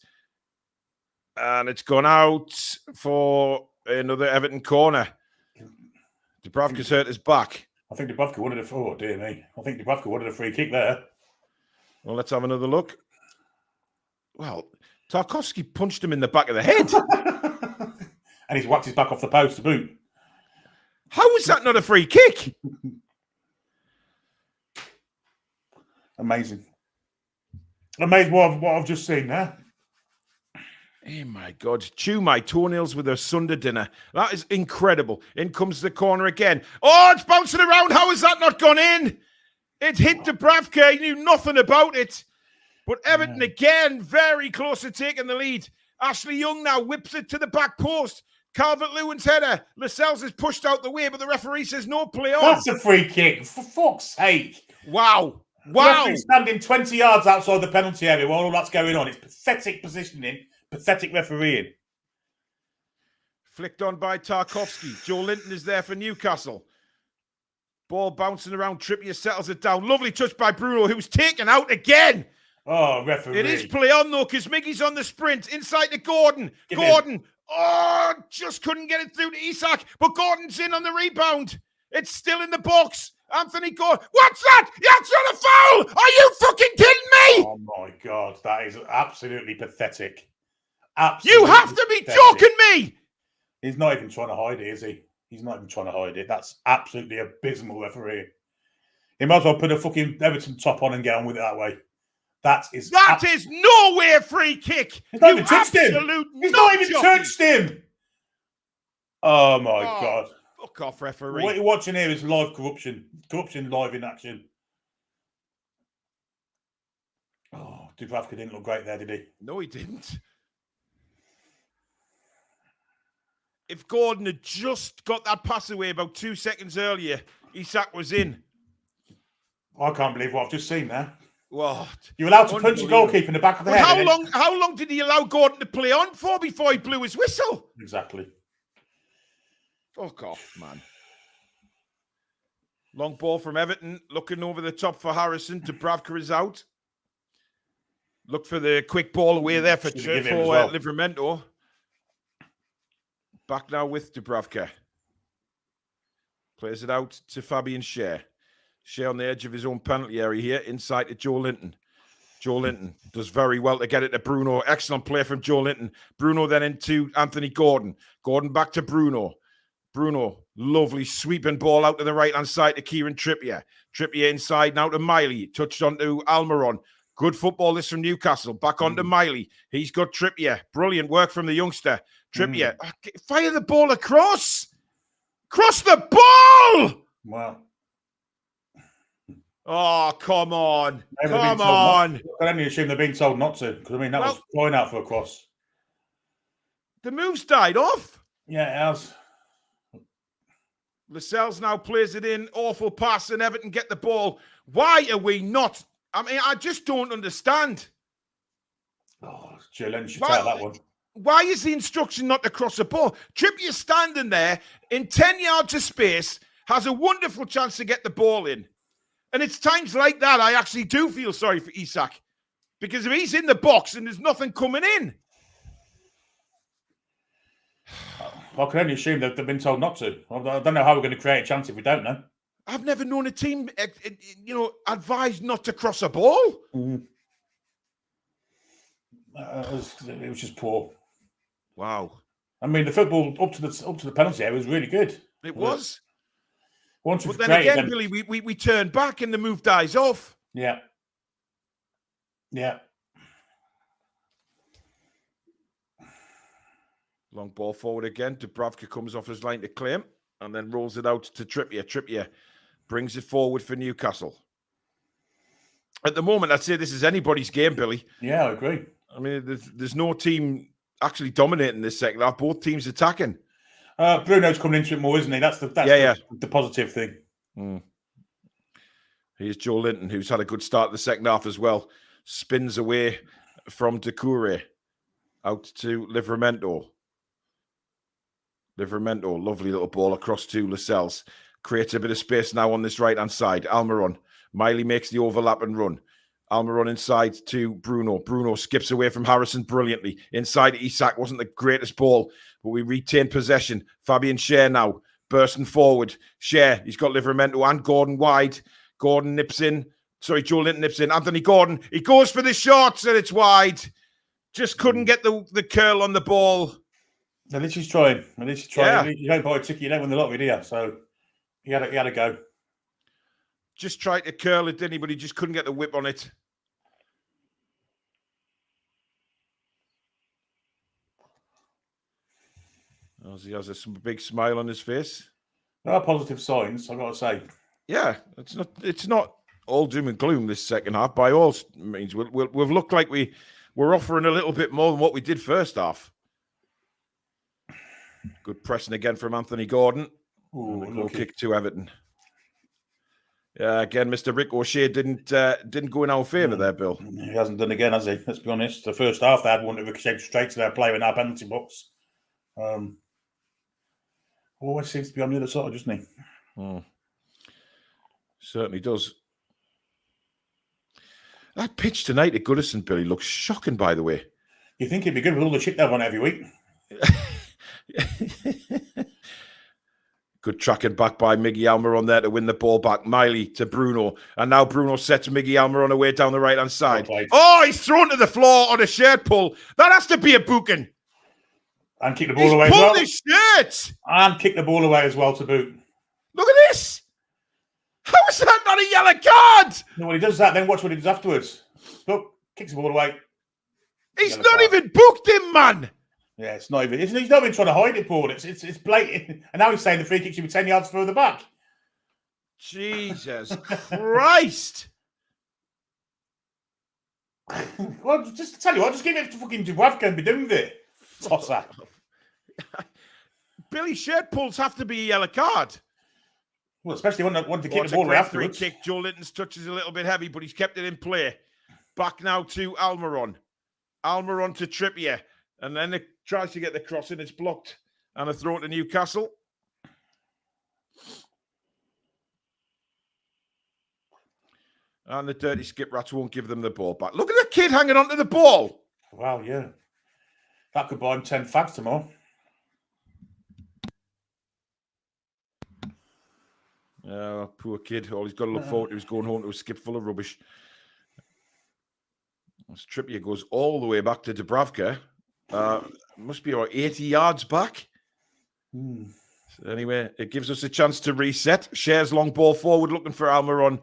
And it's gone out for another Everton corner. Dubravka's hurt his back. I think Dubravka wanted a free kick there. Well, let's have another look. Well, Tarkowski punched him in the back of the head. And he's whacked his back off the post to boot. How is that not a free kick? Amazing. Amazing what I've just seen there. Oh, my God. Chew my toenails with a Sunday dinner. That is incredible. In comes the corner again. Oh, it's bouncing around. How has that not gone in? It hit Dubravka. He knew nothing about it. But Everton again, very close to taking the lead. Ashley Young now whips it to the back post. Calvert-Lewin's header. Lascelles is pushed out the way, but the referee says no, play on. That's a free kick. For fuck's sake. Wow. Wow. Standing 20 yards outside the penalty area while all that's going on. It's pathetic positioning, pathetic refereeing. Flicked on by Tarkowski. Joe Linton is there for Newcastle. Ball bouncing around. Trippier settles it down. Lovely touch by Bruno, who's taken out again. Oh, referee. It is play on, though, because Miggy's on the sprint. Inside to Gordon. Oh, just couldn't get it through to Isak. But Gordon's in on the rebound. It's still in the box. Anthony Gordon. What's that? That's not a foul! Are you fucking kidding me? Oh, my God. That is absolutely pathetic. Absolutely you have to be joking me! He's not even trying to hide it, is he? He's not even trying to hide it. That's absolutely abysmal referee. He might as well put a fucking Everton top on and get on with it that way. That is no way a free kick. He's not even touched him. He's not even touched him. Oh, my God. Fuck off, referee. What you're watching here is live corruption. Corruption live in action. Oh, Dubravka didn't look great there, did he? No, he didn't. If Gordon had just got that pass away about 2 seconds earlier, Isak was in. I can't believe what I've just seen there. What? You're allowed to punch a goalkeeper in the back of the head. How long did he allow Gordon to play on for before he blew his whistle? Exactly. Fuck off, man. Long ball from Everton. Looking over the top for Harrison. Dubravka is out. Look for the quick ball away there for Livramento. Back now with Dubravka. Plays it out to Fabian Schär. Schär on the edge of his own penalty area here. Inside to Joe Linton. Joe Linton does very well to get it to Bruno. Excellent play from Joe Linton. Bruno then into Anthony Gordon. Gordon back to Bruno. Bruno, lovely sweeping ball out to the right-hand side to Kieran Trippier. Trippier inside now to Miley. Touched onto Almiron. Good football this from Newcastle. Back onto Miley. He's got Trippier. Brilliant work from the youngster. Trippier. Fire the ball across. Cross the ball! Wow. Oh, come on. Come on. I can only assume they're being told not to. Because, I mean, that was going out for a cross. The move's died off. Yeah, it has. Lascelles now plays it in. Awful pass, and Everton get the ball. Why are we not? I mean, I just don't understand. Oh, Jalen should tell that one. Why is the instruction not to cross the ball? Trippier standing there in 10 yards of space, has a wonderful chance to get the ball in. And it's times like that I actually do feel sorry for Isak. Because if he's in the box and there's nothing coming in. I can only assume that they've been told not to. I don't know how we're going to create a chance if we don't know. I've never known a team, advised not to cross a ball. It was just poor. Wow. I mean, the football up to the penalty area was really good. It was. But then again, Billy, we turn back and the move dies off. Yeah. Yeah. Long ball forward again. Dubravka comes off his line to claim and then rolls it out to Trippier. Trippier brings it forward for Newcastle. At the moment, I'd say this is anybody's game, Billy. Yeah, I agree. I mean, there's no team actually dominating this second half. Both teams attacking. Bruno's coming into it more, isn't he? That's the positive thing. Here's Joe Linton, who's had a good start to the second half as well. Spins away from Doucouré out to Livramento. Lovely little ball across to Lascelles. Creates a bit of space now on this right-hand side. Almiron. Miley makes the overlap and run. Almiron inside to Bruno. Bruno skips away from Harrison brilliantly. Inside Isak wasn't the greatest ball, but we retain possession. Fabian Schär now bursting forward. Schär, he's got Livramento and Gordon wide. Gordon nips in. Sorry, Joe Linton nips in. Anthony Gordon, he goes for the shots and it's wide. Just couldn't get the curl on the ball. At least he's trying. Yeah. You don't buy a ticket, you don't win the lottery, do you? So he had to go. Just tried to curl it, didn't he? But he just couldn't get the whip on it. As he has a big smile on his face. There are positive signs, I've got to say. Yeah, it's not all doom and gloom this second half. By all means, we've looked like we're offering a little bit more than what we did first half. Good pressing again from Anthony Gordon. Goal kick to Everton. Yeah, again, Mr. Rick O'Shea didn't go in our favour there, Bill. He hasn't done again, has he? Let's be honest. The first half, they had one that ricocheted straight to their player in our penalty box. Always seems to be on the other side, doesn't he? Certainly does. That pitch tonight at Goodison, Billy, looks shocking, by the way. You think it'd be good with all the shit they have on every week? Good tracking back by Miggy Almiron there to win the ball back. Miley to Bruno. And now Bruno sets Miggy Almiron away down the right-hand side. Oh, he's thrown to the floor on a shirt pull. That has to be a booking. And kick the ball away as well. He's pulled his shirt. And kick the ball away as well to boot. Look at this. How is that not a yellow card? No, when he does that, then watch what he does afterwards. Look, kicks the ball away. He's not even booked him, man. Yeah, it's not even. He's not even trying to hide it, Paul. It's blatant. And now he's saying the free kick should be 10 yards further back. Jesus Christ. Well, just to tell you what, just give it to fucking Dubravka and be done with it. Toss that. Billy shirt pulls have to be a yellow card. Well, especially when to kick the ball away afterwards. Free kick. Joe Linton's touch is a little bit heavy, but he's kept it in play. Back now to Almiron. Almiron to Trippier. And then it tries to get the cross in. It's blocked. And a throw to Newcastle. And the dirty skip rats won't give them the ball back. Look at the kid hanging onto the ball. Wow, yeah. That could buy him 10 fags tomorrow. Poor kid. All he's got to look forward to is going home to a skip full of rubbish. As Trippier goes all the way back to Dubravka. Must be about 80 yards back. So anyway, it gives us a chance to reset. Shares long ball forward, looking for Almiron.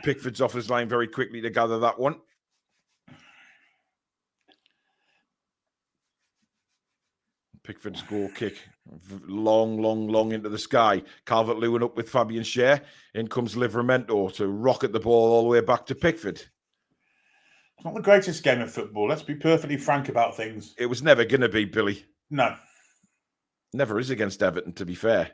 Pickford's off his line very quickly to gather that one. Pickford's goal kick. Long into the sky. Calvert-Lewin up with Fabian Schär. In comes Livramento to rocket the ball all the way back to Pickford. It's not the greatest game of football. Let's be perfectly frank about things. It was never going to be, Billy. No. Never is against Everton, to be fair.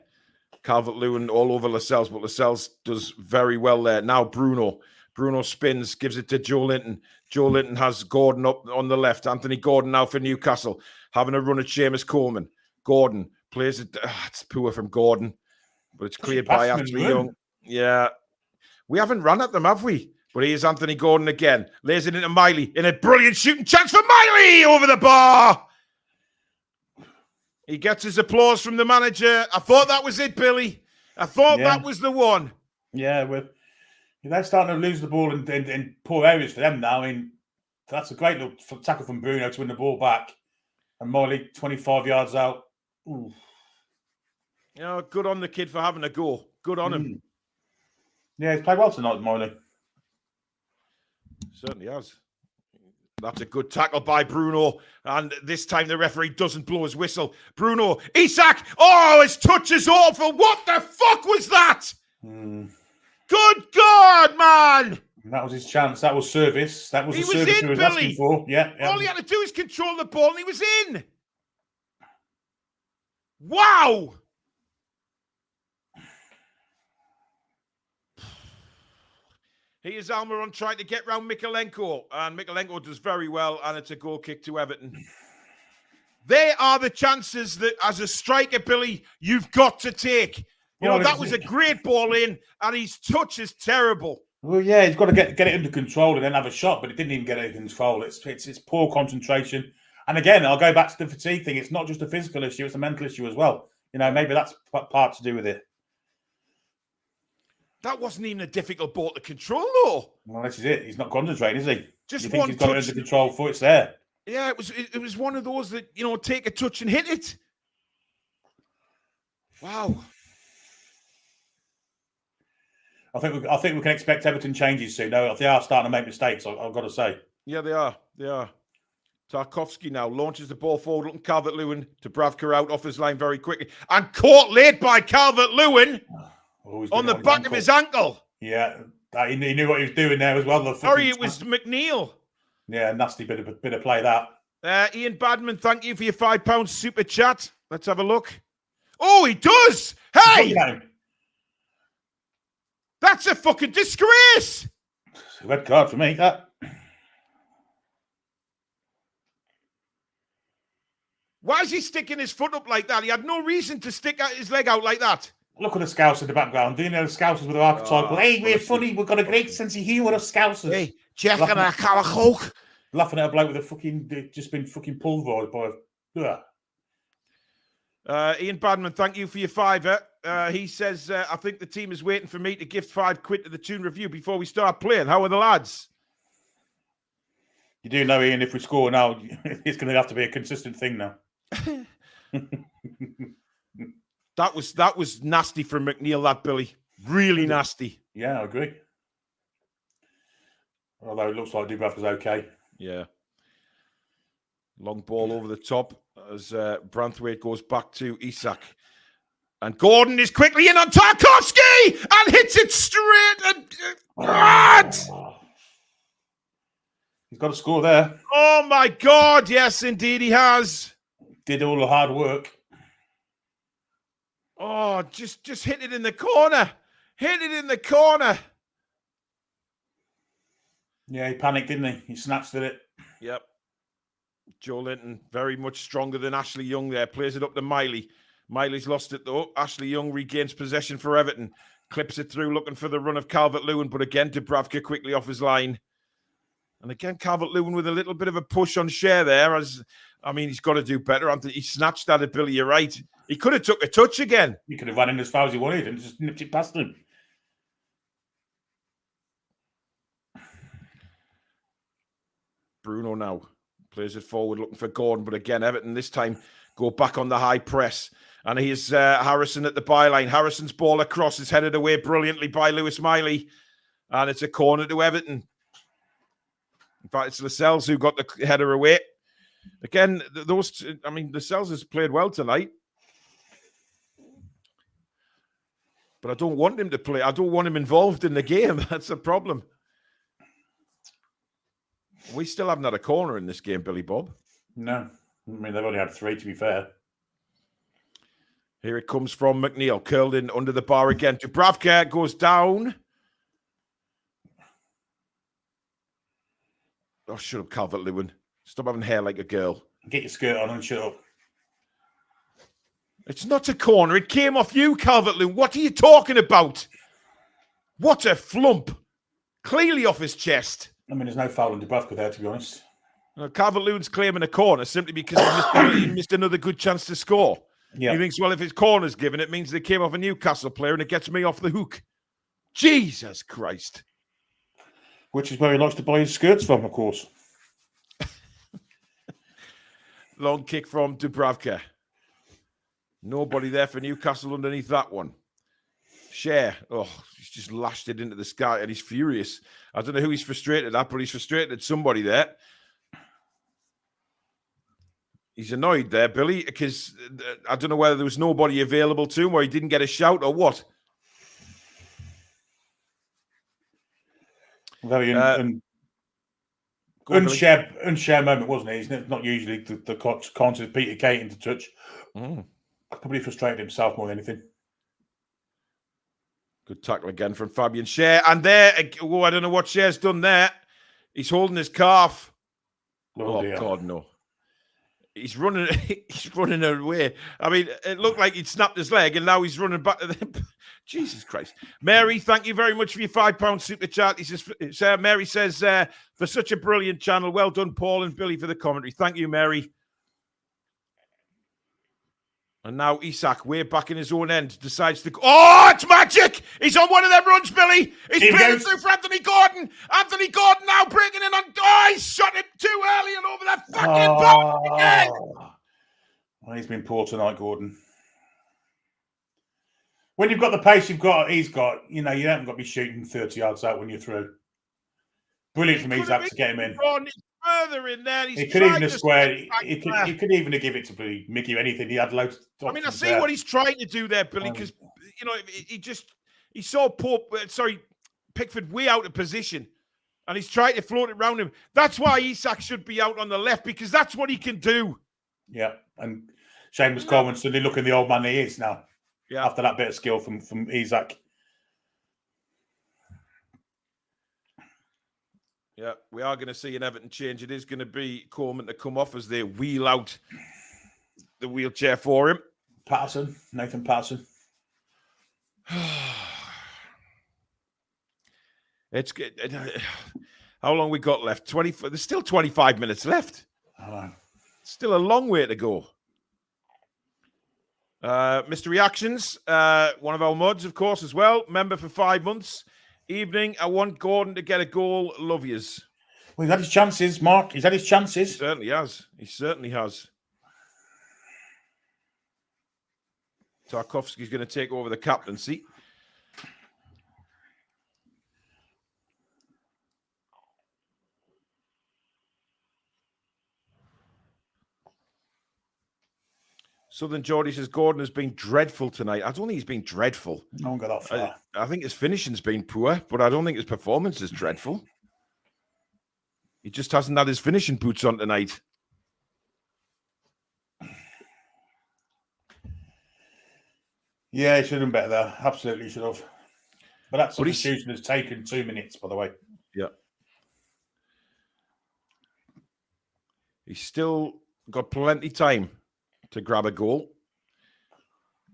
Calvert-Lewin all over Lascelles, but Lascelles does very well there. Now Bruno. Bruno spins, gives it to Joe Linton. Joe Linton has Gordon up on the left. Anthony Gordon now for Newcastle. Having a run at Seamus Coleman. Gordon plays it. It's poor from Gordon, but it's cleared by Ashley Young. Yeah. We haven't run at them, have we? But here's Anthony Gordon again. Lays it into Miley in a brilliant shooting chance for Miley over the bar. He gets his applause from the manager. I thought that was it, Billy. I thought that was the one. Yeah, they're starting to lose the ball in poor areas for them now. I mean, that's a great little tackle from Bruno to win the ball back. And Miley, 25 yards out. Ooh. You know, good on the kid for having a go. Good on him. Yeah, he's played well tonight, Miley. Certainly has. That's a good tackle by Bruno. And this time the referee doesn't blow his whistle. Bruno, Isak. Oh, his touch is awful. What the fuck was that? Good God, man. That was his chance. That was service. That was He the was service in, he was Billy. asking for. Yeah. All he had to do is control the ball and he was in. Wow. Here's Almiron trying to get round Mykolenko. And Mykolenko does very well. And it's a goal kick to Everton. They are the chances that, as a striker, Billy, you've got to take. You know, that was a great ball in. And his touch is terrible. Well, yeah, he's got to get it under control and then have a shot. But it didn't even get it under control. It's poor concentration. And again, I'll go back to the fatigue thing. It's not just a physical issue. It's a mental issue as well. You know, maybe that's part to do with it. That wasn't even a difficult ball to control, though. Well, this is it. He's not concentrating, is he? Just you think one he's got touch. it under control before it's there. Yeah, it was one of those that, you know, take a touch and hit it. Wow. I think we can expect Everton changes soon. No, they are starting to make mistakes, I've got to say. Yeah, they are. They are. Tarkovsky now launches the ball forward, looking Calvert-Lewin. Dubravka out off his line very quickly. And caught late by Calvert-Lewin on the back of his ankle. Yeah, he knew what he was doing there as well. Sorry, it was McNeil. Yeah, nasty bit of play that. Ian Badman, thank you for your £5 super chat. Let's have a look. Oh, he does. Hey! That's a fucking disgrace. Red card for me, that. Why is he sticking his foot up like that? He had no reason to stick his leg out like that. Look at the Scouts in the background. Do you know the Scousers with their archetypal? Hey, we're funny. We've got a great sense of humour, us Scousers. Hey, Jack and a Calachoke. Laughing at a bloke with a fucking, just been fucking pulverised by Ian Badman, thank you for your £5. He says, I think the team is waiting for me to gift £5 to the Toon review before we start playing. How are the lads? You do know, Ian, if we score now, it's going to have to be a consistent thing now. That was nasty from McNeil, that, Billy. Really nasty. Yeah, I agree. Although it looks like Dubravka's okay. Yeah. Long ball over the top as Branthwaite goes back to Isak. And Gordon is quickly in on Tarkovsky and hits it straight. He's got to score there. Oh, my God. Yes, indeed he has. Did all the hard work. Oh, just hit it in the corner. Hit it in the corner. Yeah, he panicked, didn't he? He snatched at it. Yep. Joe Linton, very much stronger than Ashley Young there. Plays it up to Miley. Miley's lost it, though. Ashley Young regains possession for Everton. Clips it through, looking for the run of Calvert-Lewin. But again, Dubravka quickly off his line. And again, Calvert-Lewin with a little bit of a push on Share there. He's got to do better. He snatched at it, Billy. You're right. He could have took a touch again. He could have run in as far as he wanted and just nipped it past him. Bruno now plays it forward, looking for Gordon. But again, Everton this time go back on the high press. And here's Harrison at the byline. Harrison's ball across is headed away brilliantly by Lewis Miley. And it's a corner to Everton. In fact, it's Lascelles who got the header away. Again, Lascelles has played well tonight. But I don't want him to play. I don't want him involved in the game. That's the problem. We still haven't had a corner in this game, Billy Bob. No. They've only had 3, to be fair. Here it comes from McNeil. Curled in under the bar again. Dubravka goes down. Oh, shut up, Calvert-Lewin. Stop having hair like a girl. Get your skirt on and shut up. It's not a corner. It came off you, Calvert-Lewin. What are you talking about? What a flump. Clearly off his chest. There's no foul on Dubravka there, to be honest. Calvert-Lewin's claiming a corner simply because he missed another good chance to score. Yeah. He thinks, well, if his corner's given, it means they came off a Newcastle player and it gets me off the hook. Jesus Christ. Which is where he likes to buy his skirts from, of course. Long kick from Dubravka. Nobody there for Newcastle underneath that one. Share. Oh, he's just lashed it into the sky and he's furious. I don't know who he's frustrated at, but he's frustrated at somebody there. He's annoyed there, Billy, because I don't know whether there was nobody available to him or he didn't get a shout or what. Very unshared moment, wasn't it? He's not usually the constant Peter Kate into touch. Probably frustrated himself more than anything. Good tackle again from Fabian Schär. And there, I don't know what Schär's done there. He's holding his calf. Oh God, no. He's running away. I mean, it looked like he'd snapped his leg and now he's running back. Jesus Christ. Mary, thank you very much for your £5 super chat. He says, Mary says, for such a brilliant channel. Well done, Paul and Billy, for the commentary. Thank you, Mary. And now Isak, way back in his own end, decides to go. Oh, it's magic! He's on one of them runs, Billy. He's playing through for Anthony Gordon. Anthony Gordon now breaking in on. Oh, he's shot it too early and over that fucking bar again. Well, he's been poor tonight, Gordon. When you've got the pace he's got, you haven't got to be shooting 30 yards out when you're through. Brilliant from Isak to get him in. Further in there, he could even have squared. He could even have given it to Mickey or anything. He had loads. I mean, I see what he's trying to do there, Billy, because he saw Pickford way out of position, and he's trying to float it around him. That's why Isak should be out on the left, because that's what he can do. Yeah, and Seamus Coleman suddenly looking the old man he is now. Yeah, after that bit of skill from Isak. Yeah, we are going to see an Everton change. It is going to be Coleman to come off as they wheel out the wheelchair for him. Nathan Patterson. It's good. How long we got left? 20. There's still 25 minutes left. Still a long way to go. Mr. Reactions, one of our mods, of course, as well. Member for 5 months. Evening, I want Gordon to get a goal. Love yous. Well, he's had his chances, Mark. He's had his chances. He certainly has. Tarkovsky's going to take over the captaincy. Southern Geordie says Gordon has been dreadful tonight. I don't think he's been dreadful. No one got off far. I think his finishing's been poor, but I don't think his performance is dreadful. He just hasn't had his finishing boots on tonight. Yeah, he should have been better there. Absolutely should have. But that substitution has taken 2 minutes, by the way. Yeah. He's still got plenty of time to grab a goal.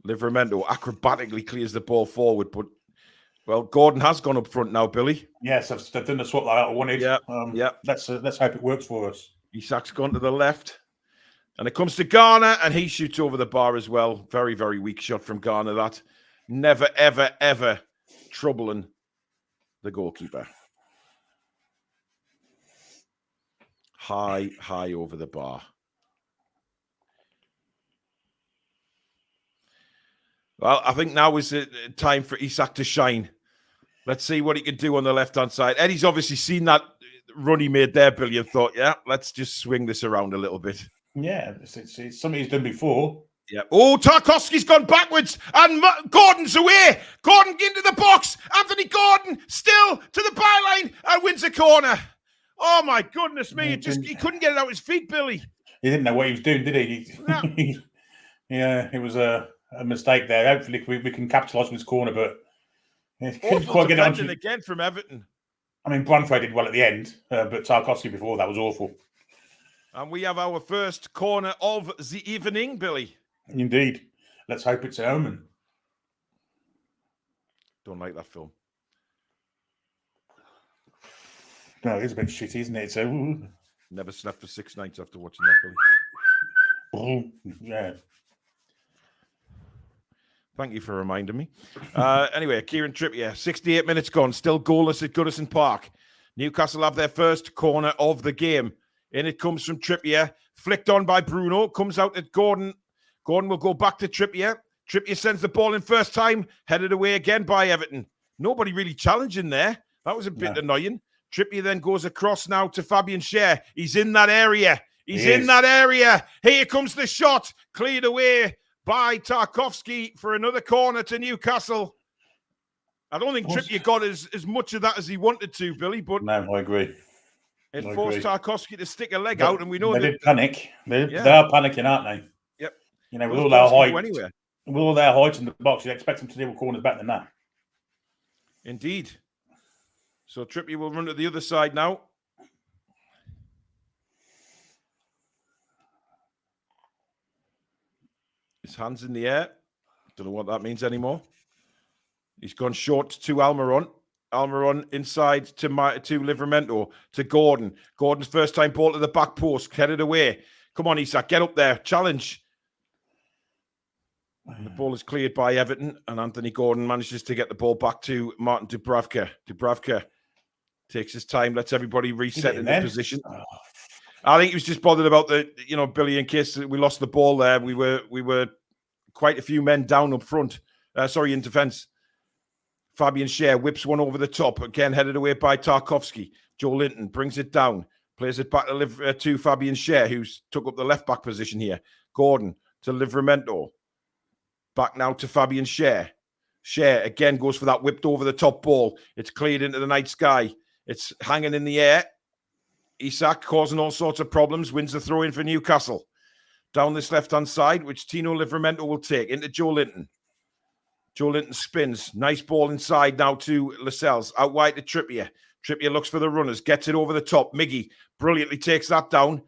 Livramento acrobatically clears the ball forward, but Gordon has gone up front now, Billy. Yes, they've done the swap that I wanted. Yeah. Let's hope it works for us. Isak's gone to the left, and it comes to Garner, and he shoots over the bar as well. Very, very weak shot from Garner. That never, ever, ever troubling the goalkeeper. High over the bar. Well, I think now is the time for Isak to shine. Let's see what he can do on the left-hand side. Eddie's obviously seen that run he made there, Billy, and thought, yeah, let's just swing this around a little bit. Yeah, it's something he's done before. Yeah. Oh, Tarkovsky's gone backwards, and Gordon's away. Gordon into the box. Anthony Gordon still to the byline and wins a corner. Oh, my goodness me. He couldn't get it out his feet, Billy. He didn't know what he was doing, did he? No. Yeah, it was a mistake there. Hopefully we can capitalise on this corner, but couldn't quite get it on. Again from Everton. I mean, Branford did well at the end, but Tarkovsky before that was awful. And we have our first corner of the evening, Billy. Indeed. Let's hope it's an omen. Don't like that film. No, it is a bit shitty, isn't it? So never slept for 6 nights after watching that, Billy. Yeah. Thank you for reminding me. Anyway, Kieran Trippier, 68 minutes gone, still goalless at Goodison Park. Newcastle have their first corner of the game. In it comes from Trippier, flicked on by Bruno, comes out at Gordon. Gordon will go back to Trippier. Trippier sends the ball in first time, headed away again by Everton. Nobody really challenging there. That was a bit annoying. Trippier then goes across now to Fabian Schär. He's in that area. He's in that area. Here comes the shot. Cleared away by Tarkowski for another corner to Newcastle. I don't think Trippier got as much of that as he wanted to, Billy, but no, I agree. It forced Tarkowski to stick a leg but out, and we know they did panic. They are panicking, aren't they? Yep. You know, with all their height in the box, you'd expect them to deal with corners better than that. Indeed. So Trippier will run to the other side now. His hands in the air. Don't know what that means anymore. He's gone short to Almiron. Almiron inside to Livramento, to Gordon. Gordon's first time ball to the back post, headed away. Come on, Isak, get up there. Challenge. And the ball is cleared by Everton, and Anthony Gordon manages to get the ball back to Martin Dubravka. Dubravka takes his time, lets everybody reset in their position. I think he was just bothered about Billy, in case we lost the ball there. We were quite a few men down up front. In defence. Fabian Schär whips one over the top. Again, headed away by Tarkowski. Joe Linton brings it down. Plays it back to Fabian Schär, who's took up the left-back position here. Gordon to Livramento. Back now to Fabian Schär. Schär again goes for that whipped over-the-top ball. It's cleared into the night sky. It's hanging in the air. Isak causing all sorts of problems. Wins the throw-in for Newcastle. Down this left-hand side, which Tino Livramento will take. Into Joe Linton. Joe Linton spins. Nice ball inside now to Lascelles. Out wide to Trippier. Trippier looks for the runners. Gets it over the top. Miggy brilliantly takes that down.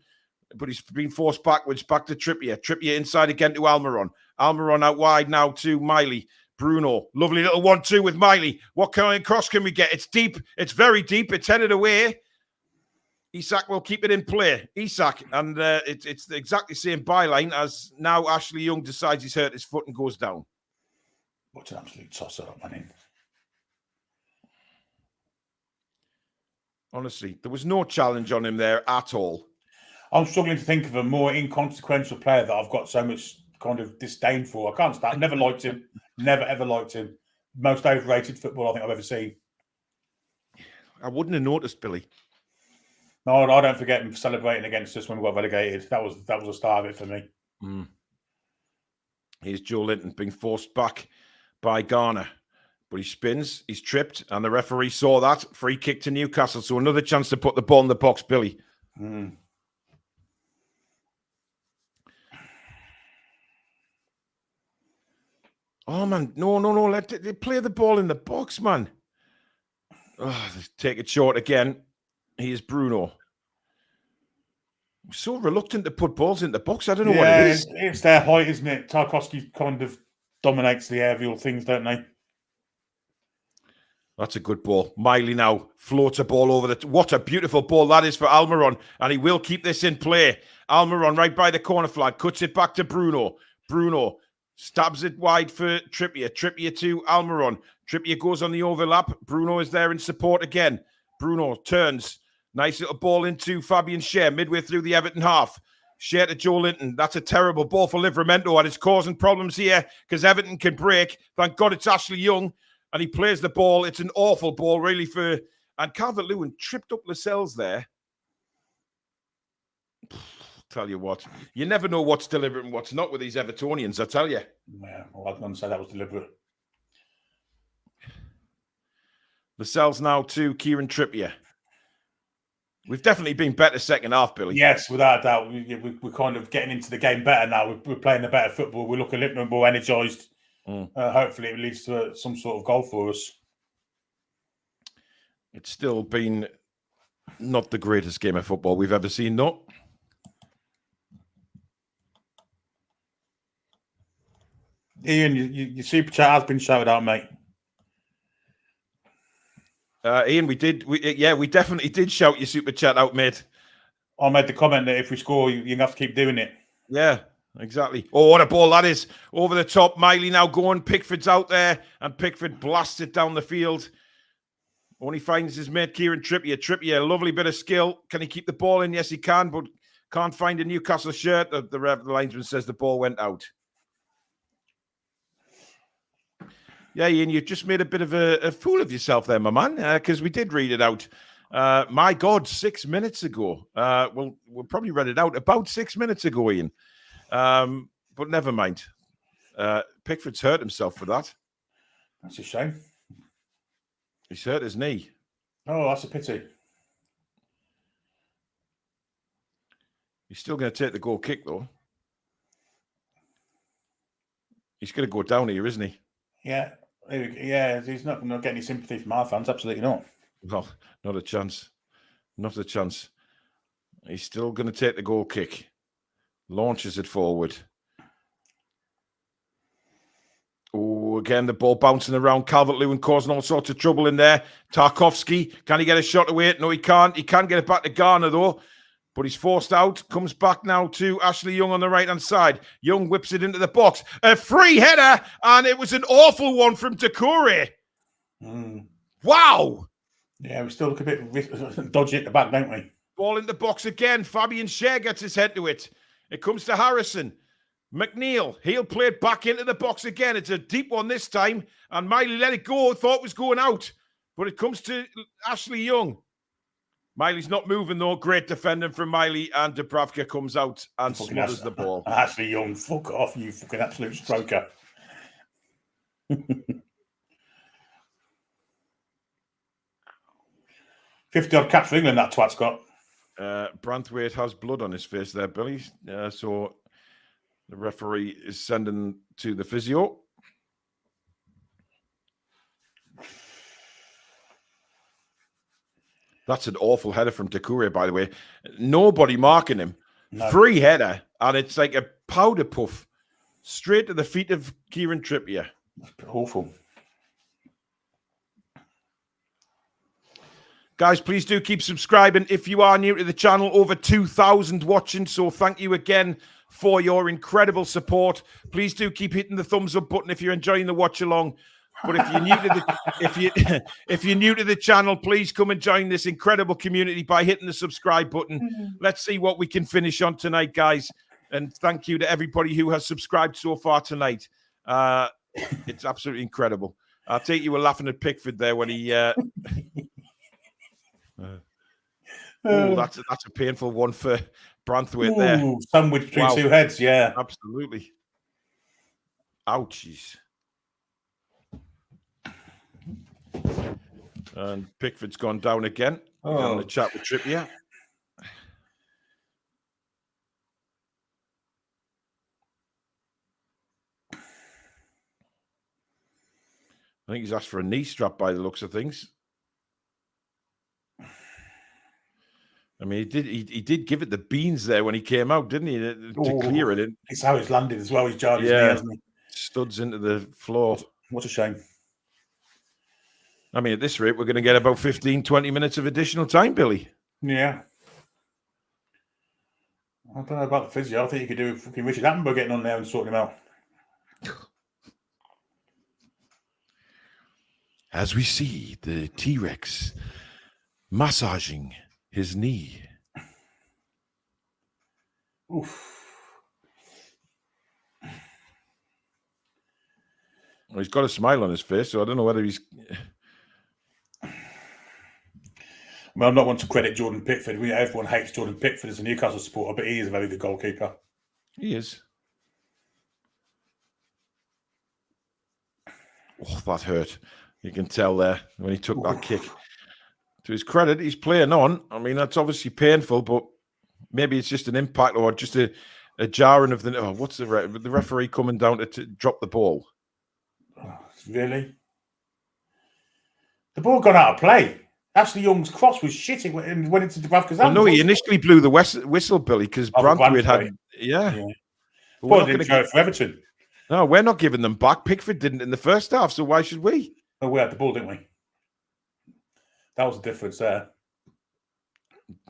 But he's been forced backwards. Back to Trippier. Trippier inside again to Almiron. Almiron out wide now to Miley. Bruno. Lovely little 1-2 with Miley. What kind of cross can we get? It's deep. It's very deep. It's headed away. Isak will keep it in play. Isak. And it's the exactly same byline as now Ashley Young decides he's hurt his foot and goes down. What's an absolute toss-up, man. Honestly, there was no challenge on him there at all. I'm struggling to think of a more inconsequential player that I've got so much kind of disdain for. I can't stand. Never liked him. Never ever liked him. Most overrated football I think I've ever seen. I wouldn't have noticed, Billy. No, I don't forget him celebrating against us when we got relegated. That was the start of it for me. Here's Joe Linton being forced back by Garner. But he spins, he's tripped, and the referee saw that. Free kick to Newcastle. So another chance to put the ball in the box, Billy. Oh, man. No. Let it play the ball in the box, man. Oh, take it short again. Here's Bruno. So reluctant to put balls in the box. I don't know what it is. It's their height, isn't it? Tarkowski kind of dominates the aerial things, don't they? That's a good ball. Miley now floats a ball over the... What a beautiful ball that is for Almiron. And he will keep this in play. Almiron right by the corner flag. Cuts it back to Bruno. Bruno stabs it wide for Trippier. Trippier to Almiron. Trippier goes on the overlap. Bruno is there in support again. Bruno turns. Nice little ball into Fabian Schär midway through the Everton half. Schär to Joe Linton. That's a terrible ball for Livramento, and it's causing problems here because Everton can break. Thank God it's Ashley Young, and he plays the ball. It's an awful ball, really, for... And Calvert-Lewin tripped up Lascelles there. Tell you what, you never know what's deliberate and what's not with these Evertonians, I tell you. Yeah, well, I can't say that was deliberate. Lascelles now to Kieran Trippier. We've definitely been better second half, Billy. Yes, without a doubt. We're kind of getting into the game better now. We're playing a better football. We look a little more energised. Hopefully it leads to some sort of goal for us. It's still been not the greatest game of football we've ever seen, no. Ian, your super chat has been shouted out, mate. Ian, we definitely did shout your super chat out, mate. I made the comment that if we score, you have to keep doing it. Yeah, exactly. Oh, what a ball that is. Over the top, Miley now going. Pickford's out there, and Pickford blasts it down the field. Only finds his mate, Kieran Trippier. Trippier, a lovely bit of skill. Can he keep the ball in? Yes, he can, but can't find a Newcastle shirt. The linesman says the ball went out. Yeah, Ian, you just made a bit of a fool of yourself there, my man, because we did read it out. My God, 6 minutes ago. We'll probably read it out about 6 minutes ago, Ian. But never mind. Pickford's hurt himself for that. That's a shame. He's hurt his knee. Oh, that's a pity. He's still going to take the goal kick, though. He's going to go down here, isn't he? Yeah. Yeah, he's not going to get any sympathy from our fans. Absolutely not. Well, not a chance. Not a chance. He's still going to take the goal kick. Launches it forward. Oh, again, the ball bouncing around. Calvert-Lewin causing all sorts of trouble in there. Tarkowski, can he get a shot away? No, he can't. He can get it back to Garner, though. But he's forced out. Comes back now to Ashley Young on the right-hand side. Young whips it into the box. A free header, and it was an awful one from Doucouré. Wow. Yeah, we still look a bit dodgy at the back, don't we? Ball in the box again. Fabian Schär gets his head to it. It comes to Harrison. McNeil, he'll play it back into the box again. It's a deep one this time. And Miley let it go, thought it was going out. But it comes to Ashley Young. Miley's not moving, though. Great defending from Miley. And Dubravka comes out and smothers the ball. Ashley Young, fuck off, you fucking absolute stroker. 50-odd caps for England, that twat's got. Branthwaite has blood on his face there, Billy. So the referee is sending to the physio. That's an awful header from Doucouré, by the way. Nobody marking him. No. Free header, and it's like a powder puff straight to the feet of Kieran Trippier. Awful. Guys, please do keep subscribing. If you are new to the channel, over 2,000 watching. So thank you again for your incredible support. Please do keep hitting the thumbs up button if you're enjoying the watch along. But if you're new to the if you're new to the channel, please come and join this incredible community by hitting the subscribe button. Let's see what we can finish on tonight, guys. And thank you to everybody who has subscribed so far tonight. It's absolutely incredible. I take you were laughing at Pickford there when he. That's a painful one for Branthwaite there. Sandwich between two heads, yeah. Absolutely. Ouchies. And Pickford's gone down again. On the chat with Trippier. I think he's asked for a knee strap by the looks of things. I mean, he did give it the beans there when he came out, didn't he? To clear it in. It's how he's landed as well. He's jarred his knee, hasn't he? Studs into the floor. What a shame. I mean, at this rate, we're going to get about 15, 20 minutes of additional time, Billy. Yeah. I don't know about the physio. I think you could do fucking Richard Attenborough getting on there and sorting him out. As we see the T-Rex massaging his knee. Oof. Well, he's got a smile on his face, so I don't know whether he's... Well, I'm not one to credit Jordan Pickford. Everyone hates Jordan Pickford as a Newcastle supporter, but he is a very good goalkeeper. He is. Oh, that hurt. You can tell there when he took that kick. To his credit, he's playing on. I mean, that's obviously painful, but maybe it's just an impact or just a jarring of the... Oh, what's the referee coming down to drop the ball? Oh, really? The ball got out of play. Ashley Young's cross was shitting and went into Dubravka's hands. No, he initially blew the whistle, Billy, because Branthwaite had... Yeah. Well, didn't go for Everton. No, we're not giving them back. Pickford didn't in the first half, so why should we? Oh, we had the ball, didn't we? That was the difference there.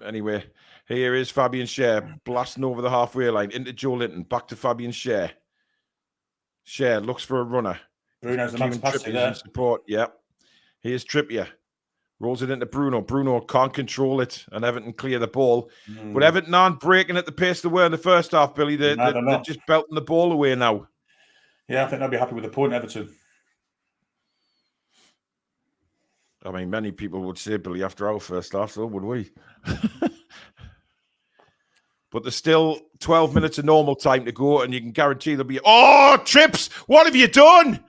Anyway, here is Fabian Schär blasting over the halfway line into Joe Linton. Back to Fabian Schär. Schär looks for a runner. Bruno's the man to pass it there. Support. Yeah. Here's Trippier. Rolls it into Bruno. Bruno can't control it, and Everton clear the ball. But Everton aren't breaking at the pace they were in the first half, Billy. They're just belting the ball away now. Yeah, I think they'll be happy with the point, Everton. I mean, many people would say, Billy, after our first half, so would we? But there's still 12 minutes of normal time to go, and you can guarantee there'll be... Oh, Trips! What have you done?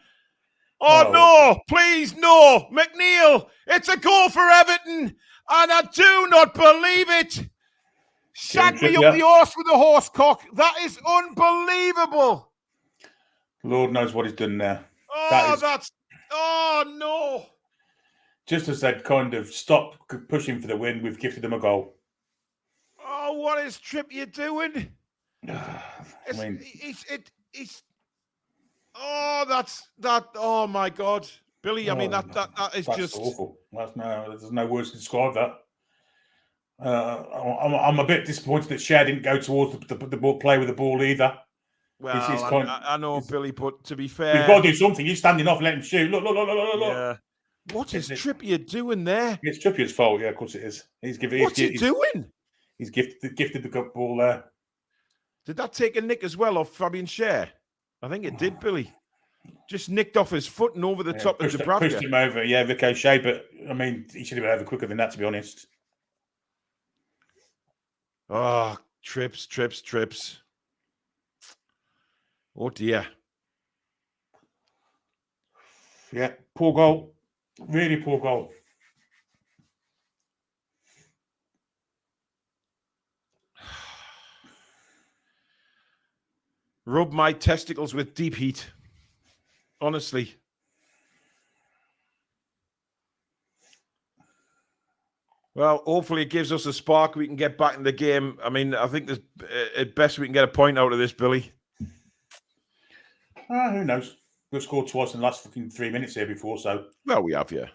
Oh, no! Please, no! McNeil! It's a goal for Everton! And I do not believe it! Shag me up the horse with a horse cock. That is unbelievable. Lord knows what he's done there. Oh, Oh, no. Just as they'd kind of stopped pushing for the win, we've gifted them a goal. Oh, what is Trippier doing? Oh my God, Billy. I mean, that is that's just awful. There's no words to describe that. I'm a bit disappointed that Cher didn't go towards the ball, play with the ball either. Well, I know, Billy, but to be fair, you've got to do something. You're standing off and let him shoot. Look. Yeah. What is Trippier doing there? It's Trippier's fault. Yeah, of course it is. What's he doing? He's gifted the good ball there. Did that take a nick as well off Fabian Cher? I think it did, Billy. Just nicked off his foot and over the top of Dubravka. Pushed him over, ricochet. But I mean, he should have been over quicker than that, to be honest. Oh, trips. Oh dear. Yeah, poor goal. Really poor goal. Rub my testicles with deep heat. Honestly. Well, hopefully it gives us a spark. We can get back in the game. I mean, I think at best we can get a point out of this, Billy. Who knows? We've scored twice in the last 3 minutes here before, so... Well, we have, yeah.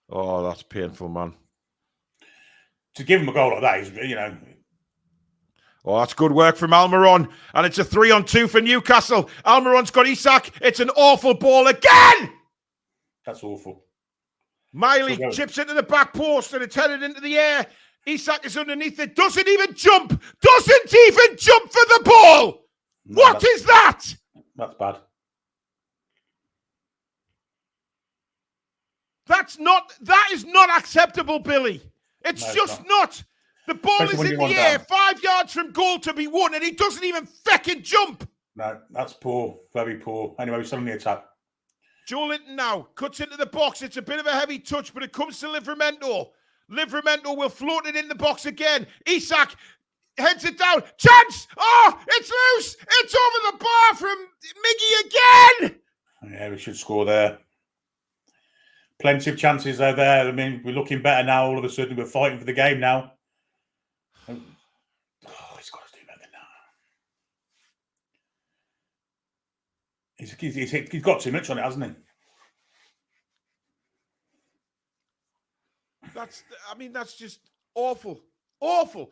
Oh, that's painful, man. To give him a goal like that is, Oh, that's good work from Almiron. And it's a 3-on-2 for Newcastle. Almiron's got Isak. It's an awful ball again! That's awful. Miley chips into the back post and it's headed into the air. Isak is underneath it. Doesn't even jump for the ball. No, what is that? That's bad. That is not acceptable, Billy. It's just not. The ball is in the air, 5 yards from goal to be won, and he doesn't even feckin' jump. No, that's poor. Very poor. Anyway, we're still on the attack. Joe Linton now cuts into the box. It's a bit of a heavy touch, but it comes to Livramento. Livramento will float it in the box again. Isak heads it down. Chance! Oh, it's loose! It's over the bar from Miggy again! Yeah, we should score there. Plenty of chances are there. I mean, we're looking better now. All of a sudden, we're fighting for the game now. Oh, he's got to do better than that. He's got too much on it, hasn't he? That's just awful. Awful.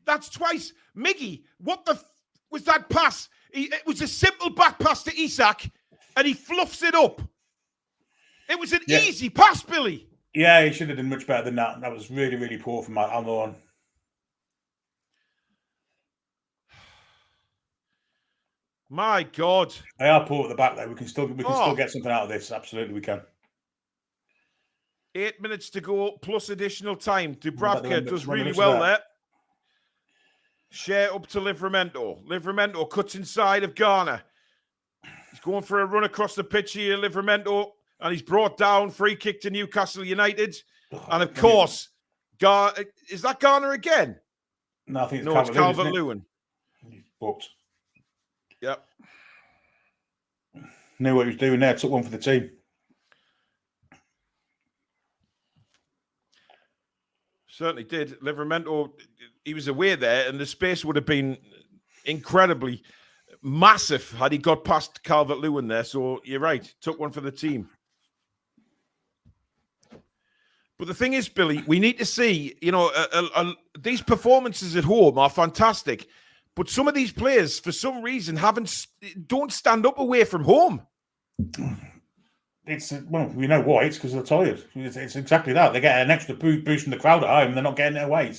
That's twice. Miggy, what the was that pass? It was a simple back pass to Isak, and he fluffs it up. It was an easy pass, Billy. Yeah, he should have done much better than that. That was really, really poor from Almiron. My God. They are poor at the back, though. We can still get something out of this. Absolutely, we can. 8 minutes to go, plus additional time. Dubravka does really well there. Share up to Livramento. Livramento cuts inside of Garner. He's going for a run across the pitch here, Livramento. And he's brought down, free kick to Newcastle United. And of course, is that Garner again? No, I think it's Calvert-Lewin. He's booked. Yep. Knew what he was doing there, took one for the team. Certainly did. Livramento, he was away there, and the space would have been incredibly massive had he got past Calvert-Lewin there. So you're right, took one for the team. But the thing is, Billy, we need to see, these performances at home are fantastic, but some of these players, for some reason, don't stand up away from home. We know why. It's because they're tired. It's exactly that. They get an extra boost from the crowd at home. They're not getting it away.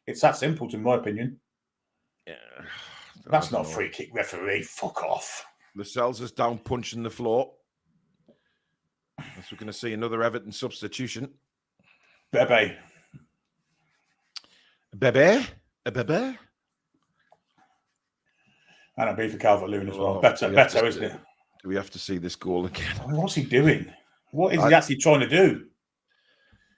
It's that simple, in my opinion. Yeah, that's not a free kick, referee. Fuck off. Lascelles is down punching the floor. As we're going to see another Everton substitution. Bebe. Bebe? A Bebe? And it'll be for Calvert-Lewin as well. Oh, Better, isn't it? Do we have to see this goal again? What's he doing? What is he actually trying to do?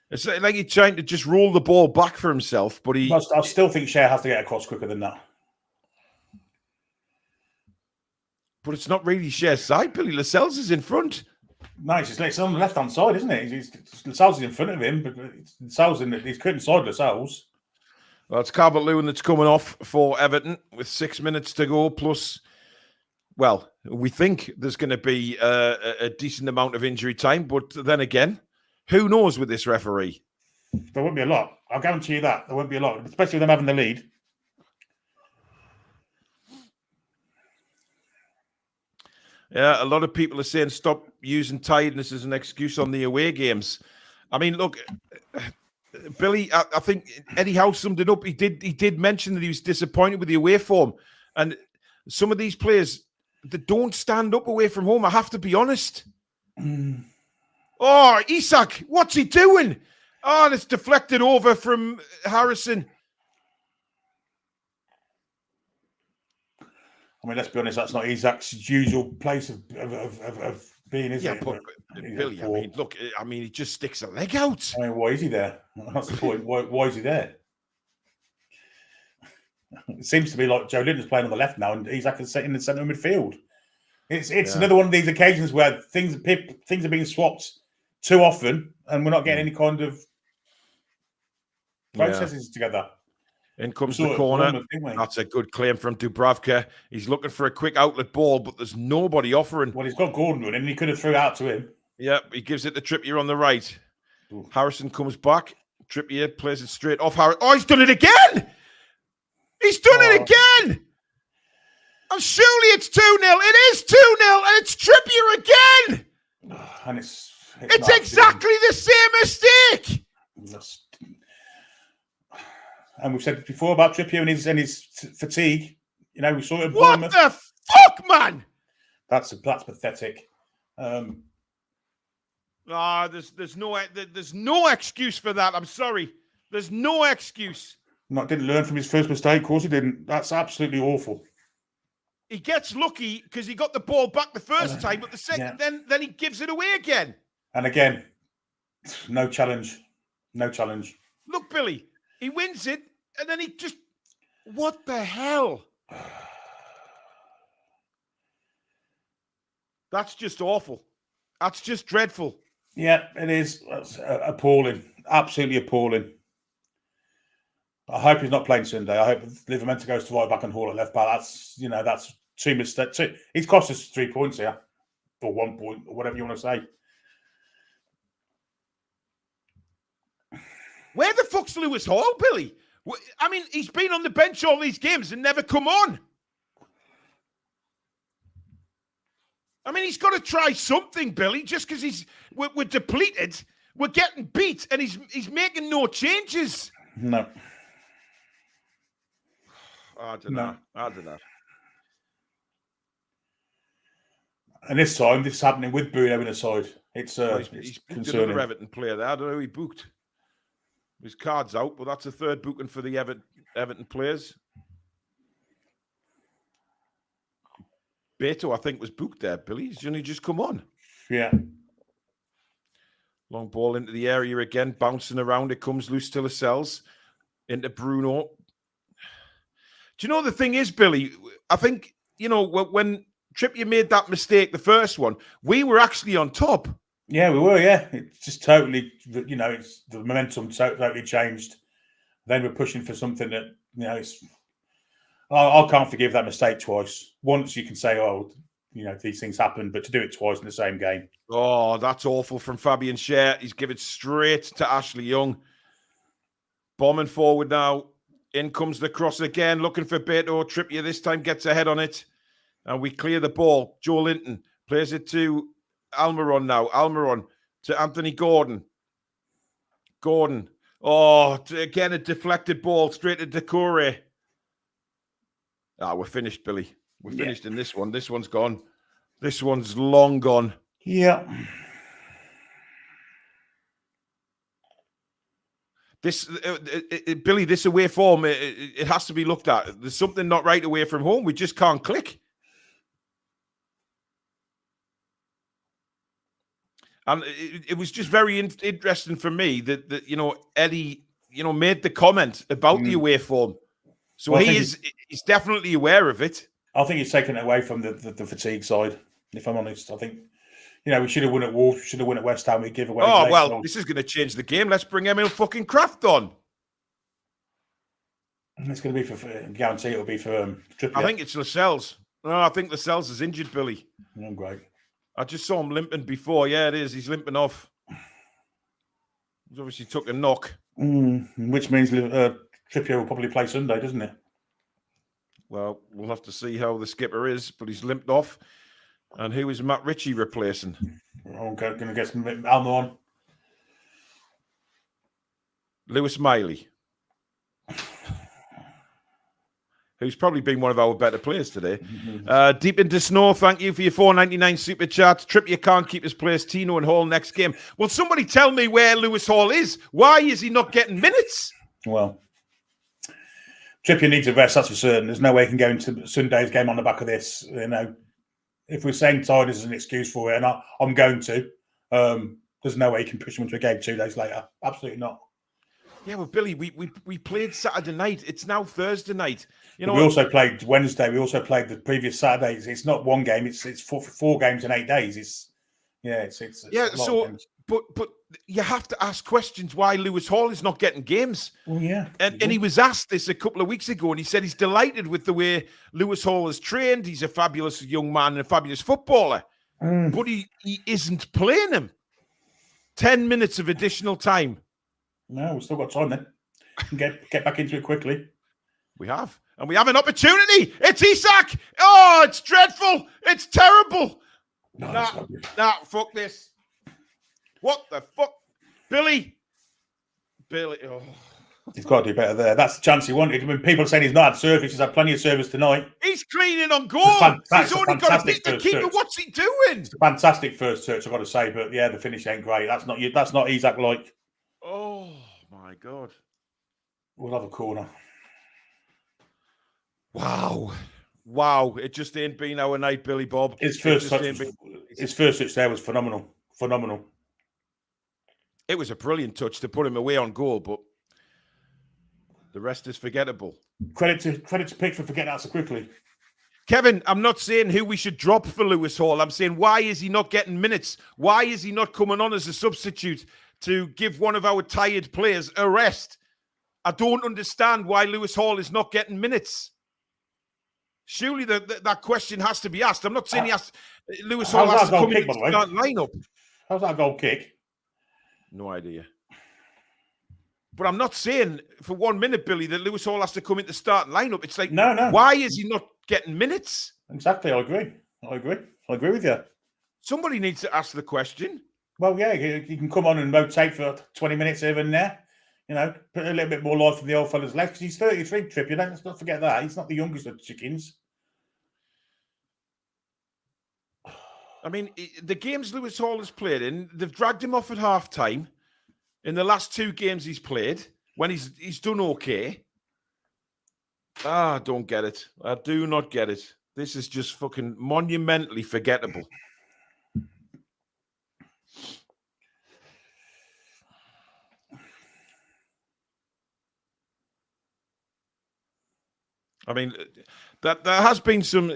It's like he's trying to just roll the ball back for himself, but I still think Shea has to get across quicker than that. But it's not really Shea's side. Billy Lascelles is in front. No, it's on the left-hand side, isn't it? Lascelles is in front of him, but Lascelles he's cutting side Lascelles. Well, it's Calvert-Lewin that's coming off for Everton with 6 minutes to go. Plus, well, we think there's going to be a decent amount of injury time. But then again, who knows with this referee? There won't be a lot. I'll guarantee you that. There won't be a lot, especially with them having the lead. Yeah, a lot of people are saying stop using tiredness as an excuse on the away games. I mean, look, Billy, I think Eddie Howe summed it up. He did mention that he was disappointed with the away form. And some of these players that don't stand up away from home, I have to be honest. Oh, Isak, what's he doing? Oh, and it's deflected over from Harrison. I mean, let's be honest, that's not Isak's usual place of being, is it? But Billy, I mean, look, he just sticks a leg out. I mean, why is he there? That's the point. Why is he there? It seems to be like Joe Linton's playing on the left now, and Isak is sitting in the centre of midfield. It's another one of these occasions where things are being swapped too often, and we're not getting any kind of processes together. In comes the corner. That's a good claim from Dubravka. He's looking for a quick outlet ball, but there's nobody offering. Well, he's got Gordon running, and he could have threw it out to him. Yep, he gives it to Trippier on the right. Ooh. Harrison comes back. Trippier plays it straight off Harrison. Oh, he's done it again! He's done it again! And surely it's 2-0. It is 2-0, and it's Trippier again! And it's exactly the same mistake! And we've said before about Trippier and his fatigue. You know, we saw it. What the fuck, man? That's pathetic. There's no excuse for that. I'm sorry. There's no excuse. Didn't learn from his first mistake. Of course he didn't. That's absolutely awful. He gets lucky because he got the ball back the first time, but the second, then he gives it away again. And again, no challenge. No challenge. Look, Billy. He wins it, and then he just... What the hell? That's just awful. That's just dreadful. Yeah, it is. That's appalling. Absolutely appalling. I hope he's not playing Sunday. I hope Livermore goes to right back and Hall at left back. That's two mistakes. He's cost us 3 points here. Or 1 point, or whatever you want to say. Where the fuck's Lewis Hall, Billy? I mean, he's been on the bench all these games and never come on. I mean, he's got to try something, Billy, just because we're depleted. We're getting beat, and he's making no changes. No. I don't know. And this time, this is happening with Bruno in the side. It's he's concerning. Another Everton player there. I don't know who he booked. His card's out, but that's a third booking for the Everton players. Beto, I think, was booked there, Billy. He's only just come on. Yeah. Long ball into the area again, bouncing around. It comes loose to Lascelles, into Bruno. Do you know the thing is, Billy? I think, when Trippier made that mistake, the first one, we were actually on top. Yeah, we were, yeah. It's just totally, it's the momentum totally changed. Then we're pushing for something that, I can't forgive that mistake twice. Once you can say, these things happen, but to do it twice in the same game. Oh, that's awful from Fabian Schär. He's given it straight to Ashley Young. Bombing forward now. In comes the cross again, looking for Beto. Trippier this time gets ahead on it. And we clear the ball. Joe Linton plays it to Almiron now. Almiron to Anthony Gordon. Gordon. Oh, again, a deflected ball straight to Decore. We're finished, Billy. We're finished in this one. This one's gone. This one's long gone. Yeah. This Billy, this away form, it has to be looked at. There's something not right away from home. We just can't click. And it was just very interesting for me that Eddie made the comment about the away form. So well, he's definitely aware of it. I think he's taken it away from the fatigue side. If I'm honest, I think we should have won at Wolves, should have won at West Ham. We give away. Oh well, goals. This is going to change the game. Let's bring Emil fucking Kraft on. It's going to be for guarantee. It'll be for Trippier. I think it's Lascelles. No, I think Lascelles is injured, Billy. Oh, great. I just saw him limping before. Yeah, it is. He's limping off. He's obviously took a knock. Which means Trippier will probably play Sunday, doesn't it? Well, we'll have to see how the skipper is, but he's limped off. And who is Matt Ritchie replacing? I'm going to get some Alma on. Lewis Miley. Who's probably been one of our better players today. Deep into Snow, thank you for your $4.99 super chat. Trippier can't keep his place. Tino and Hall next game. Well, somebody tell me where Lewis Hall is. Why is he not getting minutes? Well, Trippier needs a rest, that's for certain. There's no way he can go into Sunday's game on the back of this. If we're saying tired as an excuse for it, and I'm going to, there's no way he can push him into a game 2 days later. Absolutely not. Yeah, well, Billy, we played Saturday night. It's now Thursday night. We also played Wednesday. We also played the previous Saturdays. It's not one game. It's four games in 8 days. But you have to ask questions why Lewis Hall is not getting games. Well, yeah, and he was asked this a couple of weeks ago, and he said he's delighted with the way Lewis Hall is trained. He's a fabulous young man and a fabulous footballer, but he isn't playing him. 10 minutes of additional time. No, we've still got time then. Get back into it quickly. We have. And we have an opportunity. It's Isak. Oh, it's dreadful. It's terrible. No, fuck this. What the fuck? Billy. Oh. He's got to do better there. That's the chance he wanted. When people are saying he's not had service, he's had plenty of service tonight. He's cleaning on goal. He's only got to beat the keeper. Touch. What's he doing? It's a fantastic first touch, I've got to say. But yeah, the finish ain't great. That's not Isak like. Oh my God. We'll have a corner. Wow. It just ain't been our night, Billy Bob. His first touch there was phenomenal. It was a brilliant touch to put him away on goal, but the rest is forgettable. Credit to Pick for forgetting that so quickly. Kevin, I'm not saying who we should drop for Lewis Hall. I'm saying why is he not getting minutes? Why is he not coming on as a substitute to give one of our tired players a rest? I don't understand why Lewis Hall is not getting minutes. Surely that question has to be asked. I'm not saying Lewis Hall has to come in the start lineup. How's that goal kick? No idea. But I'm not saying for 1 minute, Billy, that Lewis Hall has to come in the starting lineup. It's like, no. Why is he not getting minutes? Exactly, I agree with you. Somebody needs to ask the question. Well, yeah, you can come on and rotate for 20 minutes here and there. Put a little bit more life in the old fella's legs because he's 33, Trippier. Let's not forget that. He's not the youngest of the chickens. I mean, the games Lewis Hall has played in, they've dragged him off at half-time. In the last 2 games he's played, when he's done okay. I don't get it. I do not get it. This is just fucking monumentally forgettable. I mean, there has been some,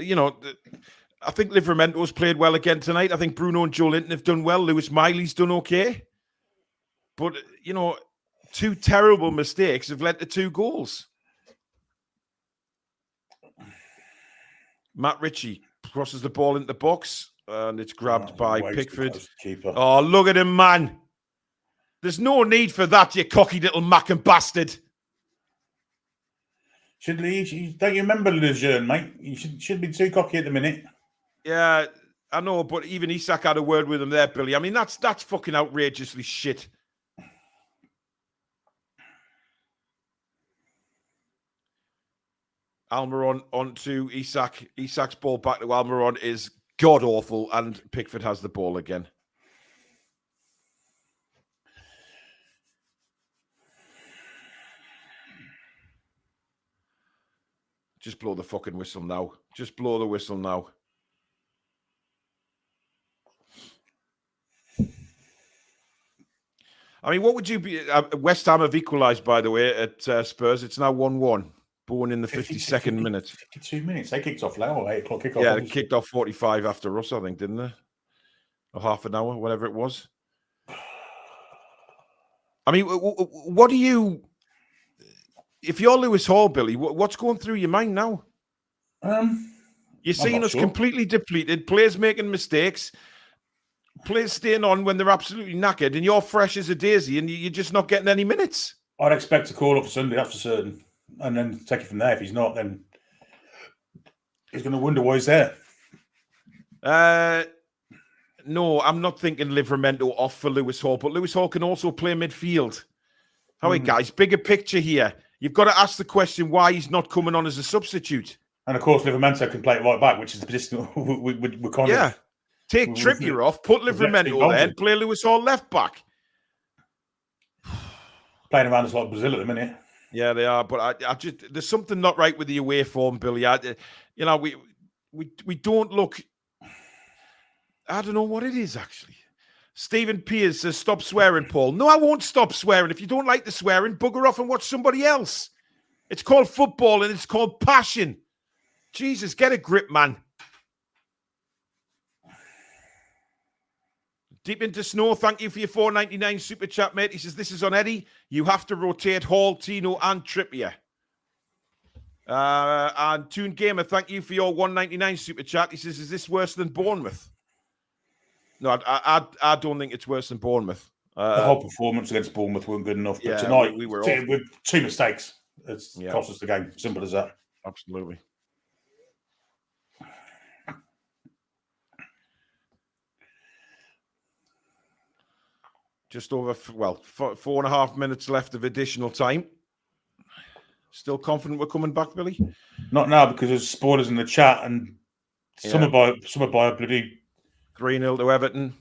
I think Livramento's played well again tonight. I think Bruno and Joe Linton have done well. Lewis Miley's done okay. But, 2 terrible mistakes have led to 2 goals. Matt Ritchie crosses the ball into the box and it's grabbed by Pickford. Oh, look at him, man. There's no need for that, you cocky little mackin' bastard. Don't you remember Lejeune, mate? You should be too cocky at the minute. Yeah, I know, but even Isak had a word with him there, Billy. I mean, that's fucking outrageously shit. Almiron on to Isak. Isak's ball back to Almiron is god awful, and Pickford has the ball again. Just blow the fucking whistle now. Just blow the whistle now. I mean, what would you be? West Ham have equalised, by the way, at Spurs. It's now 1-1. Born in the 52nd minute. 52 minutes. They kicked off now, 8 o'clock kickoff. Yeah, they kicked off 45 after us, I think, didn't they? Or half an hour, whatever it was. I mean, what do you... If you're Lewis Hall, Billy, what's going through your mind now? You're seeing us completely depleted, players making mistakes, players staying on when they're absolutely knackered, and you're fresh as a daisy, and you're just not getting any minutes. I'd expect to call up for Sunday, that's for certain. And then take it from there. If he's not, then he's going to wonder why he's there. No, I'm not thinking Livramento off for Lewis Hall, but Lewis Hall can also play midfield. How guys, bigger picture here. You've got to ask the question why he's not coming on as a substitute. And of course, Livramento can play it right back, which is the position we're kind of... Take Trippier off, put Livramento there, and play Lewis Hall left back. Playing around us like Brazil at the minute. Yeah, they are, but I just there's something not right with the away form, Billy. We don't look. I don't know what it is actually. Stephen Pierce says, "Stop swearing, Paul." No, I won't stop swearing. If you don't like the swearing, bugger off and watch somebody else. It's called football and it's called passion. Jesus, get a grip, man. Deep into snow, thank you for your $4.99 super chat, mate. He says, this is on Eddie. You have to rotate Hall, Tino, and Trippier. And Toon Gamer, thank you for your $1.99 super chat. He says, is this worse than Bournemouth? No, I don't think it's worse than Bournemouth. The whole performance against Bournemouth weren't good enough. But yeah, tonight, we were with 2 mistakes, it's cost us the game. Simple as that. Absolutely. Just over, 4.5 minutes left of additional time. Still confident we're coming back, Billy? Not now, because there's spoilers in the chat, and some are by a bloody 3-0 to Everton.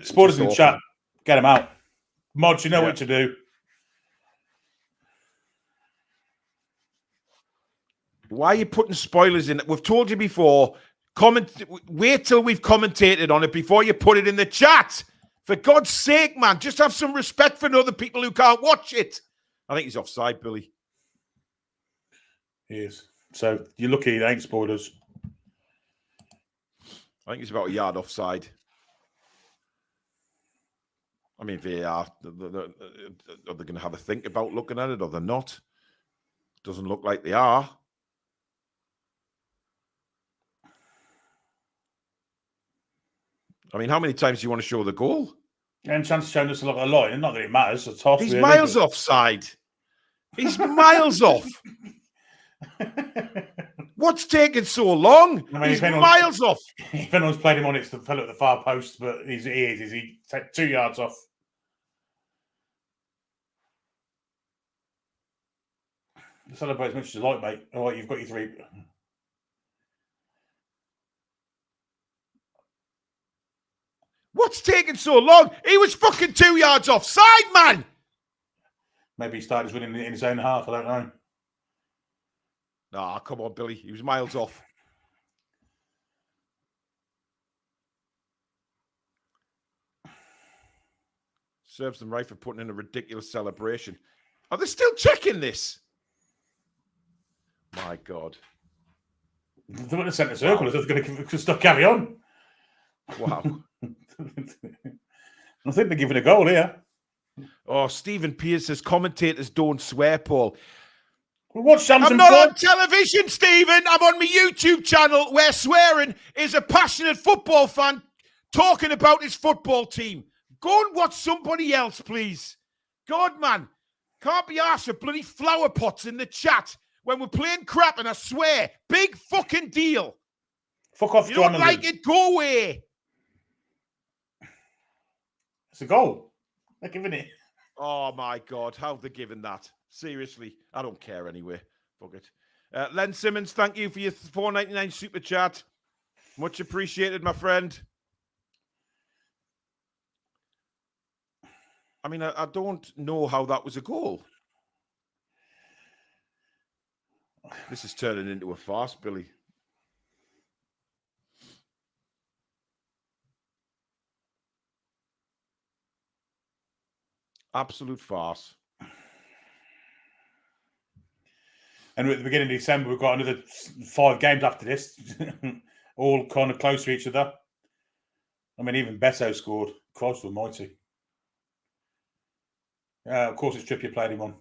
Spoilers in the chat. Get them out. Mods, you know what to do. Why are you putting spoilers in? We've told you before. Wait till we've commentated on it before you put it in the chat. For God's sake, man, just have some respect for other people who can't watch it. I think he's offside, Billy. He is. So you're lucky it ain't spoilers. I think he's about a yard offside. I mean, VAR, are they going to have a think about looking at it or they're not? Doesn't look like they are. I mean, how many times do you want to show the goal? And chance showing us a lot of line, and not that it matters. It's tough. He's miles offside. He's miles off. What's taking so long? I mean, he's miles off. If anyone's played him on, it's the fellow at the far post, but he is. He take 2 yards off. Celebrate as much as you like, mate. All right, you've got your 3. What's taking so long? He was fucking 2 yards offside, man. Maybe he started winning in his own half. I don't know. Ah, come on, Billy. He was miles off. Serves them right for putting in a ridiculous celebration. Are they still checking this? My God. They're in the centre circle. Wow. They're going to still carry on. Wow. I think they're giving a goal here. Oh, Stephen Pierce says commentators don't swear, Paul. Well, I'm not on television, Stephen. I'm on my YouTube channel where swearing is a passionate football fan talking about his football team. Go and watch somebody else, please. God, man. Can't be arsed with bloody flower pots in the chat when we're playing crap, and I swear, big fucking deal. Fuck off, you don't like it, go away. It's a goal. They're giving it. Oh, my God. How have they given that? Seriously. I don't care anyway. Fuck it. Len Simmons, thank you for your $4.99 super chat. Much appreciated, my friend. I mean, I don't know how that was a goal. This is turning into a farce, Billy. Absolute farce. And at the beginning of December, we've got another 5 games after this, all kind of close to each other. I mean, even Beto scored. Christ almighty. Of course, it's Trippier played him on.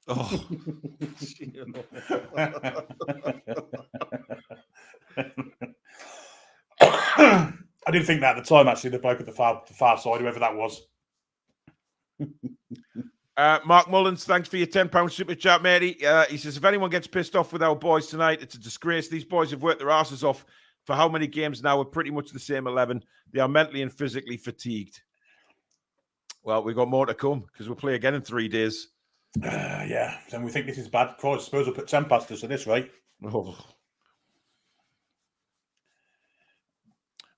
Oh. I didn't think that at the time, actually, the bloke at the far side, whoever that was. Mark Mullins, thanks for your £10 super chat, matey. He says, if anyone gets pissed off with our boys tonight, it's a disgrace. These boys have worked their asses off for how many games now? We're pretty much the same 11. They are mentally and physically fatigued. Well, we've got more to come because we'll play again in 3 days. Yeah, and we think this is bad. Christ, Spurs will put 10 past us at this rate. Oh.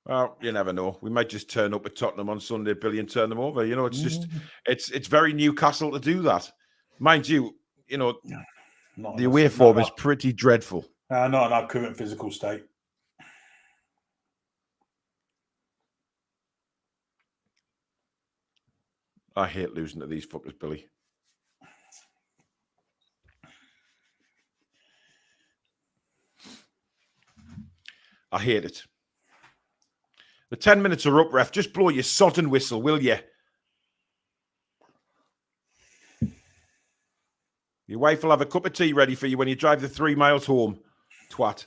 Well, you never know. We might just turn up at Tottenham on Sunday, Billy, and turn them over. You know, it's just, it's very Newcastle to do that. Mind you, you know, the away form is pretty dreadful. Not in our current physical state. I hate losing to these fuckers, Billy. I hate it. The 10 minutes are up, ref. Just blow your sodden whistle, will you? Your wife will have a cup of tea ready for you when you drive the 3 miles home. Twat.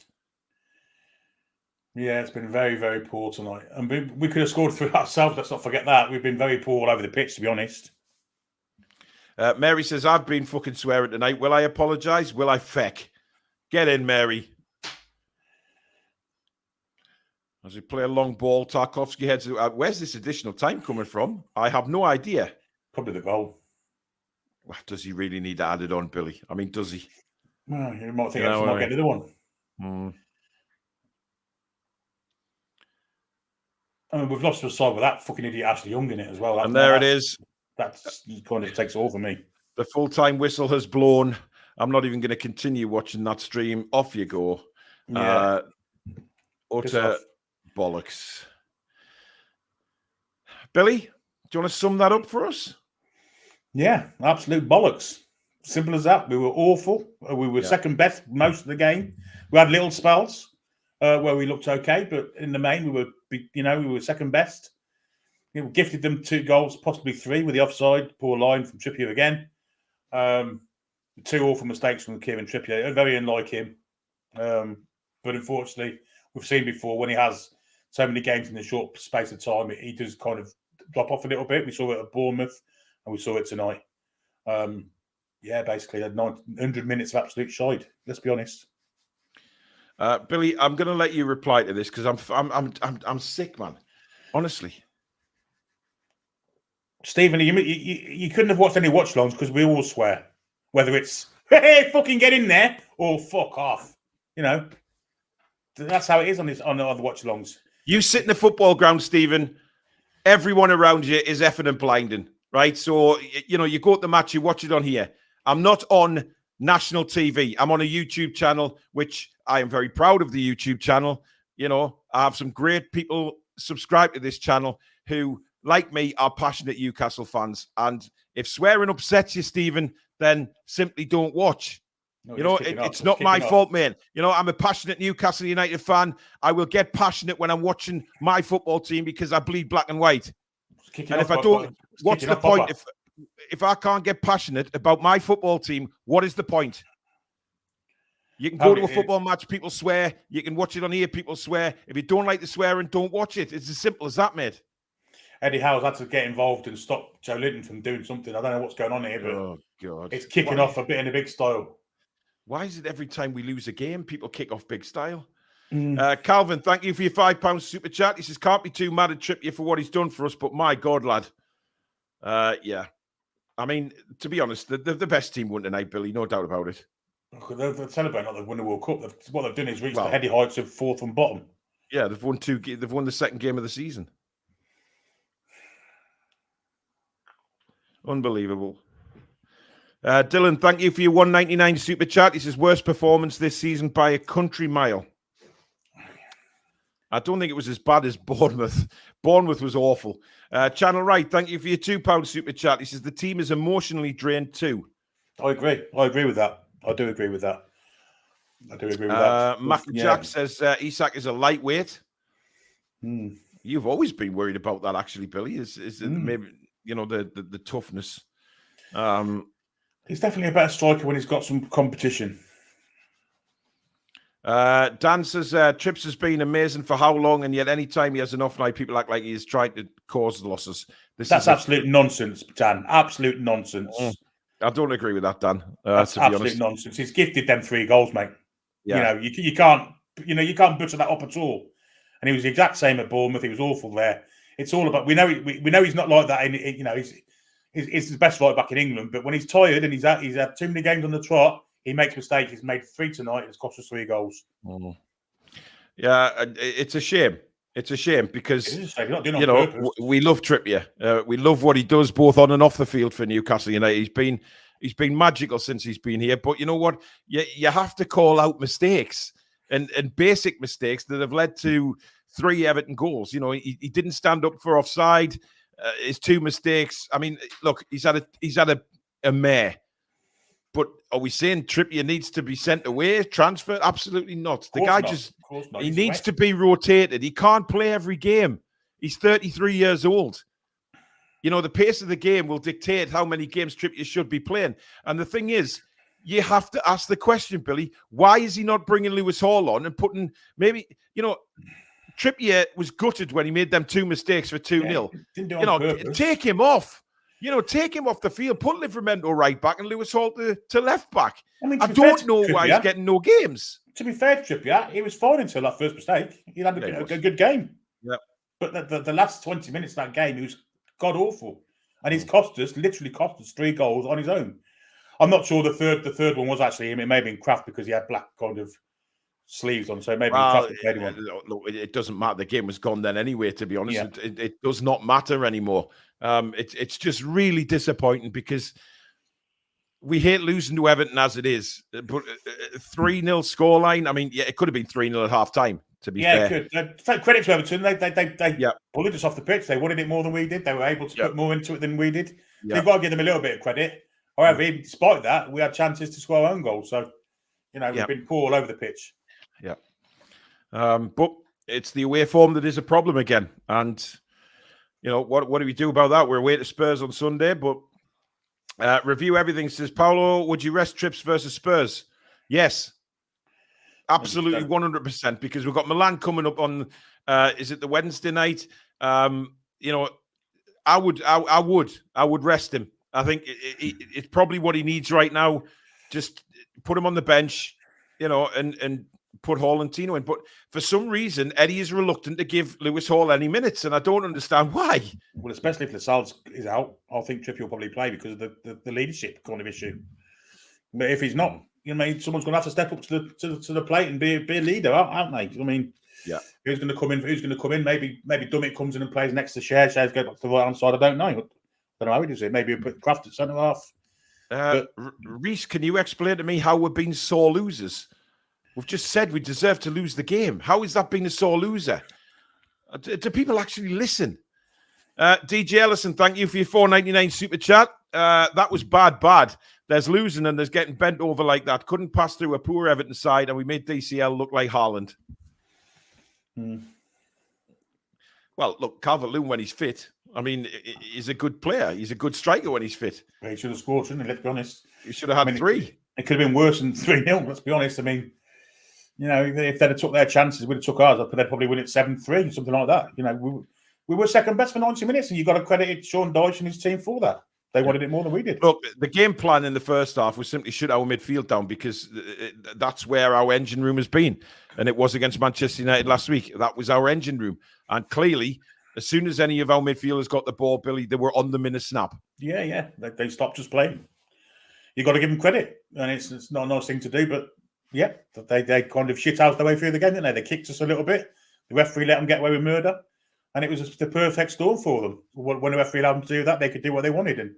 Yeah, it's been very, very poor tonight. And we could have scored through ourselves. Let's not forget that. We've been very poor all over the pitch, to be honest. Mary says, I've been fucking swearing tonight. Will I apologise? Will I feck? Get in, Mary. As we play a long ball, Tarkovsky heads. Where's this additional time coming from? I have no idea. Probably the goal. Well, does he really need to add it on, Billy? I mean, does he? Well, you might think Everton might get another one. I mean, we've lost the side with that fucking idiot Ashley Young in it as well. And there it is. That kind of takes it all for me. The full-time whistle has blown. I'm not even going to continue watching that stream. Off you go. Yeah. Utter bollocks. Billy, do you want to sum that up for us? Yeah, absolute bollocks. Simple as that. We were awful. We were second best most of the game. We had little spells where we looked okay, but in the main, we were second best. We gifted them 2 goals, possibly 3 with the offside. Poor line from Trippier again. 2 awful mistakes from Kieran Trippier. Very unlike him. But unfortunately, we've seen before when he has so many games in a short space of time, he does kind of drop off a little bit. We saw it at Bournemouth and we saw it tonight. Basically, 100 minutes of absolute shite. Let's be honest. Billy, I'm going to let you reply to this because I'm sick, man. Honestly. Stephen, you couldn't have watched any watch-alongs because we all swear. Whether it's, hey, fucking get in there, or fuck off. You know, that's how it is on the other watch-alongs. You sit in the football ground, Stephen. Everyone around you is effing and blinding, right? So, you know, you go to the match, you watch it on here. I'm not on national TV. I'm on a YouTube channel, which I am very proud of the YouTube channel. You know, I have some great people subscribe to this channel who, like me, are passionate Newcastle fans. And if swearing upsets you, Stephen, then simply don't watch. No, you know, it's not my fault, man. You know, I'm a passionate Newcastle United fan. I will get passionate when I'm watching my football team because I bleed black and white. And if I don't, what's the point? If I can't get passionate about my football team, what is the point? You can go to a football match, people swear. You can watch it on here, people swear. If you don't like the swearing, don't watch it. It's as simple as that, mate. Eddie Howe's had to get involved and stop Joe Linton from doing something. I don't know what's going on here, but it's kicking off a bit in a big style. Why is it every time we lose a game, people kick off big style? Calvin, thank you for your £5 super chat. He says, can't be too mad at Trippier for what he's done for us, but my God, lad. Yeah. I mean, to be honest, the best team won tonight, Billy. No doubt about it. They're celebrating like they've won the World Cup. What they've done is reached the Well, heady heights of fourth and bottom. Yeah, they've won They've won the second game of the season. Unbelievable. Dylan, thank you for your 199 super chat. This is worst performance this season by a country mile. I don't think it was as bad as Bournemouth. Bournemouth was awful. Channel Right, thank you for your £2 super chat. He says the team is emotionally drained too. I agree. I agree with that. I do agree with that. Mac Jack says Isak is a lightweight. You've always been worried about that, actually, Billy. Is maybe the toughness? He's definitely a better striker when he's got some competition. Dan says Trips has been amazing for how long, and yet any time he has an off night, people act like he's trying to cause losses. That's absolute nonsense, Dan. Absolute nonsense. I don't agree with that, Dan. That's absolute nonsense. He's gifted them 3 goals, mate. Yeah. You can't butter that up at all. And he was the exact same at Bournemouth. He was awful there. It's all about we know he's not like that. He's the best right back in England. But when he's tired and he's had too many games on the trot, he makes mistakes. He's made 3 tonight. It's cost us 3 goals. Yeah, it's a shame. It's a shame because we love Trippier. We love what he does both on and off the field for Newcastle United. He's been magical since he's been here. But you know what? You have to call out mistakes and basic mistakes that have led to 3 Everton goals. He didn't stand up for offside. His 2 mistakes. I mean, look, he's had a mare. But are we saying Trippier needs to be sent away, transferred? Absolutely not. The guy he needs to be rotated. He can't play every game. He's 33 years old. The pace of the game will dictate how many games Trippier should be playing. And the thing is, you have to ask the question, Billy, why is he not bringing Lewis Hall on and putting Trippier was gutted when he made them 2 mistakes for 2-0. Take him off. Take him off the field, put Livramento right back and Lewis Hall to left back. I don't know why he's getting no games. To be fair to Trippier, he was fine until that first mistake. He had a good game. Yeah. But the last 20 minutes of that game, he was god-awful. And he's literally cost us 3 goals on his own. I'm not sure the third one was actually him. It may have been Kraft because he had black kind of sleeves on, so maybe Kraft played him on. Look, it doesn't matter. The game was gone then anyway, to be honest. Yeah. It does not matter anymore. It's just really disappointing because we hate losing to Everton as it is. But 3-0 scoreline, I mean, it could have been 3-0 at half-time, to be fair. Yeah, it could. Credit to Everton. They bullied us off the pitch. They wanted it more than we did. They were able to put more into it than we did. Yeah. They've got to give them a little bit of credit. However, even despite that, we had chances to score our own goals. So, we've been poor all over the pitch. Yeah. But it's the away form that is a problem again. And, what do we do about that? We're away to Spurs on Sunday, but review everything. Says, Paolo, would you rest Trips versus Spurs? Yes. Absolutely 100%, because we've got Milan coming up on, is it the Wednesday night? I would rest him. I think it's probably what he needs right now. Just put him on the bench, and put Hall and Tino in. But for some reason, Eddie is reluctant to give Lewis Hall any minutes, and I don't understand why. Well, especially if Lascelles is out, I think Trippier will probably play because of the leadership kind of issue. But if he's not, someone's going to have to step up to the plate and be a leader, aren't they? I mean, who's going to come in? Maybe Dummett comes in and plays next to Shares goes back to the right hand side. I don't know how he does it. Maybe put Kraft at centre half. Reese, can you explain to me how we're being sore losers? We've just said we deserve to lose the game. How is that being a sore loser? Do people actually listen? DJ Ellison, thank you for your $4.99 super chat. That was bad. There's losing and there's getting bent over like that. Couldn't pass through a poor Everton side, and we made DCL look like Haaland. Well, look, Calvert-Lewin when he's fit, I mean, he's a good player. He's a good striker when he's fit. He should have scored, shouldn't he? Let's be honest. He should have had 3. It could have been worse than 3-0, let's be honest. I mean, if they'd have took their chances, we'd have took ours. They'd probably win it 7-3, something like that. We were second best for 90 minutes, and you've got to credit Sean Dyche and his team for that. They wanted it more than we did. Look, the game plan in the first half was simply shut our midfield down because that's where our engine room has been. And it was against Manchester United last week. That was our engine room. And clearly, as soon as any of our midfielders got the ball, Billy, they were on them in a snap. Yeah. They stopped us playing. you got to give them credit, and it's not a nice thing to do, but yeah, they kind of shit out the way through the game, didn't they? They kicked us a little bit. The referee let them get away with murder, and it was the perfect storm for them. When the referee allowed them to do that, they could do what they wanted, and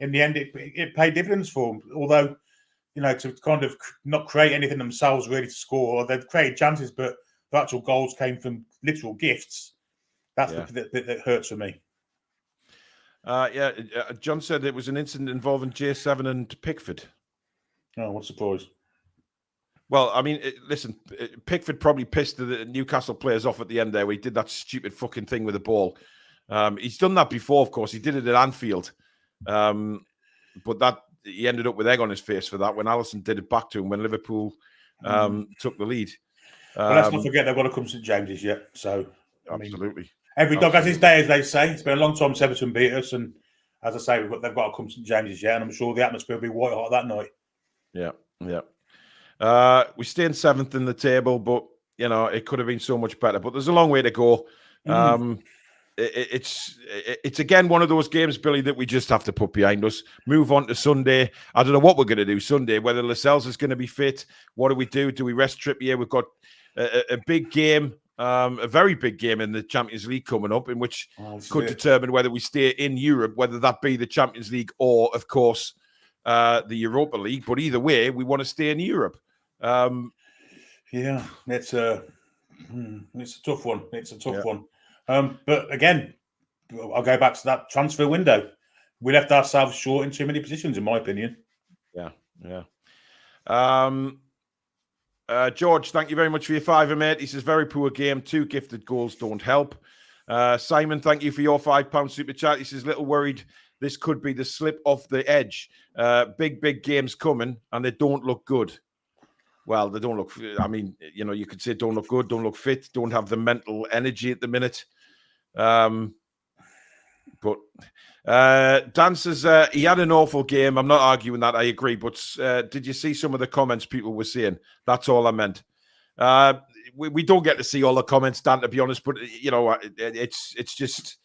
in the end, it paid dividends for them. Although, to kind of not create anything themselves really to score, or they've created chances, but the actual goals came from literal gifts. That's the bit that hurts for me. John said it was an incident involving J7 and Pickford. Oh, what surprise. Well, I mean, listen, Pickford probably pissed the Newcastle players off at the end there where he did that stupid fucking thing with the ball. He's done that before, of course. He did it at Anfield. But he ended up with egg on his face for that when Alisson did it back to him when Liverpool took the lead. Well, let's not forget they've got to come to St James's yet. So, absolutely. Every dog has his day, as they say. It's been a long time since Everton beat us. And as I say, they've got to come to St James's yet. And I'm sure the atmosphere will be white hot that night. Yeah. We stay in 7th in the table, but it could have been so much better. But there's a long way to go. It's again one of those games, Billy, that we just have to put behind us. Move on to Sunday. I don't know what we're going to do Sunday. Whether Lascelles is going to be fit. What do we do? Do we rest Trippier? We've got a big game, a very big game in the Champions League coming up, in which could determine whether we stay in Europe, whether that be the Champions League or, of course, the Europa League. But either way, we want to stay in Europe. It's a tough one. It's a tough one. But again, I'll go back to that transfer window. We left ourselves short in too many positions, in my opinion. George, thank you very much for your £5, mate. He says, very poor game. 2 gifted goals don't help. Simon, thank you for your £5 super chat. He says, little worried this could be the slip off the edge. Big games coming, and they don't look good. Well, they don't look, I mean, you could say don't look good, don't look fit, don't have the mental energy at the minute. But Dan says he had an awful game. I'm not arguing that. I agree. But did you see some of the comments people were saying? That's all I meant. We don't get to see all the comments, Dan, to be honest. But, it's just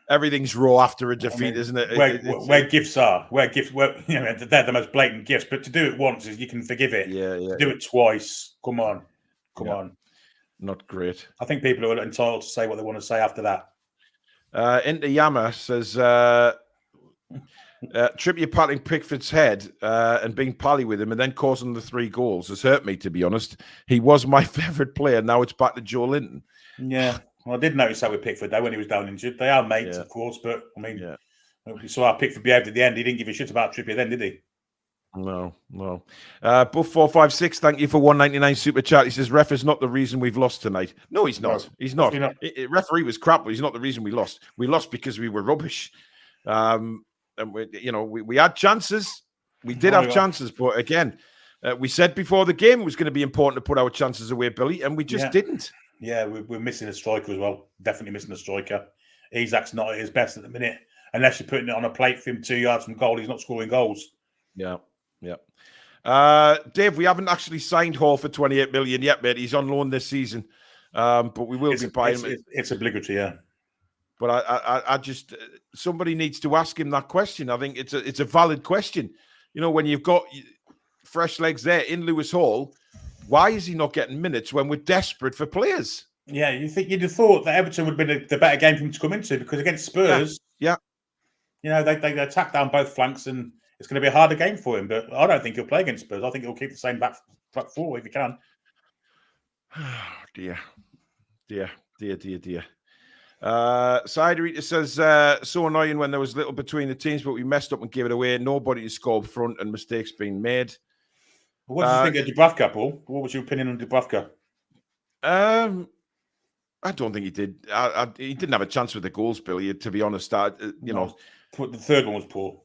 everything's raw after a defeat, isn't it? Where gifts are, they're the most blatant gifts. But to do it once is you can forgive it. To do it twice, come on. Not great. I think people are entitled to say what they want to say after that. Into Yama says Trippier patting Pickford's head and being pally with him and then causing the 3 goals has hurt me, to be honest. He was my favourite player. Now it's back to Joe Linton. Yeah. Well, I did notice that with Pickford, though, when he was down injured. They are mates, of course, but, I mean, you saw how Pickford behaved at the end. He didn't give a shit about Trippier then, did he? No. Buff456, thank you for 199 super chat. He says, ref is not the reason we've lost tonight. No, he's not. He's not. Referee was crap, but he's not the reason we lost. We lost because we were rubbish. And, we had chances. We did have chances, but again, we said before the game it was going to be important to put our chances away, Billy, and we just didn't. Yeah, we're missing a striker as well. Definitely missing a striker. Isak's not at his best at the minute. Unless you're putting it on a plate for him 2 yards from goal, he's not scoring goals. Yeah. Dave, we haven't actually signed Hall for 28 million yet, mate. He's on loan this season. But we will be buying him. It's obligatory, yeah. But I just somebody needs to ask him that question. I think it's a valid question. When you've got fresh legs there in Lewis Hall, why is he not getting minutes when we're desperate for players? Yeah, you'd have thought that Everton would have been the better game for him to come into, because against Spurs, they attack down both flanks and it's going to be a harder game for him. But I don't think he'll play against Spurs. I think he'll keep the same back four if he can. Dear. Siderita says, so annoying when there was little between the teams, but we messed up and gave it away. Nobody to score up front and mistakes being made. What did you think of Dubravka, Paul? What was your opinion on Dubravka? I don't think he did. He didn't have a chance with the goals, Billy, to be honest. The third one was poor.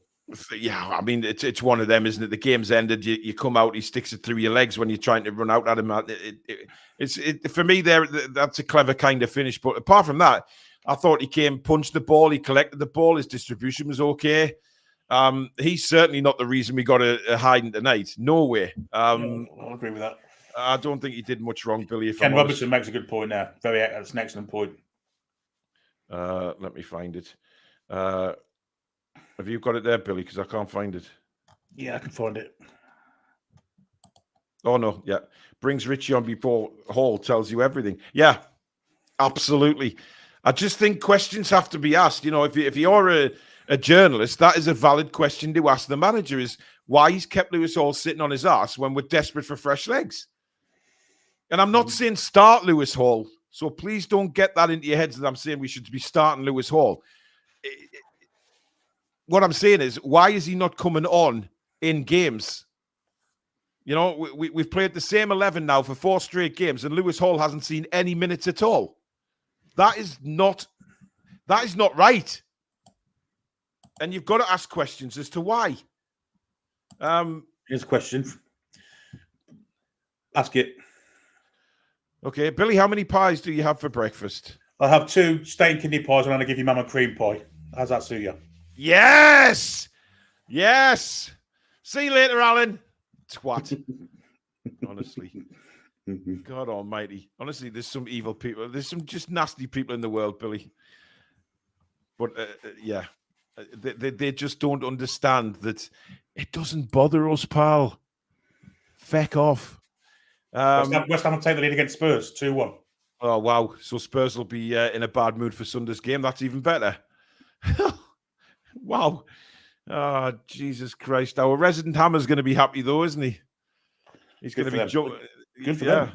Yeah, I mean, it's one of them, isn't it? The game's ended. You come out, he sticks it through your legs when you're trying to run out at him. For me, that's a clever kind of finish. But apart from that, I thought he came, punched the ball, he collected the ball, his distribution was okay. He's certainly not the reason we got a hiding tonight. No way. I'll agree with that. I don't think he did much wrong, Billy. Ken Robertson makes a good point there. That's an excellent point. Let me find it. Have you got it there, Billy? Because I can't find it. Yeah, I can find it. Oh, no, yeah. Brings Richie on before Hall tells you everything. Yeah, absolutely. I just think questions have to be asked. You know, if you're a journalist, that is a valid question to ask the manager, is why he's kept Lewis Hall sitting on his ass when we're desperate for fresh legs. And I'm not saying start Lewis Hall, so please don't get that into your heads that I'm saying we should be starting Lewis Hall. What I'm saying is, why is he not coming on in games? You know, we've played the same 11 now for 4 straight games, and Lewis Hall hasn't seen any minutes at all. That is not right. And you've got to ask questions as to why. Here's a question. Ask it. Okay, Billy, how many pies do you have for breakfast? I have 2 steak kidney pies, and I'm going to give you Mum a cream pie. How's that suit you? Yes! Yes! See you later, Alan. Twat. Honestly. God almighty. Honestly, there's some evil people. There's some just nasty people in the world, Billy. But, yeah. They just don't understand that it doesn't bother us, pal. Feck off. West Ham will take the lead against Spurs, 2-1. Oh, wow. So Spurs will be in a bad mood for Sunday's game. That's even better. Wow. Oh, Jesus Christ. Our resident Hammer's going to be happy, though, isn't he? He's going to be... Good for them.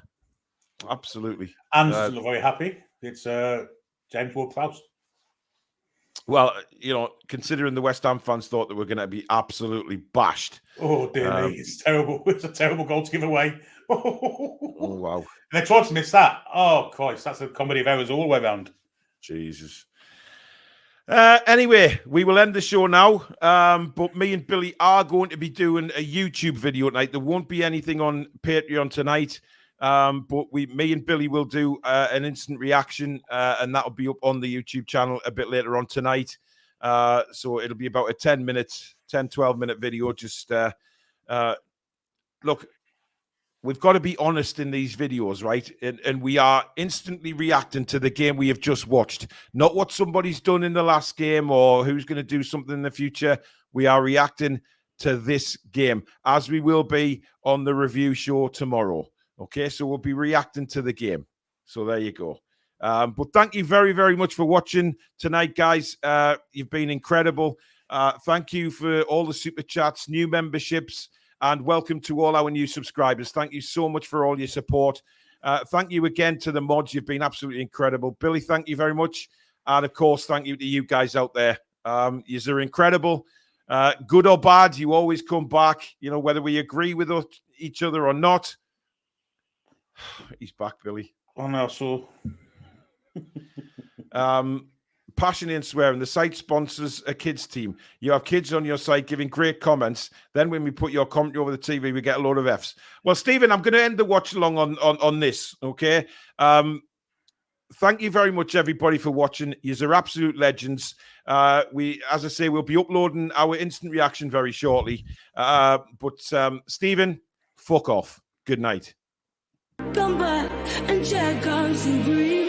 Absolutely. And still very happy. It's James Ward-Prowse. Well, you know, considering the West Ham fans thought that we're going to be absolutely bashed. Oh, dear me. It's terrible. It's a terrible goal to give away. Oh, wow. And they tried to miss that. Oh, Christ. That's a comedy of errors all the way around. Jesus. Anyway, we will end the show now. But me and Billy are going to be doing a YouTube video tonight. There won't be anything on Patreon tonight. But me and Billy will do an instant reaction, and that'll be up on the YouTube channel a bit later on tonight. So it'll be about a 12-minute video. Just look, we've got to be honest in these videos, right? And we are instantly reacting to the game we have just watched, not what somebody's done in the last game or who's going to do something in the future. We are reacting to this game, as we will be on the review show tomorrow. Okay, so we'll be reacting to the game. So there you go. But thank you very, very much for watching tonight, guys. You've been incredible. Thank you for all the super chats, new memberships, and welcome to all our new subscribers. Thank you so much for all your support. Thank you again to the mods. You've been absolutely incredible. Billy, thank you very much. And, of course, thank you to you guys out there. You're incredible. Good or bad, you always come back, you know, whether we agree with each other or not. He's back, Billy. Oh, no, so... Passionate and swearing. The site sponsors a kids team. You have kids on your site giving great comments. Then when we put your comment over the TV, we get a load of Fs. Well, Stephen, I'm going to end the watch along on this, okay? Thank you very much, everybody, for watching. You're absolute legends. As I say, we'll be uploading our instant reaction very shortly. But Stephen, fuck off. Good night. Come back and check on to breathe.